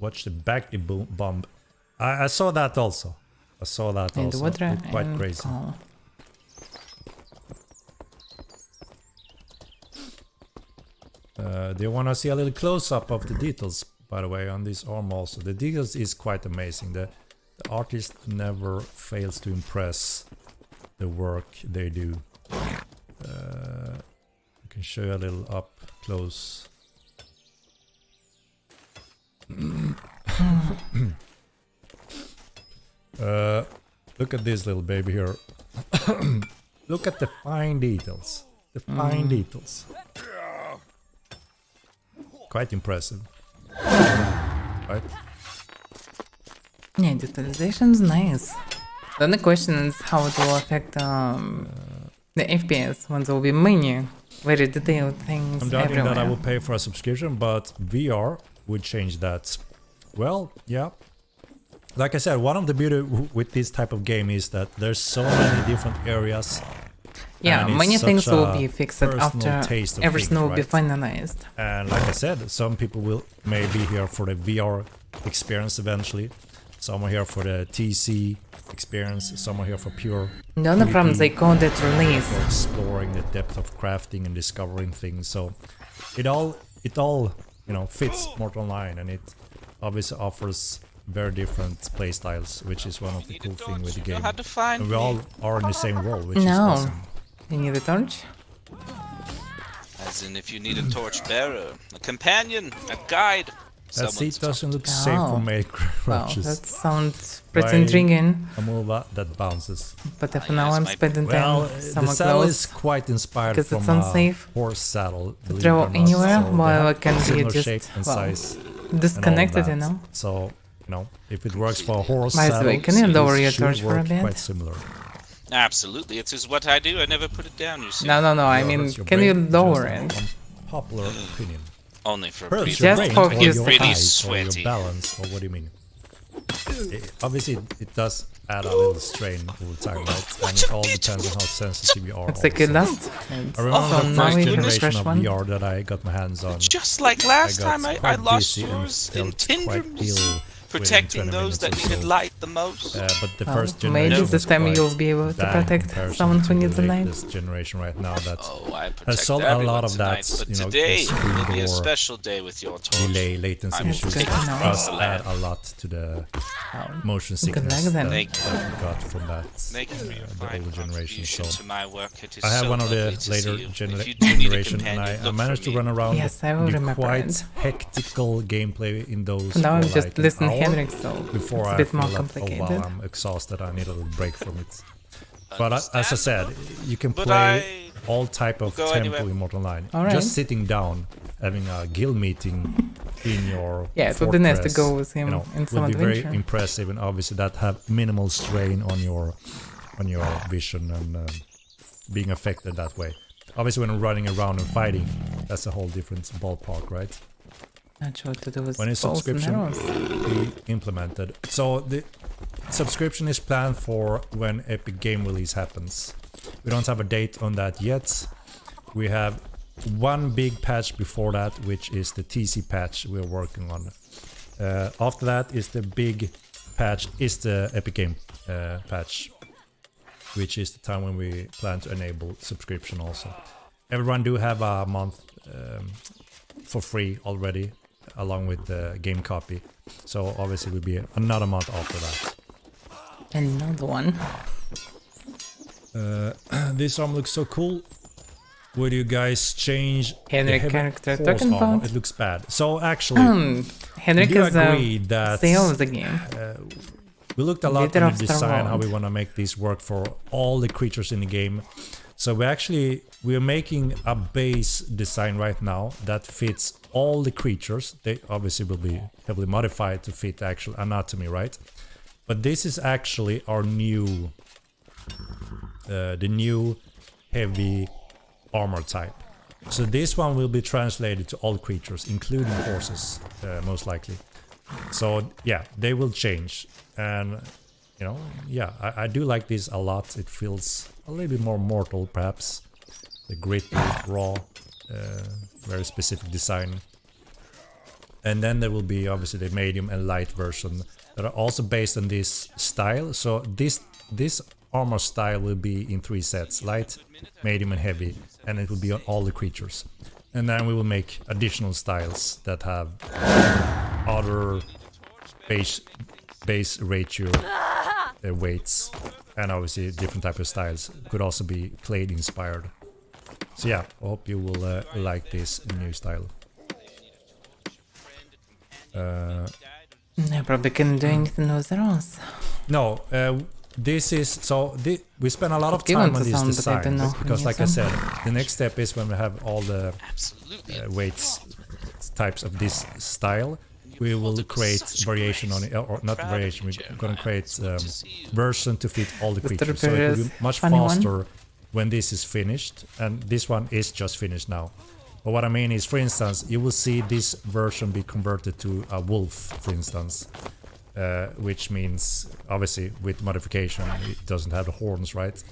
Watch the back bomb. I saw that also. And water quite and crazy. goal. Do you want to see a little close-up of the details, by the way, on this arm also? The details is quite amazing. The artist never fails to impress the work they do. I can show you a little up close. Look at this little baby here. Look at the fine details. The fine details. Quite impressive. Right? Yeah, detalization's nice. The only question is how it will affect the FPS when there will be many very detailed things. I'm doubting everywhere. that I will pay for a subscription, but VR would change that. Well, yeah. Like I said, one of the beauty with this type of game is that there's so many different areas. Yeah, many things will be fixed after everything will be finalized. And like I said, some people may be here for the VR experience eventually. Some are here for the TC experience, some are here for pure The only problem PvP, they called it release. for exploring the depth of crafting and discovering things. So it all you know fits Mortal Online, and it obviously offers very different playstyles, which is one of the cool things with the game. And we all are in the same role, which is No. awesome. You need a torch? As in, if you need a torchbearer, a companion, a guide. That seat someone to doesn't look safe for Oh. made Wow, crouches. that sounds pretty Try intriguing. a move that bounces. But if now I'm spending Well, time the somewhere saddle close, is quite inspired because from it's a unsafe horse saddle. believe it throw or not. anywhere So they while have I can be similar just, shape and well, size and disconnected, all you that. know? So, you know, if it works for a horse By the saddle, way, can you lower this your should torch for a work bit? quite similar. Absolutely, it is what I do. I never put it down, you see. No, I Or mean, hurts your can you brain, lower just it? an Popular opinion. Only for a Hurts brief your Just brain for or a few your Really eyes or your sweaty. balance, or what do you mean? Obviously, it does add a little strain over time, right? And it all depends on how sensitive you are. It's like a also. lust. I remember So the now first we have a generation fresh of one. VR that I got my hands on. Just like last I got time, I quite lost busy and yours in felt quite Tindrums, ill protecting within 20 those that minutes or needed so. light the most. But the Well, first generation maybe was this time quite you'll be able to bad in protect comparison someone who to needs the a light. latest generation right now that Oh, I has protect solved a lot everyone of that, tonight, but you know, today screen will be a door special day with your torch. delay latency I'm issues good to know. does add a lot to the motion Good luck sickness then. that we got from that Making me a the fine older generation. contribution So to my work. It is I have so one of the lovely to later see you. If you do need a generation, and companion, I look managed for to run me. around Yes, I will the remember quite it. hectical gameplay in those Now I'm for just like an listening hour Henrik, so before it's a I bit feel more like, complicated. oh wow, I'm exhausted, I need a little break from it. But as I said, you can But play I all type of will go tempo anywhere. in Mortal Online. Alright. Just sitting down, having a guild meeting in your Yeah, it would be nice to fortress, go with him you know, in some would be very adventure. impressive, and obviously that have minimal strain on your vision and being affected that way. Obviously, when running around and fighting, that's a whole different ballpark, right? Not sure what to do with When is bows and subscription arrows. be implemented? So the subscription is planned for when Epic Game Release happens. We don't have a date on that yet. We have one big patch before that, which is the TC patch we're working on. After that is the big patch, is the Epic Game patch, which is the time when we plan to enable subscription also. Everyone do have a month for free already, along with the game copy. So obviously it will be another month after that. Another one. This arm looks so cool. Would you guys change Henrik the heavy character horse talking armor? about? It looks bad. So actually, Henrik do is agree the that CEO of the game. we looked a lot Leader on of the Star design, how World. we want to make this work for all the creatures in the game. So we're making a base design right now that fits all the creatures. They obviously will be heavily modified to fit actual anatomy, right? But this is actually our new, the new heavy armor type. So this one will be translated to all creatures, including horses, most likely. So yeah, they will change, and you know, yeah, I do like this a lot. It feels a little bit more mortal, perhaps. The gritty, raw, very specific design. And then there will be obviously the medium and light version that are also based on this style. So this armor style will be in 3 sets: light, medium, and heavy, and it will be on all the creatures. And then we will make additional styles that have other base ratio weights, and obviously different type of styles. Could also be clade inspired. So yeah, I hope you will like this new style. I probably couldn't do anything with the arrows. No, this is so. We spend a lot of Given time on to this some, but I don't know design who because, like I needs said, the next step is when we have all the Absolutely. weights types of this style. We will create variation on it, or not variation. We're going to create version to fit all the The creatures. So it will be much funny one. faster when this is finished, and this one is just finished now. But what I mean is, for instance, you will see this version be converted to a wolf, for instance, which means, obviously, with modification, it doesn't have the horns, right?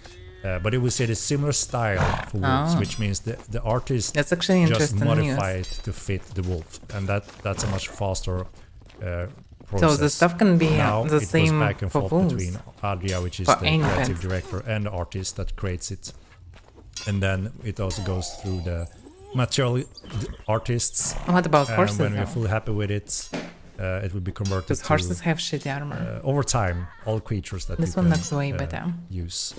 But it will see the similar style for wolves, which means the artist That's actually just interesting news. modified to fit the wolf, and that's a much faster process. So the stuff can be Now the it same goes back and for forth booze. between Adria, which is For the any creative pets. director and artist that creates it, and then it also goes through the material artists. What about And horses when we're though? fully happy with it, it will be converted Because to horses have shitty armor. over time all creatures that This you one can looks way better. use.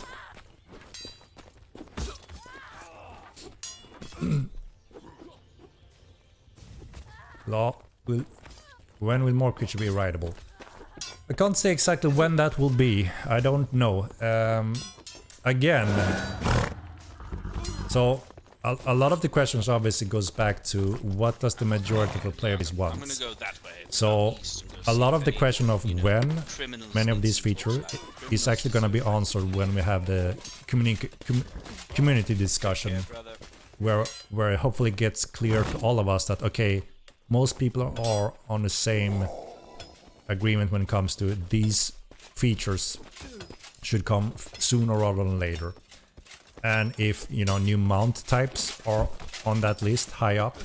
When will more creature be rideable? I can't say exactly when that will be. I don't know. Again, so a lot of the questions obviously goes back to what does the majority of the players I'm gonna want. go that way. So East and go a see lot if of the any, question of when criminals many of need these some features torture. is actually going to be answered when we have the community discussion, where it hopefully gets clear to all of us that okay, most people are on the same agreement when it comes to these features should come sooner rather than later. And if new mount types are on that list high up,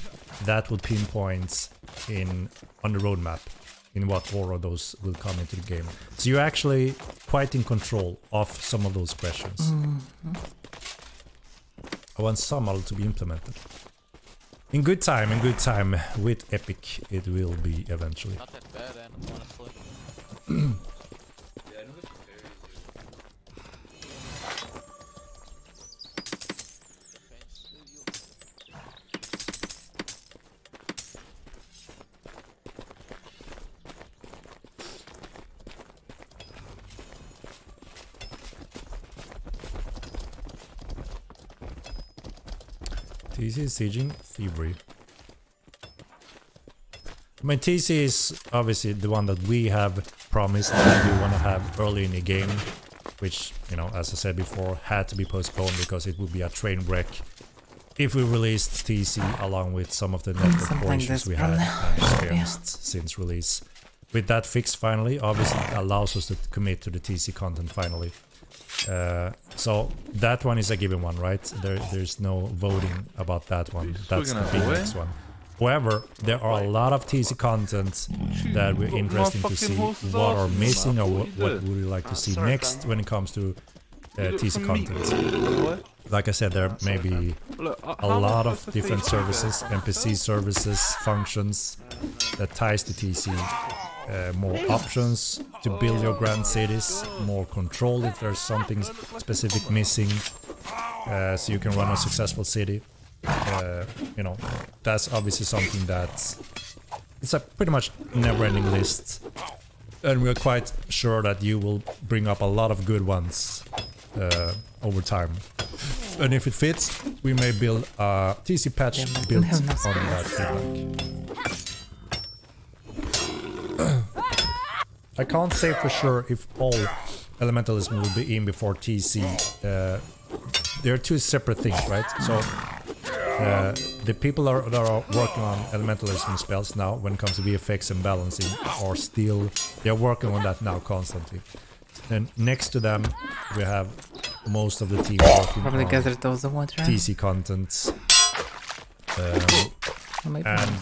that will pinpoint on the roadmap in what order those will come into the game. So you're actually quite in control of some of those questions. I want some model to be implemented. In good time, with Epic, it will be eventually. Not that bad, honestly. TC is sieging Thievery. I mean, TC is obviously the one that we have promised that we want to have early in the game, which, as I said before, had to be postponed because it would be a train wreck if we released TC along with some of the network Something issues we had experienced since release. With that fixed finally, obviously it allows us to commit to the TC content finally. So that one is a given one, right? There's no voting about that one. That's the big next one. However, there are a lot of TC content that we're interested to see what are missing or what would we like to see next when it comes to TC content. Like I said, there may be a lot of different services, NPC services, functions that ties to TC. More options to build your grand cities, more control if there's something specific missing, so you can run a successful city. That's obviously something that it's a pretty much never-ending list, and we're quite sure that you will bring up a lot of good ones over time. And if it fits, we may build a TC patch built on that feedback. I can't say for sure if all Elementalism will be in before TC. They're two separate things, right? So the people that are working on Elementalism spells now, when it comes to VFX and balancing, they're working on that now constantly. And next to them, we have most of the team working Probably on gathered all the water. TC contents. And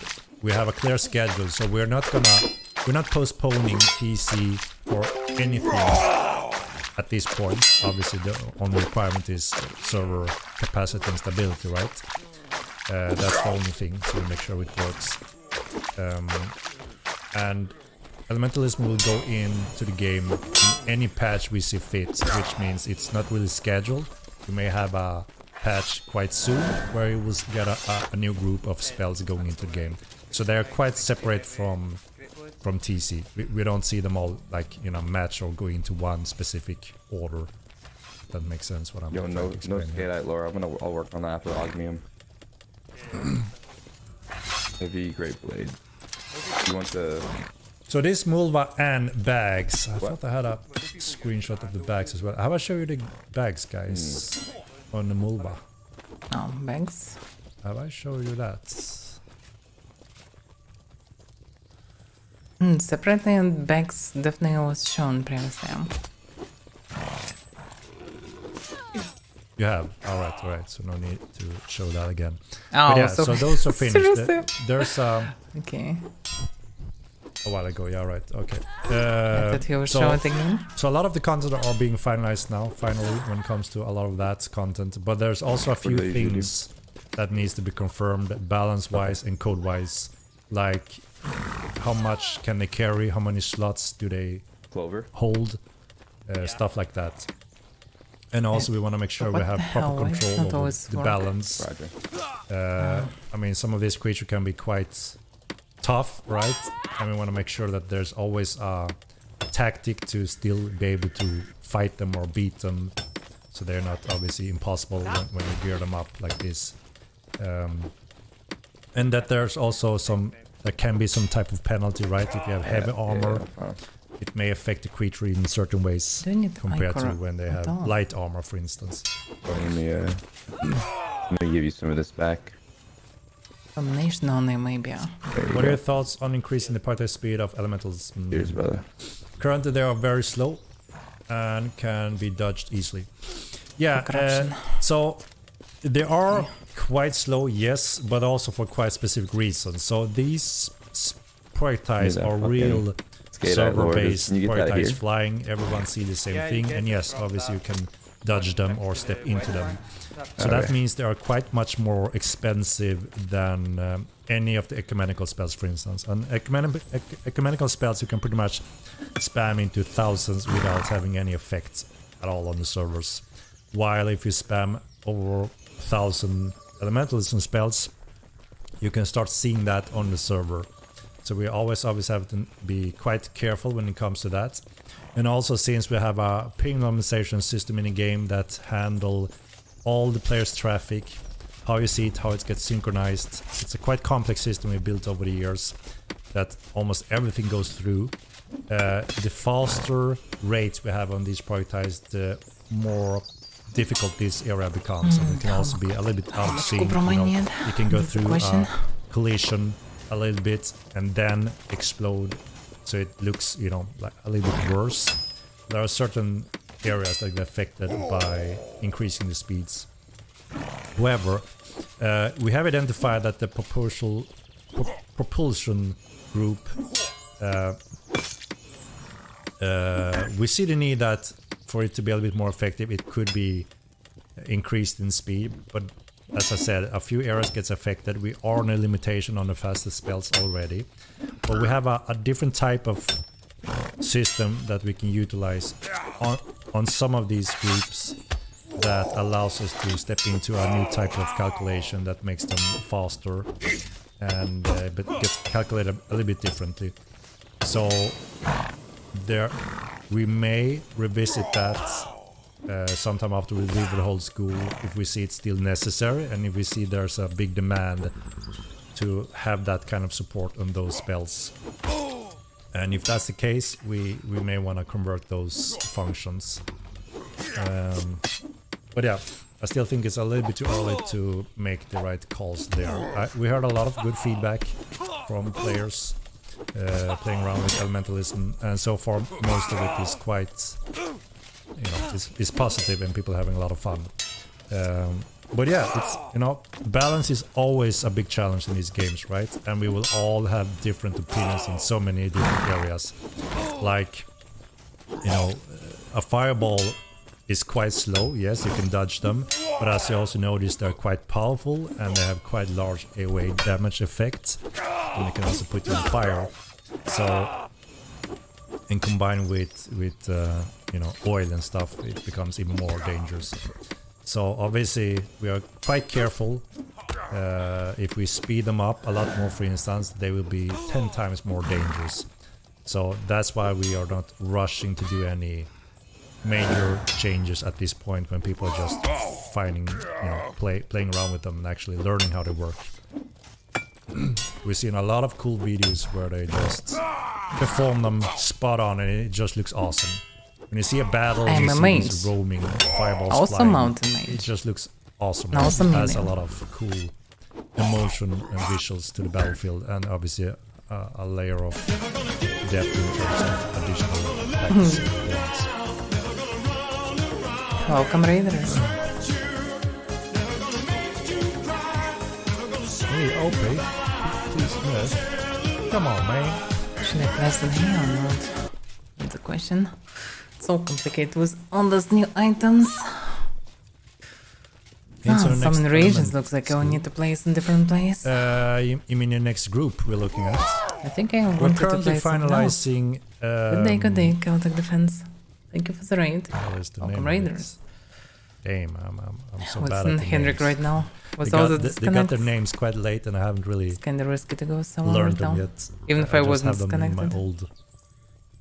we have a clear schedule, so we're not postponing TC for anything at this point. Obviously, the only requirement is server capacity and stability, right? That's the only thing, so we make sure it works. And Elementalism will go into the game in any patch we see fit, which means it's not really scheduled. We may have a patch quite soon where you will get a new group of spells going into the game. So they're quite separate from TC. We don't see them all like match or go into one specific order. That makes sense. What I'm no explaining. Skate lore. I'll work on that after Ogmium. Heavy Great Blade. You want the? So this Mulva and bags. I thought I had a screenshot of the bags as well. How about I show you the bags, guys, on the Mulva? Oh, bags. Have I show you that? Separately, and bags definitely was shown previously. You have? Alright, so no need to show that again. Oh, but yeah, so those are finished. Seriously? There's Okay. A while ago, yeah, right. Okay. I thought you were showing it again. So a lot of the content are being finalized now, finally, when it comes to a lot of that content. But there's also a few things that needs to be confirmed balance-wise and code-wise. Like, how much can they carry? How many slots do they hold? Stuff like that. And also we want to make sure we have proper control over the balance. I mean, some of these creatures can be quite tough, right? And we want to make sure that there's always a tactic to still be able to fight them or beat them, so they're not obviously impossible when you gear them up like this. And that there's also there can be some type of penalty, right? If you have heavy armor, it may affect the creature in certain ways compared to when they have light armor, for instance. Let me give you some of this back. Combination only, maybe. What are your thoughts on increasing the party speed of elementals? Cheers, brother. Currently they are very slow and can be dodged easily. Yeah, so they are quite slow, yes, but also for quite specific reasons. So these projectiles are real server-based projectiles flying. Everyone sees the same thing, and yes, obviously you can dodge them or step into them. So that means they are quite much more expensive than any of the ecumenical spells, for instance. And ecumenical spells you can pretty much spam into thousands without having any effect at all on the servers. While if you spam over 1,000 elementalism spells, you can start seeing that on the server. So we always have to be quite careful when it comes to that. And also, since we have a ping normalization system in the game that handle all the players' traffic, how you see it, how it gets synchronized. It's a quite complex system we built over the years that almost everything goes through. The faster rate we have on these projectiles, the more difficult this area becomes. And it can also be a little bit out of sync. You can go through a collision a little bit and then explode, so it looks, like a little bit worse. There are certain areas that get affected by increasing the speeds. However, we have identified that the propulsion group, we see the need that for it to be a little bit more effective, it could be increased in speed, but as I said, a few areas gets affected. We are on a limitation on the fastest spells already, but we have a different type of system that we can utilize on some of these groups that allows us to step into a new type of calculation that makes them faster and but gets calculated a little bit differently. So there, we may revisit that sometime after we leave the whole school, if we see it's still necessary and if we see there's a big demand to have that kind of support on those spells. And if that's the case, we may want to convert those functions. But yeah, I still think it's a little bit too early to make the right calls there. We heard a lot of good feedback from players playing around with Elementalism, and so far most of it is quite, is positive and people are having a lot of fun. But yeah, it's, balance is always a big challenge in these games, right? And we will all have different opinions in so many different areas. Like, a fireball is quite slow, yes, you can dodge them, but as you also notice, they're quite powerful and they have quite large AoE damage effects, and they can also put you on fire. So, and combined with oil and stuff, it becomes even more dangerous. So obviously we are quite careful. If we speed them up a lot more, for instance, they will be 10 times more dangerous. So that's why we are not rushing to do any major changes at this point, when people are just finding, playing around with them and actually learning how they work. We've seen a lot of cool videos where they just perform them spot on and it just looks awesome. When you see a battle, you see these roaming fireballs flying, it just looks awesome. It has a lot of cool emotion and visuals to the battlefield, and obviously a layer of depth in terms of additional practice points. Welcome, Raiders. Hey, OP, please move. Come on, man. Should I place them here or not? That's the question. It's so complicated with all those new items. Some regions looks like I will need to place in different place. You mean your next group we're looking at? I think I We're wanted to currently place finalizing. Good day, Celtic Defense. Thank you for the raid. Welcome, Raiders. Damn, I'm so What's bad in at the Hendrik names. right now? They got their names quite late, and I haven't really It's kind of risky to go somewhere learned right them now. yet. Even if I just wasn't have them in disconnected. my old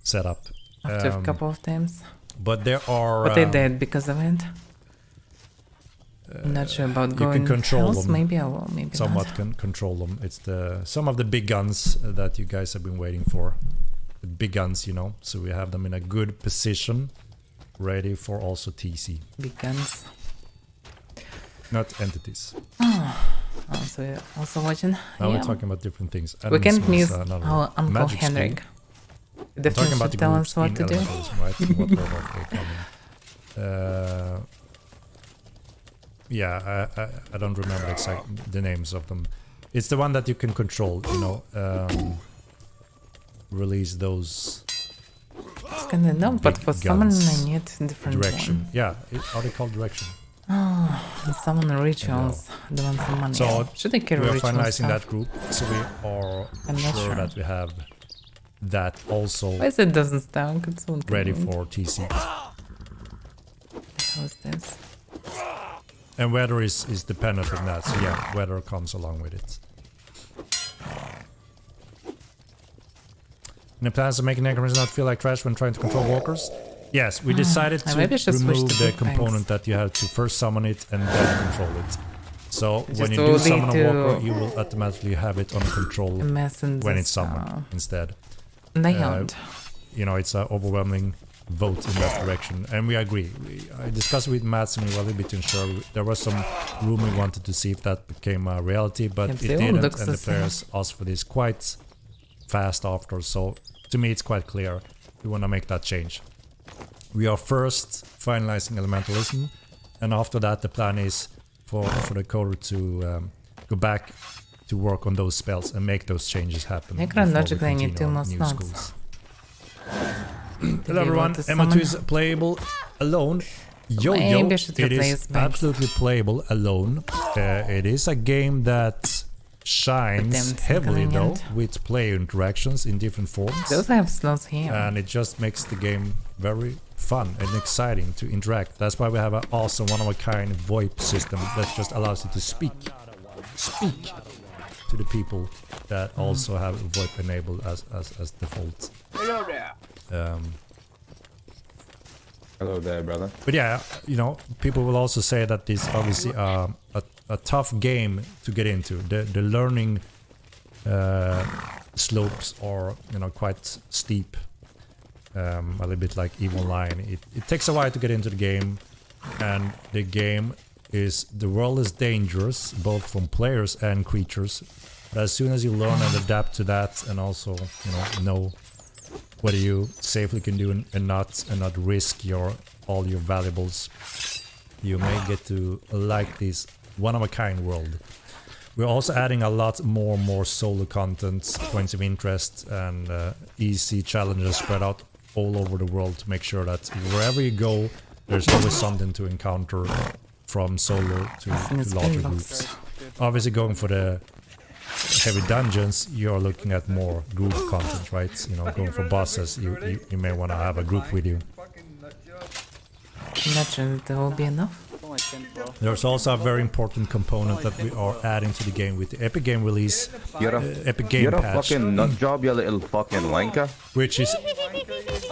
setup. After a couple of times. But there are. But I did because of it. I'm not sure about you going can control else. them. Maybe I will. Maybe somewhat not. can control them. It's some of the big guns that you guys have been waiting for. The big guns, you know. So we have them in a good position, ready for also TC. Big guns. Not entities. So you're also watching. Now we're talking about different things. We can't Animism miss is another our Uncle magic Henrik. school. You I'm definitely talking about should the tell groups us what in to do. Elementalism, right? What order they come in. Yeah, I don't remember the names of them. It's the one that you can control, you know. Release those. It's kinda no, but for summon I need different direction. one. Yeah, are they called direction? Summon rituals. The ones for money. So should I carry we are ritual finalizing stuff? that group, so we are I'm not sure sure. that we have that also Why is it doesn't stack? It's so ready inconvenient. for TC. How's this? And weather is dependent on that, so yeah, weather comes along with it. Any plans to make necrons not feel like trash when trying to control walkers? Yes, we decided I to maybe should switch remove to the big fangs. component that you have to first summon it and then control it. So Just when you to do lead summon a to walker, you will automatically have it on control a mess in when this, it's summoned instead. Layout. You know, it's an overwhelming vote in that direction, and we agree. I discussed with Mats and we were a little bit unsure. There was some room we wanted to see if that became a reality, but Yep, it they all didn't, looks and the the players same. asked for this quite fast after, so to me it's quite clear we want to make that change. We are first finalizing Elementalism, and after that the plan is for the coder to go back to work on those spells and make those changes happen. Chronologically, I need 2 more slots. Hello everyone, M2 is playable alone. Maybe I should it replace is Max. absolutely playable alone. It is a game that shines Damn, heavily though inconvenient. with player interactions in different forms. Those have slots here. And it just makes the game very fun and exciting to interact. That's why we have an awesome one-of-a-kind VoIP system that just allows you to speak to the people that also have VoIP enabled as default. Hello there. Hello there, brother. But yeah, you know, people will also say that this obviously a tough game to get into. The learning slopes are, you know, quite steep. A little bit like EVE Online. It takes a while to get into the game, and the world is dangerous both from players and creatures. But as soon as you learn and adapt to that, and also, you know what you safely can do and not risk all your valuables, you may get to like this one-of-a-kind world. We're also adding a lot more solo content, points of interest, and easy challenges spread out all over the world to make sure that wherever you go, there's always something to encounter, from solo to larger groups. Obviously, going for the heavy dungeons, you're looking at more group content, right? You know, going for bosses, you may want to have a group with you. I'm not sure that there will be enough. There's also a very important component that we are adding to the game with the Epic Game release, Epic Game Patch, fucking nut job, you little fucking wanker. which is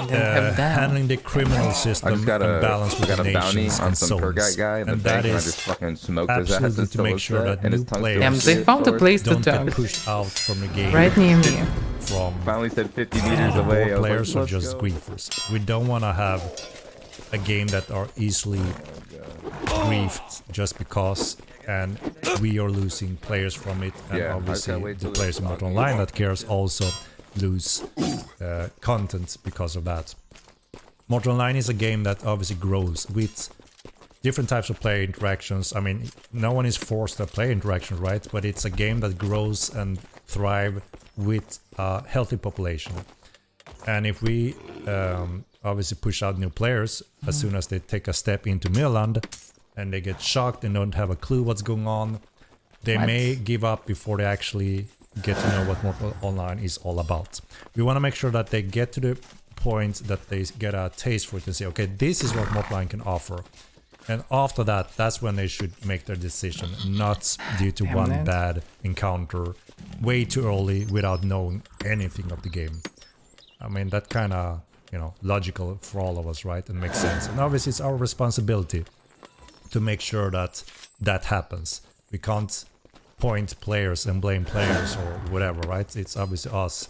have that. handling the criminal system I just got and balance with the a bounty nations on and some tour zones. guy in the And bank, that and I is just fucking smoked his ass absolutely to until make it's sure set, that and his new tongue players They found a place to don't get talk. pushed out from the game. Right near me. From Finally said 50 meters away. I more was players like, or let's just go. griefers. We don't want to have a game that are easily griefed just because, and we are losing players from it, and Yeah, I obviously can't wait the till players in it's Mortal on. Online that cares also lose content because of that. Mortal Online is a game that obviously grows with different types of player interactions. I mean, no one is forced to play interactions, right? But it's a game that grows and thrive with a healthy population. And if we obviously push out new players as soon as they take a step into Midland and they get shocked and don't have a clue what's going on, they may give up before they actually get to know what Mortal Online is all about. We want to make sure that they get to the point that they get a taste for it and say, okay, this is what Mortal Online can offer. And after that, that's when they should make their decision, not due to one bad encounter way too early without knowing anything of the game. I mean, that kind of, you know, logical for all of us, right? And makes sense. And obviously it's our responsibility to make sure that that happens. We can't point players and blame players or whatever, right? It's obviously us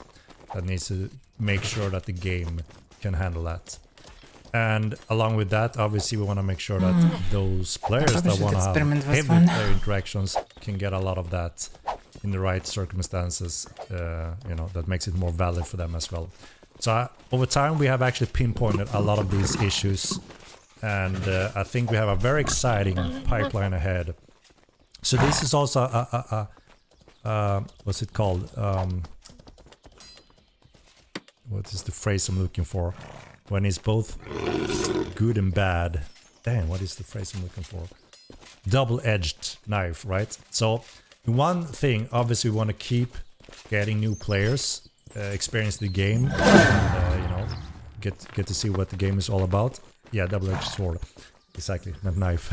that needs to make sure that the game can handle that. And along with that, obviously we want to make sure that those players that want to have heavy player interactions can get a lot of that in the right circumstances, you know, that makes it more valid for them as well. So over time we have actually pinpointed a lot of these issues, and I think we have a very exciting pipeline ahead. So this is also what's it called? What is the phrase I'm looking for? When it's both good and bad. Damn, what is the phrase I'm looking for? Double-edged knife, right? So one thing, obviously we want to keep getting new players, experience the game, and, you know, get to see what the game is all about. Yeah, double-edged sword. Exactly, not knife.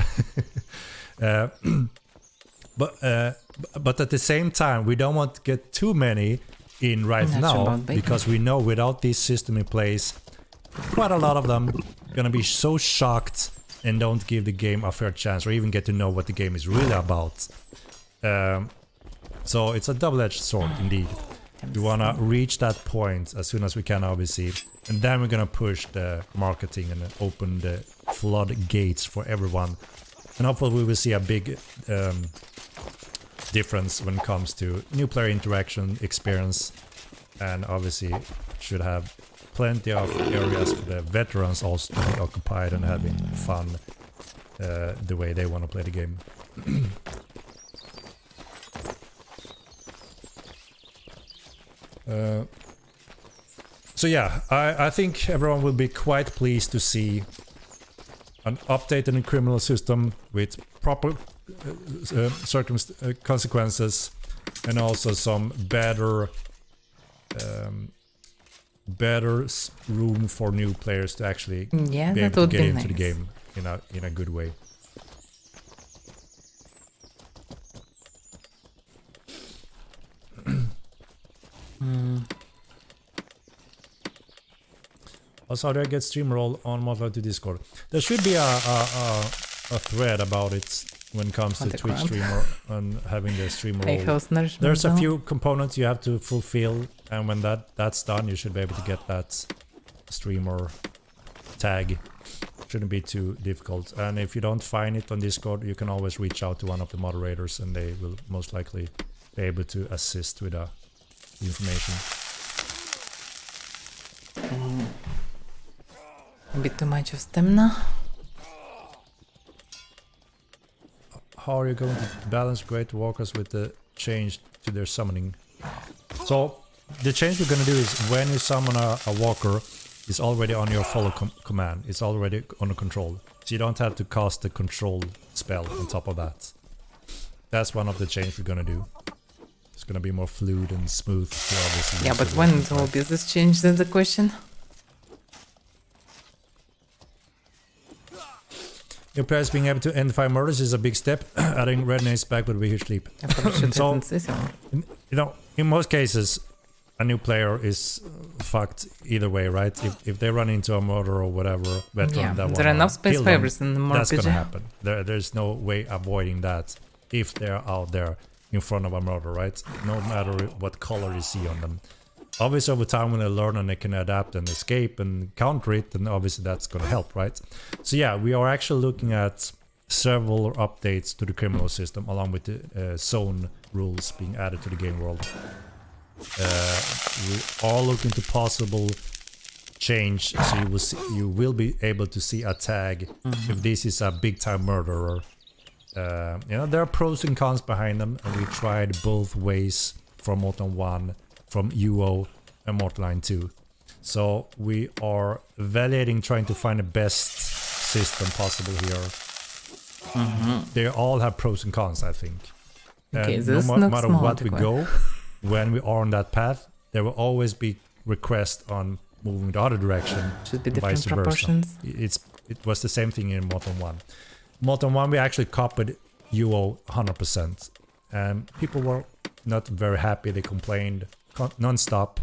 But at the same time, we don't want to get too many in right now, because we know without this system in place, quite a lot of them gonna be so shocked and don't give the game a fair chance or even get to know what the game is really about. So it's a double-edged sword indeed. We wanna reach that point as soon as we can, obviously, and then we're gonna push the marketing and open the floodgates for everyone. And hopefully we will see a big difference when it comes to new player interaction experience, and obviously should have plenty of areas for the veterans also to be occupied and having fun the way they want to play the game. So yeah, I think everyone will be quite pleased to see an updated criminal system with proper consequences, and also some better room for new players to actually be able to get into the game in a good way. Also, how do I get stream role on Modlab to Discord? There should be a thread about it when it comes to Twitch streamer and having the streamer role. There's a few components you have to fulfill, and when that's done, you should be able to get that streamer tag. Shouldn't be too difficult. And if you don't find it on Discord, you can always reach out to one of the moderators, and they will most likely be able to assist with the information. A bit too much of stamina. How are you going to balance Great Walkers with the change to their summoning? So the change we're going to do is when you summon a walker, it's already on your follow command. It's already under control. So you don't have to cast the control spell on top of that. That's one of the changes we're going to do. It's going to be more fluid and smooth. Yeah, but when it will be this change, that's the question. Your players being able to identify murders is a big step. Adding red names back would be a huge leap. So, you know, in most cases, a new player is fucked either way, right? If they run into a murder or whatever, veteran that there are enough space favors in the more that's gonna happen. There's no way avoiding that if they're out there in front of a murder, right? No matter what color you see on them. Obviously, over time, when they learn and they can adapt and escape and counter it, then obviously that's going to help, right? So yeah, we are actually looking at several updates to the criminal system, along with the zone rules being added to the game world. We are looking to possible change, so you will be able to see a tag if this is a big-time murderer. You know, there are pros and cons behind them, and we tried both ways from Morton 1, from UO, and Morton Line 2. So we are evaluating, trying to find the best system possible here. They all have pros and cons, I think. Okay, And this no looks matter what we multiplayer. go, when we are on that path, there will always be requests on moving the other direction. Should be and different vice versa. proportions. It was the same thing in Morton 1. Morton 1 we actually copied UO 100%. And people were not very happy. They complained non-stop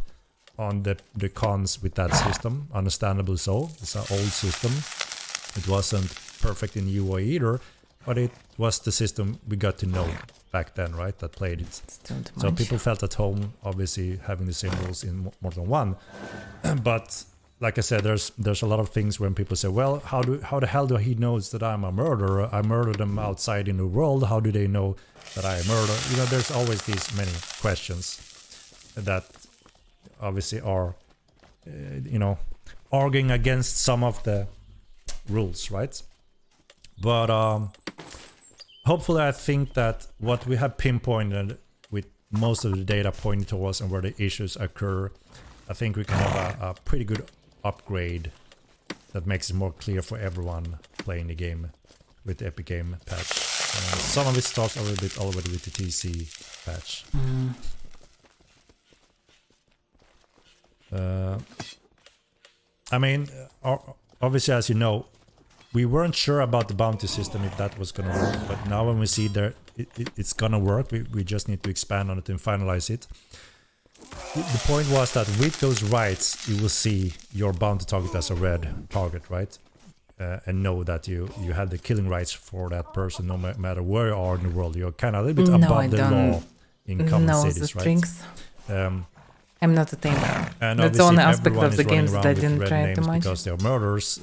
on the cons with that system. Understandably so. It's an old system. It wasn't perfect in UO either, but it was the system we got to know back then, right? That played it. So people felt at home, obviously having the same rules in Morton 1. But like I said, there's a lot of things when people say, well, how the hell do he knows that I'm a murderer? I murdered them outside in the world. How do they know that I murder? You know, there's always these many questions that obviously are, arguing against some of the rules, right? But hopefully I think that what we have pinpointed with most of the data pointing towards and where the issues occur, I think we can have a pretty good upgrade that makes it more clear for everyone playing the game with the Epic Game patch. Some of it starts a little bit already with the TC patch. I mean, obviously, as you know, we weren't sure about the bounty system if that was gonna work, but now when we see that it's gonna work, we just need to expand on it and finalize it. The point was that with those rights, you will see your bounty target as a red target, right? And know that you have the killing rights for that person, no matter where you are in the world. You're kind of a little bit above the law in common cities, right? I'm not a tamer. And that's the only aspect of the games that I didn't try too much. Because they're murders,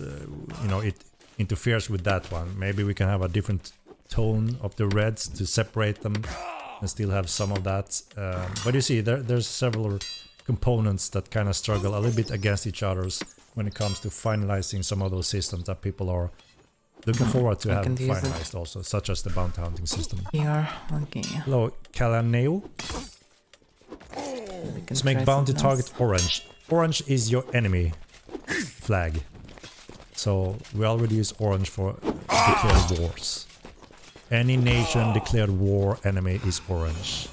it interferes with that one. Maybe we can have a different tone of the reds to separate them and still have some of that. But you see, there's several components that kind of struggle a little bit against each others when it comes to finalizing some of those systems that people are looking forward to having finalized also, such as the bounty hunting system. Here, okay. Hello, Kalaneo. Let's make bounty target orange. Orange is your enemy flag. So we already use orange for declared wars. Any nation declared war enemy is orange.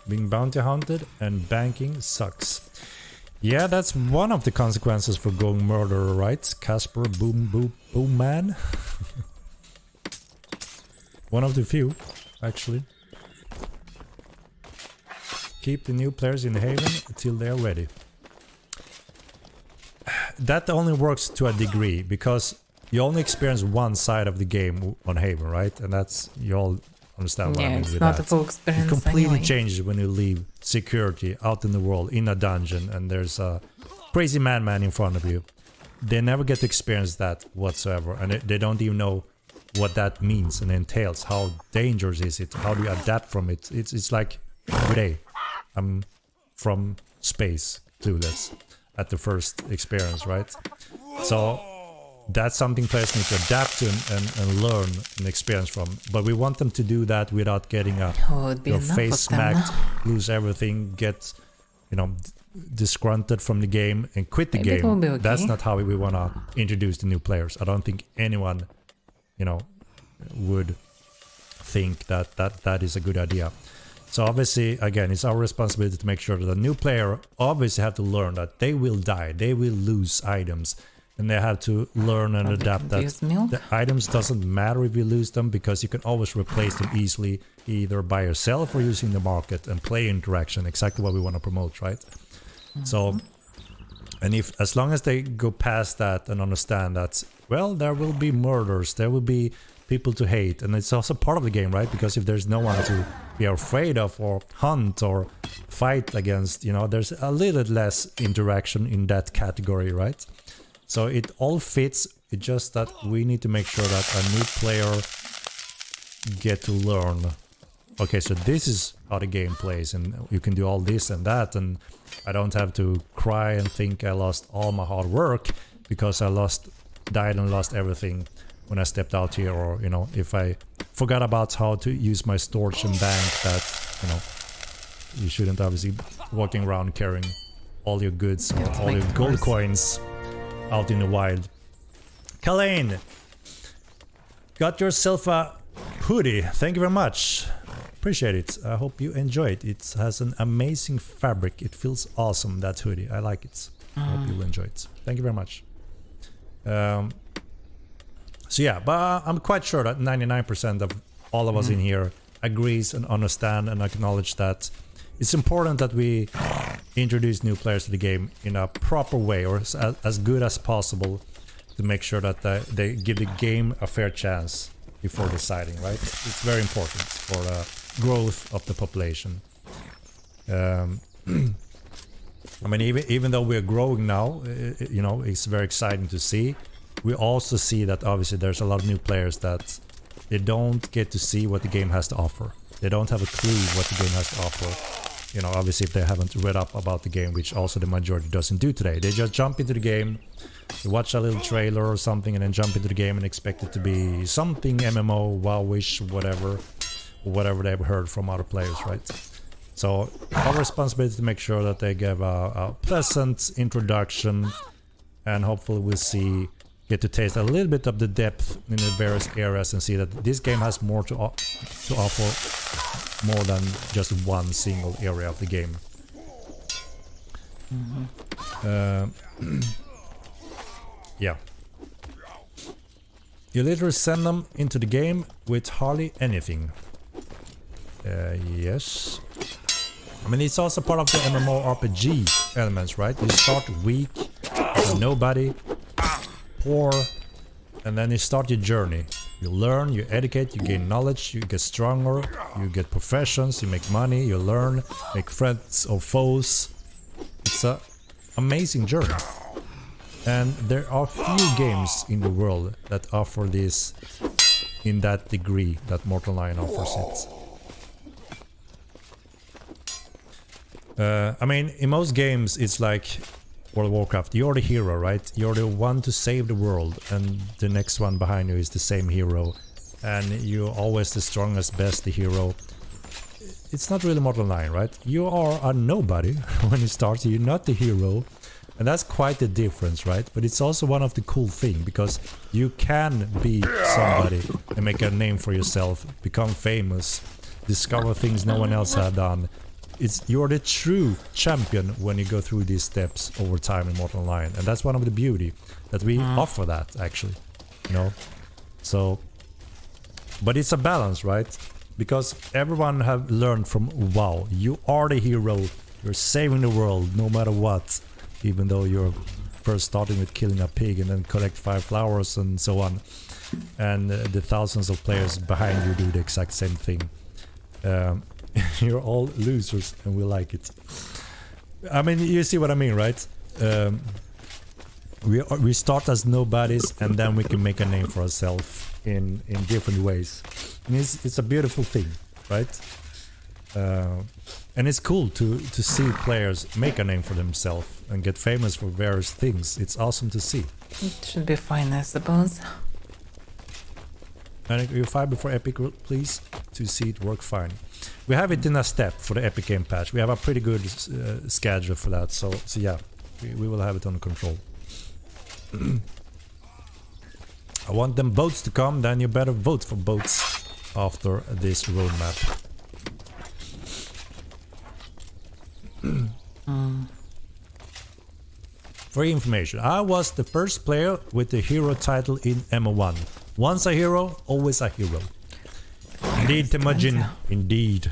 Being bounty hunted and banking sucks. Yeah, that's one of the consequences for going murderer, right? Casper, boom man. One of the few, actually. Keep the new players in the haven until they are ready. That only works to a degree, because you only experience one side of the game on haven, right? And that's, you all understand what I mean with that. Yeah, it's not a full experience. It completely anyway. changes when you leave security out in the world, in a dungeon, and there's a crazy madman in front of you. They never get to experience that whatsoever, and they don't even know what that means and entails. How dangerous is it? How do you adapt from it? It's like every day I'm from space, clueless at the first experience, right? So that's something players need to adapt to and learn and experience from. But we want them to do that without getting your face smacked, lose everything, get disgruntled from the game and quit the game. It will be okay. That's not how we want to introduce the new players. I don't think anyone would think that is a good idea. So obviously, again, it's our responsibility to make sure that the new player obviously have to learn that they will die, they will lose items, and they have to learn and adapt that the items doesn't matter if you lose them, because you can always replace them easily, either by yourself or using the market and play interaction, exactly what we want to promote, right? So, and if as long as they go past that and understand that, well, there will be murders, there will be people to hate, and it's also part of the game, right? Because if there's no one to be afraid of or hunt or fight against, there's a little less interaction in that category, right? So it all fits. It's just that we need to make sure that a new player get to learn, okay, so this is how the game plays, and you can do all this and that, and I don't have to cry and think I lost all my hard work because I died and lost everything when I stepped out here, or you know, if I forgot about how to use my storage and bank, that you know, you shouldn't obviously walking around carrying all your goods or all your gold coins out in the wild. Kalain, got yourself a hoodie. Thank you very much. Appreciate it. I hope you enjoy it. It has an amazing fabric. It feels awesome, that hoodie. I like it. I hope you will enjoy it. Thank you very much. So yeah, but I'm quite sure that 99% of all of us in here agrees and understand and acknowledge that it's important that we introduce new players to the game in a proper way, or as good as possible, to make sure that they give the game a fair chance before deciding, right? It's very important for growth of the population. I mean, even though we're growing now, you know, it's very exciting to see. We also see that obviously there's a lot of new players that they don't get to see what the game has to offer. They don't have a clue what the game has to offer. You know, obviously if they haven't read up about the game, which also the majority doesn't do today. They just jump into the game, they watch a little trailer or something, and then jump into the game and expect it to be something MMO, WoW-ish, whatever they've heard from other players, right? So our responsibility is to make sure that they give a pleasant introduction, and hopefully we'll get to taste a little bit of the depth in the various areas and see that this game has more to offer, more than just one single area of the game. Yeah. You literally send them into the game with hardly anything. Yes. I mean, it's also part of the MMORPG elements, right? You start weak, nobody, poor, and then you start your journey. You learn, you educate, you gain knowledge, you get stronger, you get professions, you make money, you learn, make friends or foes. It's an amazing journey. And there are few games in the world that offer this in that degree that Mortal Lion offers it. I mean, in most games it's like World of Warcraft, you're the hero, right? You're the one to save the world, and the next one behind you is the same hero, and you're always the strongest, best, the hero. It's not really Mortal Lion, right? You are a nobody when you start, you're not the hero, and that's quite the difference, right? But it's also one of the cool things, because you can be somebody and make a name for yourself, become famous, discover things no one else had done. You're the true champion when you go through these steps over time in Mortal Lion, and that's one of the beauty that we offer that, actually, you know. So, but it's a balance, right? Because everyone have learned from WoW. You are the hero. You're saving the world no matter what, even though you're first starting with killing a pig and then collect 5 flowers and so on, and the thousands of players behind you do the exact same thing. You're all losers, and we like it. I mean, you see what I mean, right? We start as nobodies, and then we can make a name for ourselves in different ways. And it's a beautiful thing, right? And it's cool to see players make a name for themselves and get famous for various things. It's awesome to see. It should be fine, I suppose. And you fight before Epic, please, to see it work fine. We have it in a step for the Epic Game patch. We have a pretty good schedule for that, so yeah, we will have it under control. I want them boats to come, then you better vote for boats after this roadmap. For information, I was the first player with the hero title in MO1. Once a hero, always a hero. Indeed, Temujin. Indeed.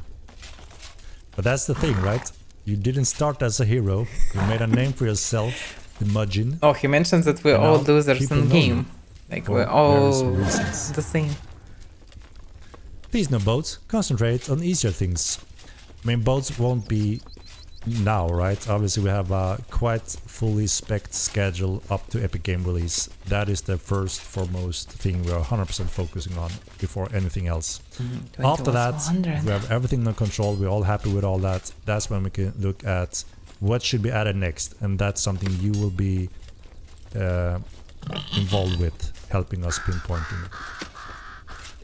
But that's the thing, right? You didn't start as a hero. You made a name for yourself, Temujin. Oh, he mentions that we're all losers in game. Like, we're all the same. Please no boats. Concentrate on easier things. I mean, boats won't be now, right? Obviously we have a quite fully spec'd schedule up to Epic Game release. That is the first foremost thing we are 100% focusing on before anything else. After that, we have everything under control, we're all happy with all that. That's when we can look at what should be added next, and that's something you will be involved with helping us pinpointing.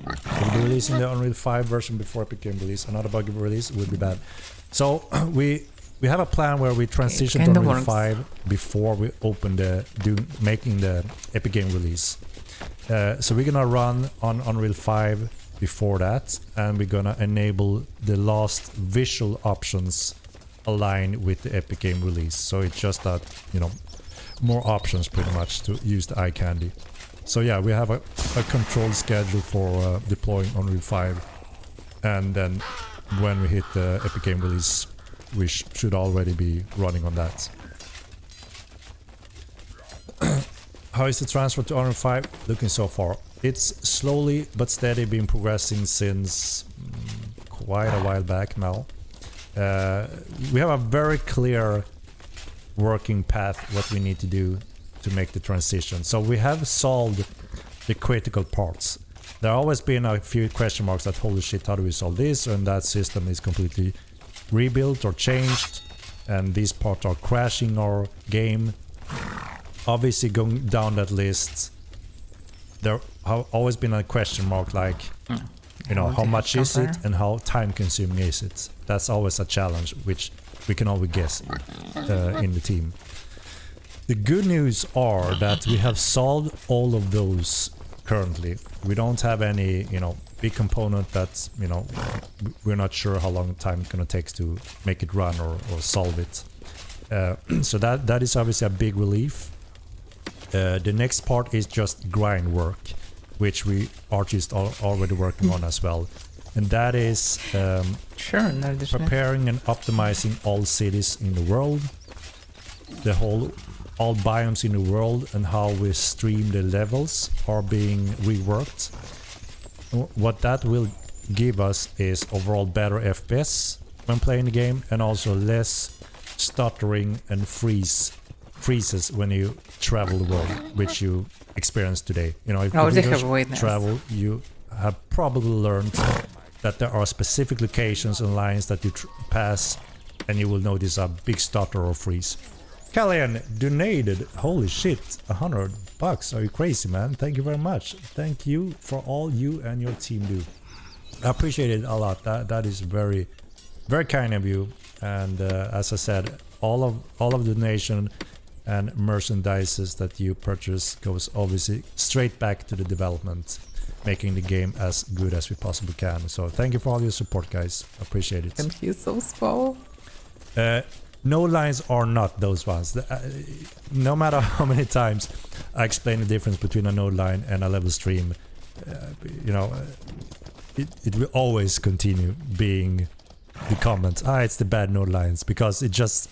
We'll be releasing the Unreal 5 version before it became released. Another bug release would be bad. So we have a plan where we transition to Unreal 5 before we open making the Epic Game release. So we're gonna run on Unreal 5 before that, and we're gonna enable the last visual options aligned with the Epic Game release. So it's just that, you know, more options pretty much to use the eye candy. So yeah, we have a controlled schedule for deploying Unreal 5, and then when we hit the Epic Game release, we should already be running on that. How is the transfer to Unreal 5 looking so far? It's slowly but steady been progressing since quite a while back now. We have a very clear working path what we need to do to make the transition. So we have solved the critical parts. There have always been a few question marks that, holy shit, how do we solve this? And that system is completely rebuilt or changed, and these parts are crashing our game. Obviously, going down that list, there have always been a question mark like, you know, how much is it and how time consuming is it? That's always a challenge, which we can always guess in the team. The good news are that we have solved all of those currently. We don't have any, you know, big component that's, you know, we're not sure how long time it's gonna take to make it run or solve it. So that is obviously a big relief. The next part is just grind work, which we are just already working on as well. And that is preparing and optimizing all cities in the world, all biomes in the world, and how we stream the levels are being reworked. What that will give us is overall better FPS when playing the game, and also less stuttering and freezes when you travel the world, which you experience today. You know, if you travel, you have probably learned that there are specific locations and lines that you pass, and you will notice a big stutter or freeze. Kallian donated, holy shit, $100. Are you crazy, man? Thank you very much. Thank you for all you and your team do. I appreciate it a lot. That is very, very kind of you. And as I said, all of the donation and merchandises that you purchase goes obviously straight back to the development, making the game as good as we possibly can. So thank you for all your support, guys. Appreciate it. Thank you so small. No lines are not those ones. No matter how many times I explain the difference between a node line and a level stream, you know, it will always continue being the comment, it's the bad node lines, because it's just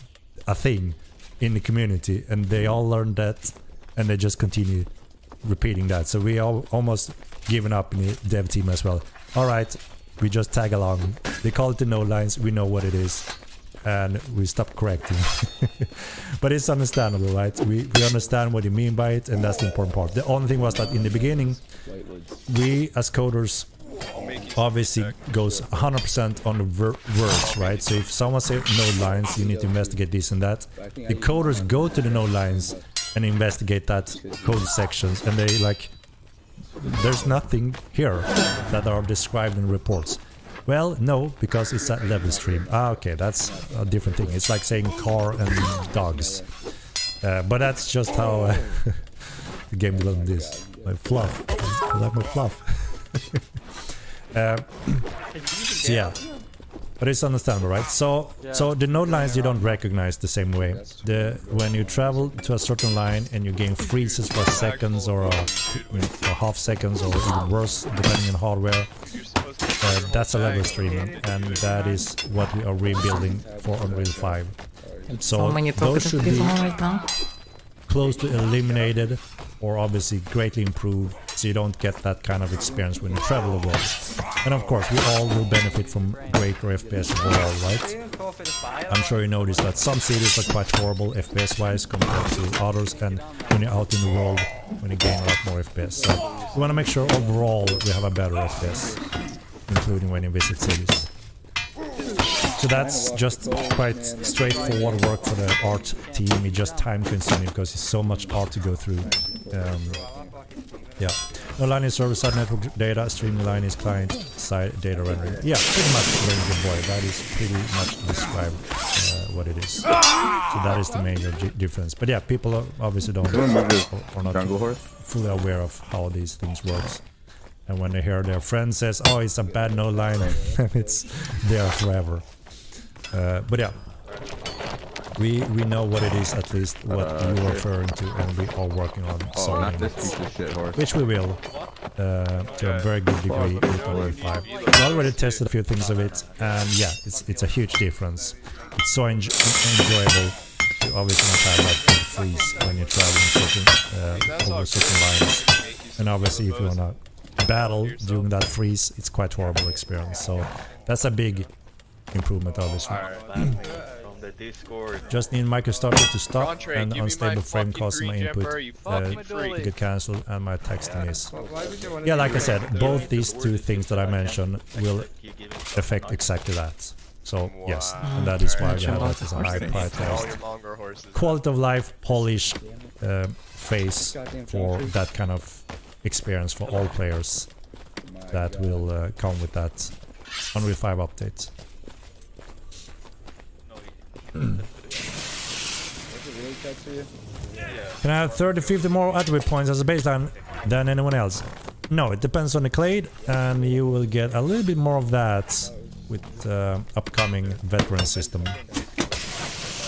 a thing in the community, and they all learned that, and they just continue repeating that. So we all almost given up in the dev team as well. All right, we just tag along. They call it the node lines. We know what it is, and we stop correcting. But it's understandable, right? We understand what you mean by it, and that's the important part. The only thing was that in the beginning, we as coders obviously goes 100% on the words, right? So if someone says node lines, you need to investigate this and that. The coders go to the node lines and investigate that code sections, and they like, there's nothing here that are described in reports. Well, no, because it's a level stream. Okay, that's a different thing. It's like saying car and dogs. But that's just how the game development is. Like fluff. I like my fluff. So yeah, but it's understandable, right? So the node lines you don't recognize the same way. When you travel to a certain line and you gain freezes for seconds or half seconds, or even worse depending on hardware, that's a level streaming, and that is what we are rebuilding for Unreal 5. So those should be close to eliminated, or obviously greatly improved, so you don't get that kind of experience when you travel the world. And of course, we all will benefit from greater FPS overall, right? I'm sure you noticed that some cities are quite horrible FPS-wise compared to others, and when you're out in the world, when you gain a lot more FPS. So we want to make sure overall we have a better FPS, including when you visit cities. So So that's just quite straightforward work for the art team. It's just time consuming because it's so much art to go through. Yeah. No line is server-side network data, streaming line is client-side data rendering. Yeah, pretty much Ranger Boy. That is pretty much to describe what it is. So that is the major difference. But yeah, people obviously don't or not fully aware of how these things work. And when they hear their friend says, "Oh, it's a bad no line," it's there forever. But yeah. We know what it is, at least what you're referring to, and we are working on solving it, which we will to a very good degree with only 5. We already tested a few things of it, and yeah, it's a huge difference. It's so enjoyable to obviously not have that big freeze when you're traveling over certain lines, and obviously if you wanna battle during that freeze, it's quite horrible experience. So that's a big improvement, obviously. Just need microstarter to stop and unstable frame causing my input to get cancelled, and my texting is. Yeah, like I said, both these two things that I mentioned will affect exactly that. So yes, and that is why we have that as a high prioritized quality of life polish phase for that kind of experience for all players that will come with that Unreal 5 update. Can I have 30-50 more attribute points as a baseline than anyone else? No, it depends on the clade, and you will get a little bit more of that with the upcoming veteran system.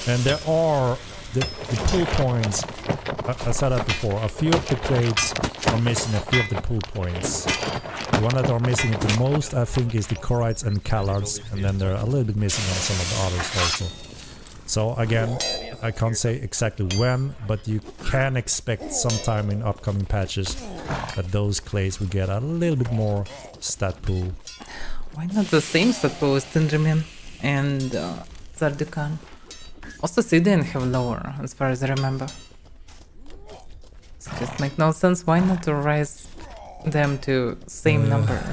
And there are the pull points. I said that before. A few of the clades are missing a few of the pull points. The one that are missing it the most, I think, is the Chorites and Callards, and then they're a little bit missing on some of the others also. So again, I can't say exactly when, but you can expect sometime in upcoming patches that those clays will get a little bit more stat pool. Why not the same stat pool as Tinderman and Zardukan? Also, they didn't have lower, as far as I remember. It just makes no sense. Why not to raise them to same numbers?